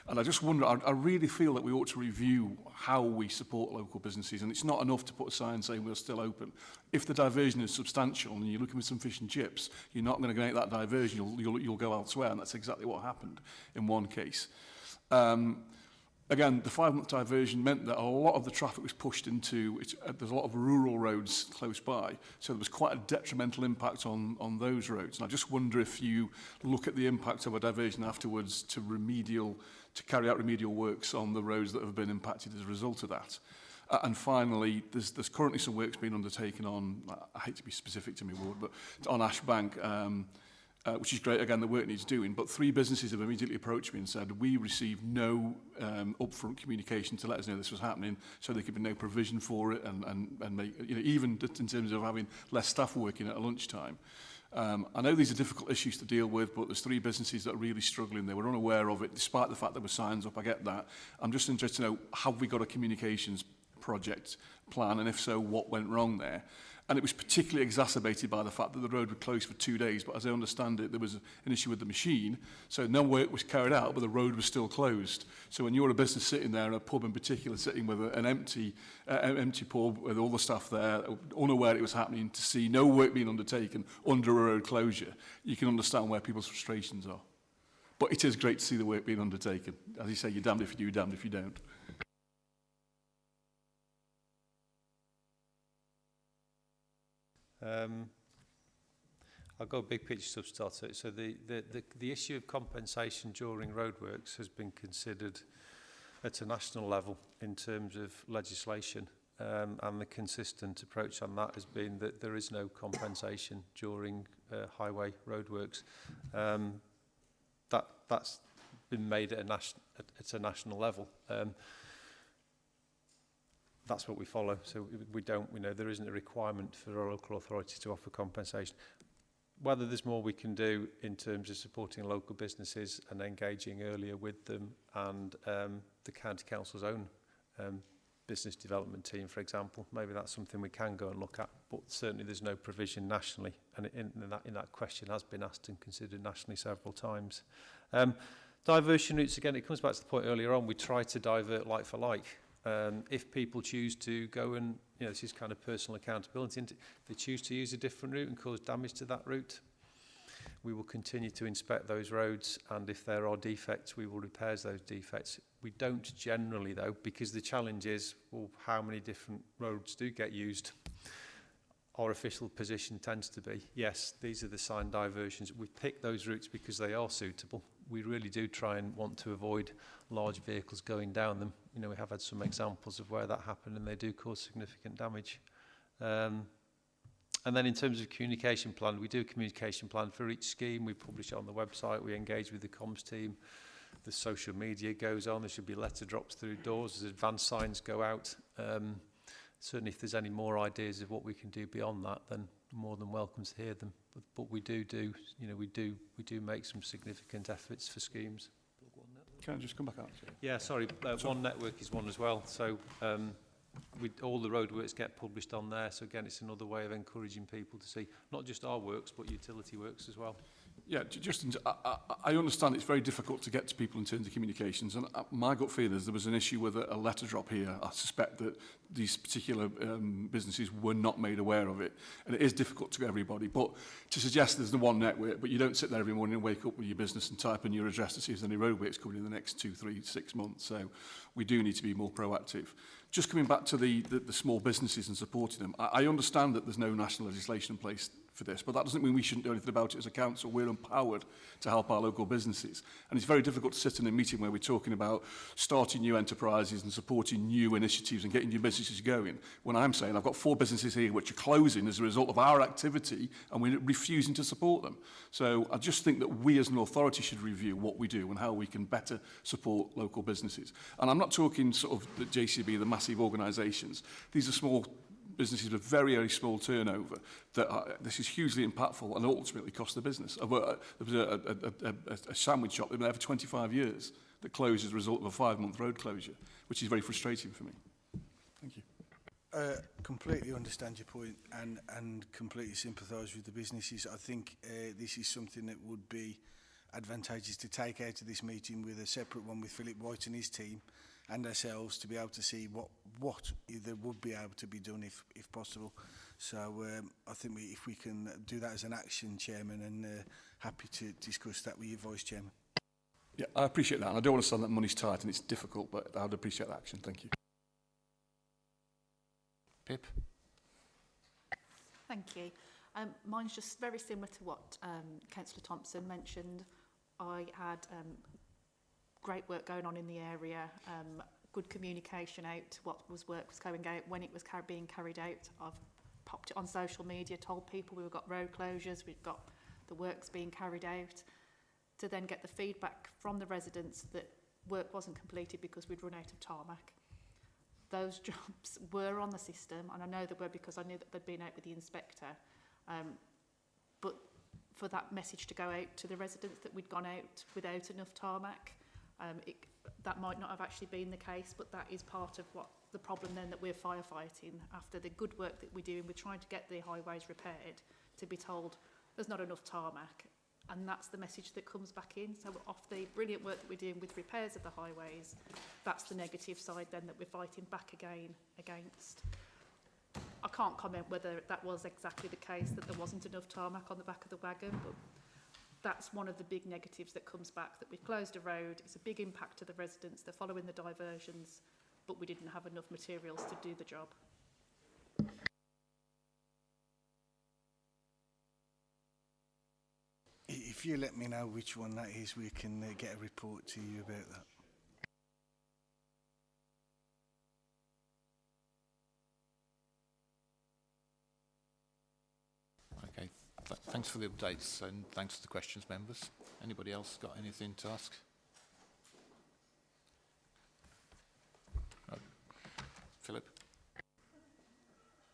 H: And I just wonder, I really feel that we ought to review how we support local businesses, and it's not enough to put a sign saying we're still open. If the diversion is substantial and you're looking for some fish and chips, you're not going to make that diversion, you'll go elsewhere, and that's exactly what happened in one case. Again, the 5-month diversion meant that a lot of the traffic was pushed into, there's a lot of rural roads close by, so there was quite a detrimental impact on those roads. And I just wonder if you look at the impact of a diversion afterwards to carry out remedial works on the roads that have been impacted as a result of that. And finally, there's currently some works being undertaken on, I hate to be specific to my ward, but on Ashbank, which is great, again, the work needs doing, but 3 businesses have immediately approached me and said, we received no upfront communication to let us know this was happening, so there could be no provision for it, and make, even in terms of having less staff working at lunchtime. I know these are difficult issues to deal with, but there's 3 businesses that are really struggling. They were unaware of it, despite the fact there were signs up, I get that. I'm just interested to know, have we got a communications project plan, and if so, what went wrong there? And it was particularly exacerbated by the fact that the road was closed for 2 days, but as I understand it, there was an issue with the machine, so no work was carried out, but the road was still closed. So when you're a business sitting there, a pub in particular, sitting with an empty pub with all the staff there, unaware it was happening, to see no work being undertaken under a road closure, you can understand where people's frustrations are. But it is great to see the work being undertaken. As you say, you're damned if you do, you're damned if you don't.
R: I'll go big picture substarter. So the issue of compensation during roadworks has been considered at a national level in terms of legislation, and the consistent approach on that has been that there is no compensation during highway roadworks. That's been made at a national level. That's what we follow. So we know there isn't a requirement for a local authority to offer compensation. Whether there's more we can do in terms of supporting local businesses and engaging earlier with them, and the County Council's own business development team, for example, maybe that's something we can go and look at, but certainly there's no provision nationally, and in that question has been asked and considered nationally several times. Diversion routes, again, it comes back to the point earlier on, we try to divert like for like. If people choose to go and, this is kind of personal accountability, if they choose to use a different route and cause damage to that route, we will continue to inspect those roads, and if there are defects, we will repair those defects. We don't generally, though, because the challenge is, well, how many different roads do get used? Our official position tends to be, yes, these are the signed diversions. We pick those routes because they are suitable. We really do try and want to avoid large vehicles going down them. We have had some examples of where that happened, and they do cause significant damage. And then in terms of communication plan, we do a communication plan for each scheme. We publish it on the website. We engage with the comms team. The social media goes on. There should be letter drops through doors as advance signs go out. Certainly, if there's any more ideas of what we can do beyond that, then more than welcome to hear them. But we do make some significant efforts for schemes.
H: Can I just come back out?
R: Yeah, sorry. One Network is one as well. So all the roadworks get published on there. So again, it's another way of encouraging people to see not just our works, but utility works as well.
H: Yeah, I understand it's very difficult to get to people in terms of communications, and my gut feeling is there was an issue with a letter drop here. I suspect that these particular businesses were not made aware of it, and it is difficult to everybody. But to suggest there's the one network, but you don't sit there every morning and wake up with your business and type in your address to see if there's any roadworks coming in the next 2, 3, 6 months. So we do need to be more proactive. Just coming back to the small businesses and supporting them, I understand that there's no national legislation in place for this, but that doesn't mean we shouldn't do anything about it as a council. We're empowered to help our local businesses. And it's very difficult to sit in a meeting where we're talking about starting new enterprises and supporting new initiatives and getting new businesses going, when I'm saying I've got 4 businesses here which are closing as a result of our activity, and we're refusing to support them. So I just think that we as an authority should review what we do and how we can better support local businesses. And I'm not talking sort of the JCB, the massive organisations. These are small businesses with very, very small turnover. This is hugely impactful and ultimately cost the business. There was a sandwich shop that been there for 25 years that closed as a result of a 5-month road closure, which is very frustrating for me. Thank you.
Q: Completely understand your point and completely sympathise with the businesses. I think this is something that would be advantageous to take out of this meeting with a separate one with Philip White and his team and ourselves to be able to see what there would be able to be done if possible. So I think if we can do that as an action, Chairman, and happy to discuss that with you, Vice Chairman.
H: Yeah, I appreciate that, and I don't understand that money's tight and it's difficult, but I'd appreciate that action. Thank you.
A: Pip?
O: Thank you. Mine's just very similar to what Councillor Thompson mentioned. I had great work going on in the area, good communication out, work was going out, when it was being carried out. I've popped it on social media, told people we've got road closures, we've got the works being carried out, to then get the feedback from the residents that work wasn't completed because we'd run out of tarmac. Those jobs were on the system, and I know they were because I knew that they'd been out with the inspector. But for that message to go out to the residents that we'd gone out without enough tarmac, that might not have actually been the case, but that is part of what the problem then that we're firefighting after the good work that we're doing. We're trying to get the highways repaired, to be told there's not enough tarmac. And that's the message that comes back in. So off the brilliant work that we're doing with repairs of the highways, that's the negative side then that we're fighting back again against. I can't comment whether that was exactly the case, that there wasn't enough tarmac on the back of the wagon, but that's one of the big negatives that comes back, that we've closed a road, it's a big impact to the residents, they're following the diversions, but we didn't have enough materials to do the job.
Q: If you let me know which one that is, we can get a report to you about that.
A: Okay, thanks for the updates and thanks for the questions, members. Anybody else got anything to ask? Philip?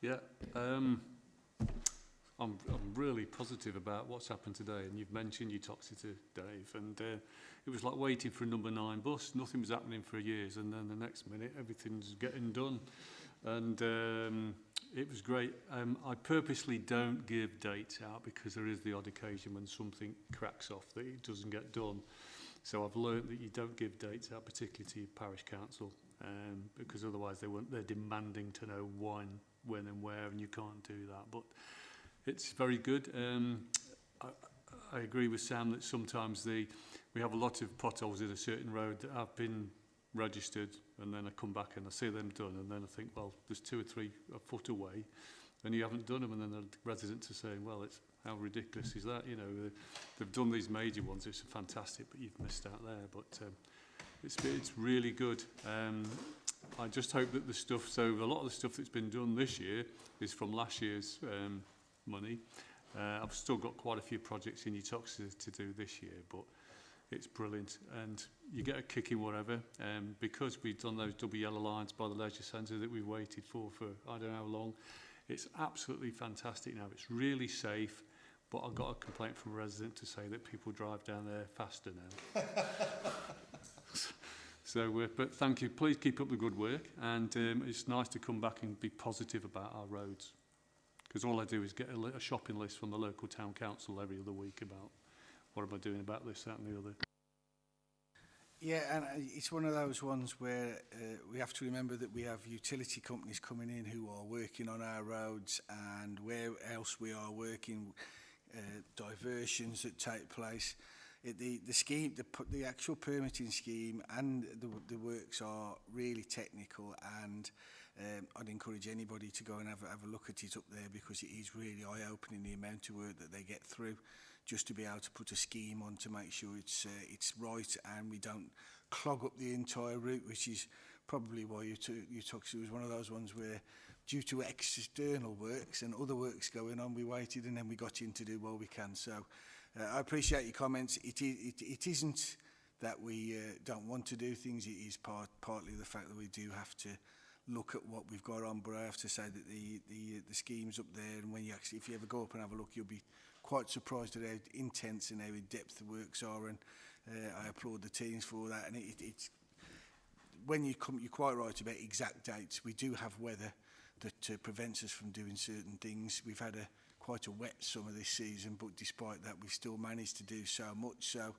J: Yeah, I'm really positive about what's happened today, and you've mentioned you talked to Dave, and it was like waiting for a number 9 bus. Nothing was happening for years, and then the next minute everything's getting done, and it was great. I purposely don't give dates out because there is the odd occasion when something cracks off that it doesn't get done. So I've learned that you don't give dates out, particularly to your parish council, because otherwise they're demanding to know when and where, and you can't do that. But it's very good. I agree with Sam that sometimes we have a lot of potholes in a certain road that have been registered, and then I come back and I see them done, and then I think, well, there's 2 or 3 a foot away, and you haven't done them, and then the residents are saying, well, it's how ridiculous is that? You know, they've done these major ones, it's fantastic, but you've missed out there. But it's really good. I just hope that the stuff, so a lot of the stuff that's been done this year is from last year's money. I've still got quite a few projects in Utoxeter to do this year, but it's brilliant, and you get a kick in whatever, because we've done those double yellow lines by the leisure centre that we waited for I don't know how long. It's absolutely fantastic now. It's really safe, but I've got a complaint from a resident to say that people drive down there faster now. So, but thank you. Please keep up the good work, and it's nice to come back and be positive about our roads, because all I do is get a shopping list from the local town council every other week about what am I doing about this, that and the other.
Q: Yeah, and it's one of those ones where we have to remember that we have utility companies coming in who are working on our roads, and where else we are working, diversions that take place. The scheme, the actual permitting scheme and the works are really technical, and I'd encourage anybody to go and have a look at it up there, because it is really eye-opening, the amount of work that they get through just to be able to put a scheme on to make sure it's right and we don't clog up the entire route, which is probably why Utoxeter was one of those ones where, due to external works and other works going on, we waited and then we got in to do what we can. So I appreciate your comments. It isn't that we don't want to do things. It is partly the fact that we do have to look at what we've got on. But I have to say that the scheme's up there, and when you actually, if you ever go up and have a look, you'll be quite surprised at how intense and how in depth the works are. And I applaud the teams for that. And it's when you come, you're quite right about exact dates. We do have weather that prevents us from doing certain things. We've had quite a wet summer this season, but despite that, we've still managed to do so much. So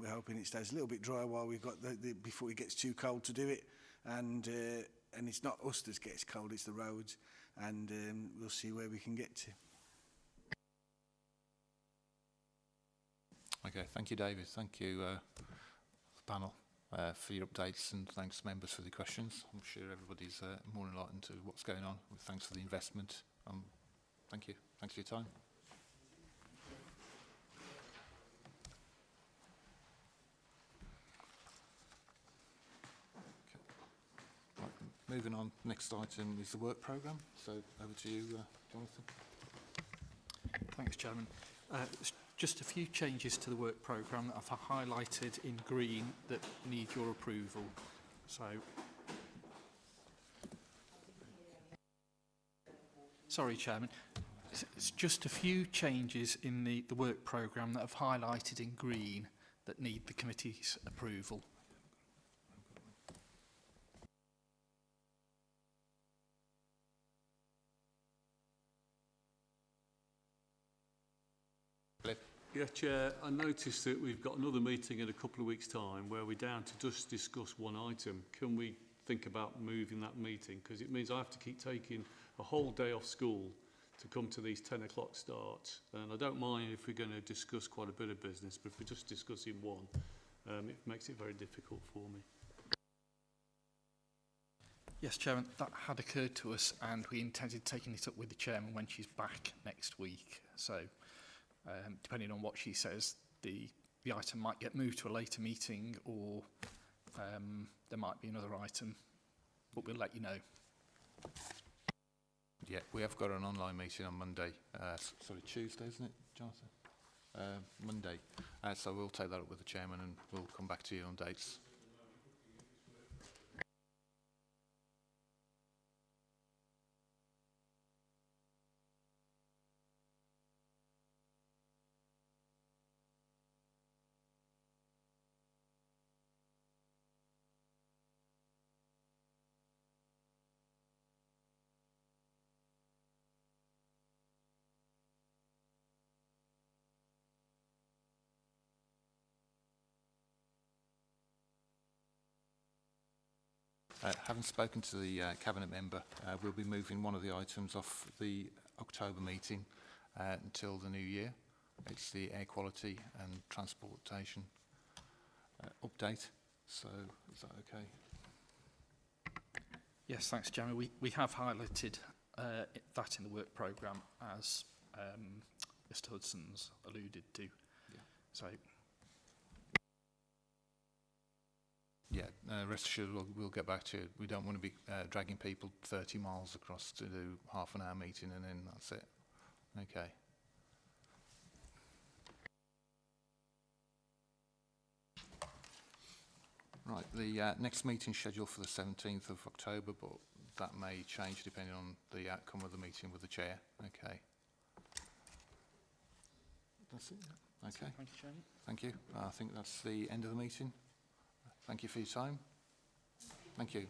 Q: we're hoping it stays a little bit dry while we've got before it gets too cold to do it. And it's not us that gets cold, it's the roads. And we'll see where we can get to.
A: Okay, thank you, David. Thank you, panel, for your updates, and thanks, members, for the questions. I'm sure everybody's more enlightened to what's going on. Thanks for the investment. Thank you. Thanks for your time. Okay. Right, moving on, next item is the work programme. So over to you, Jonathan.
S: Thanks, Chairman. Just a few changes to the work programme that I've highlighted in green that need your approval. So, sorry, Chairman. It's just a few changes in the work programme that I've highlighted in green that need the committee's approval.
J: Yeah, Chair, I noticed that we've got another meeting in a couple of weeks' time where we're down to just discuss one item. Can we think about moving that meeting? Because it means I have to keep taking a whole day off school to come to these 10 o'clock starts. And I don't mind if we're going to discuss quite a bit of business, but if we're just discussing one, it makes it very difficult for me.
S: Yes, Chairman, that had occurred to us and we intended taking it up with the Chairman when she's back next week. So, depending on what she says, the item might get moved to a later meeting, or there might be another item, but we'll let you know.
A: Yeah, we have got an online meeting on Monday. Sorry, Tuesday, isn't it, Jonathan? Monday. So we'll take that up with the Chairman and we'll come back to you on dates. Having spoken to the Cabinet member, we'll be moving one of the items off the October meeting until the new year. It's the air quality and transportation update. So, is that okay?
S: Yes, thanks, Chairman. We have highlighted that in the work programme, as Mr Hudson's alluded to.
A: Yeah.
S: So.
A: Yeah, rest assured we'll get back to it. We don't want to be dragging people 30 miles across to do half an hour meeting and then that's it. Okay. Right, the next meeting scheduled for the 17th of October, but that may change depending on the outcome of the meeting with the Chair. Okay. That's it. Okay.
S: Thank you, Chairman.
A: Thank you. I think that's the end of the meeting. Thank you for your time. Thank you.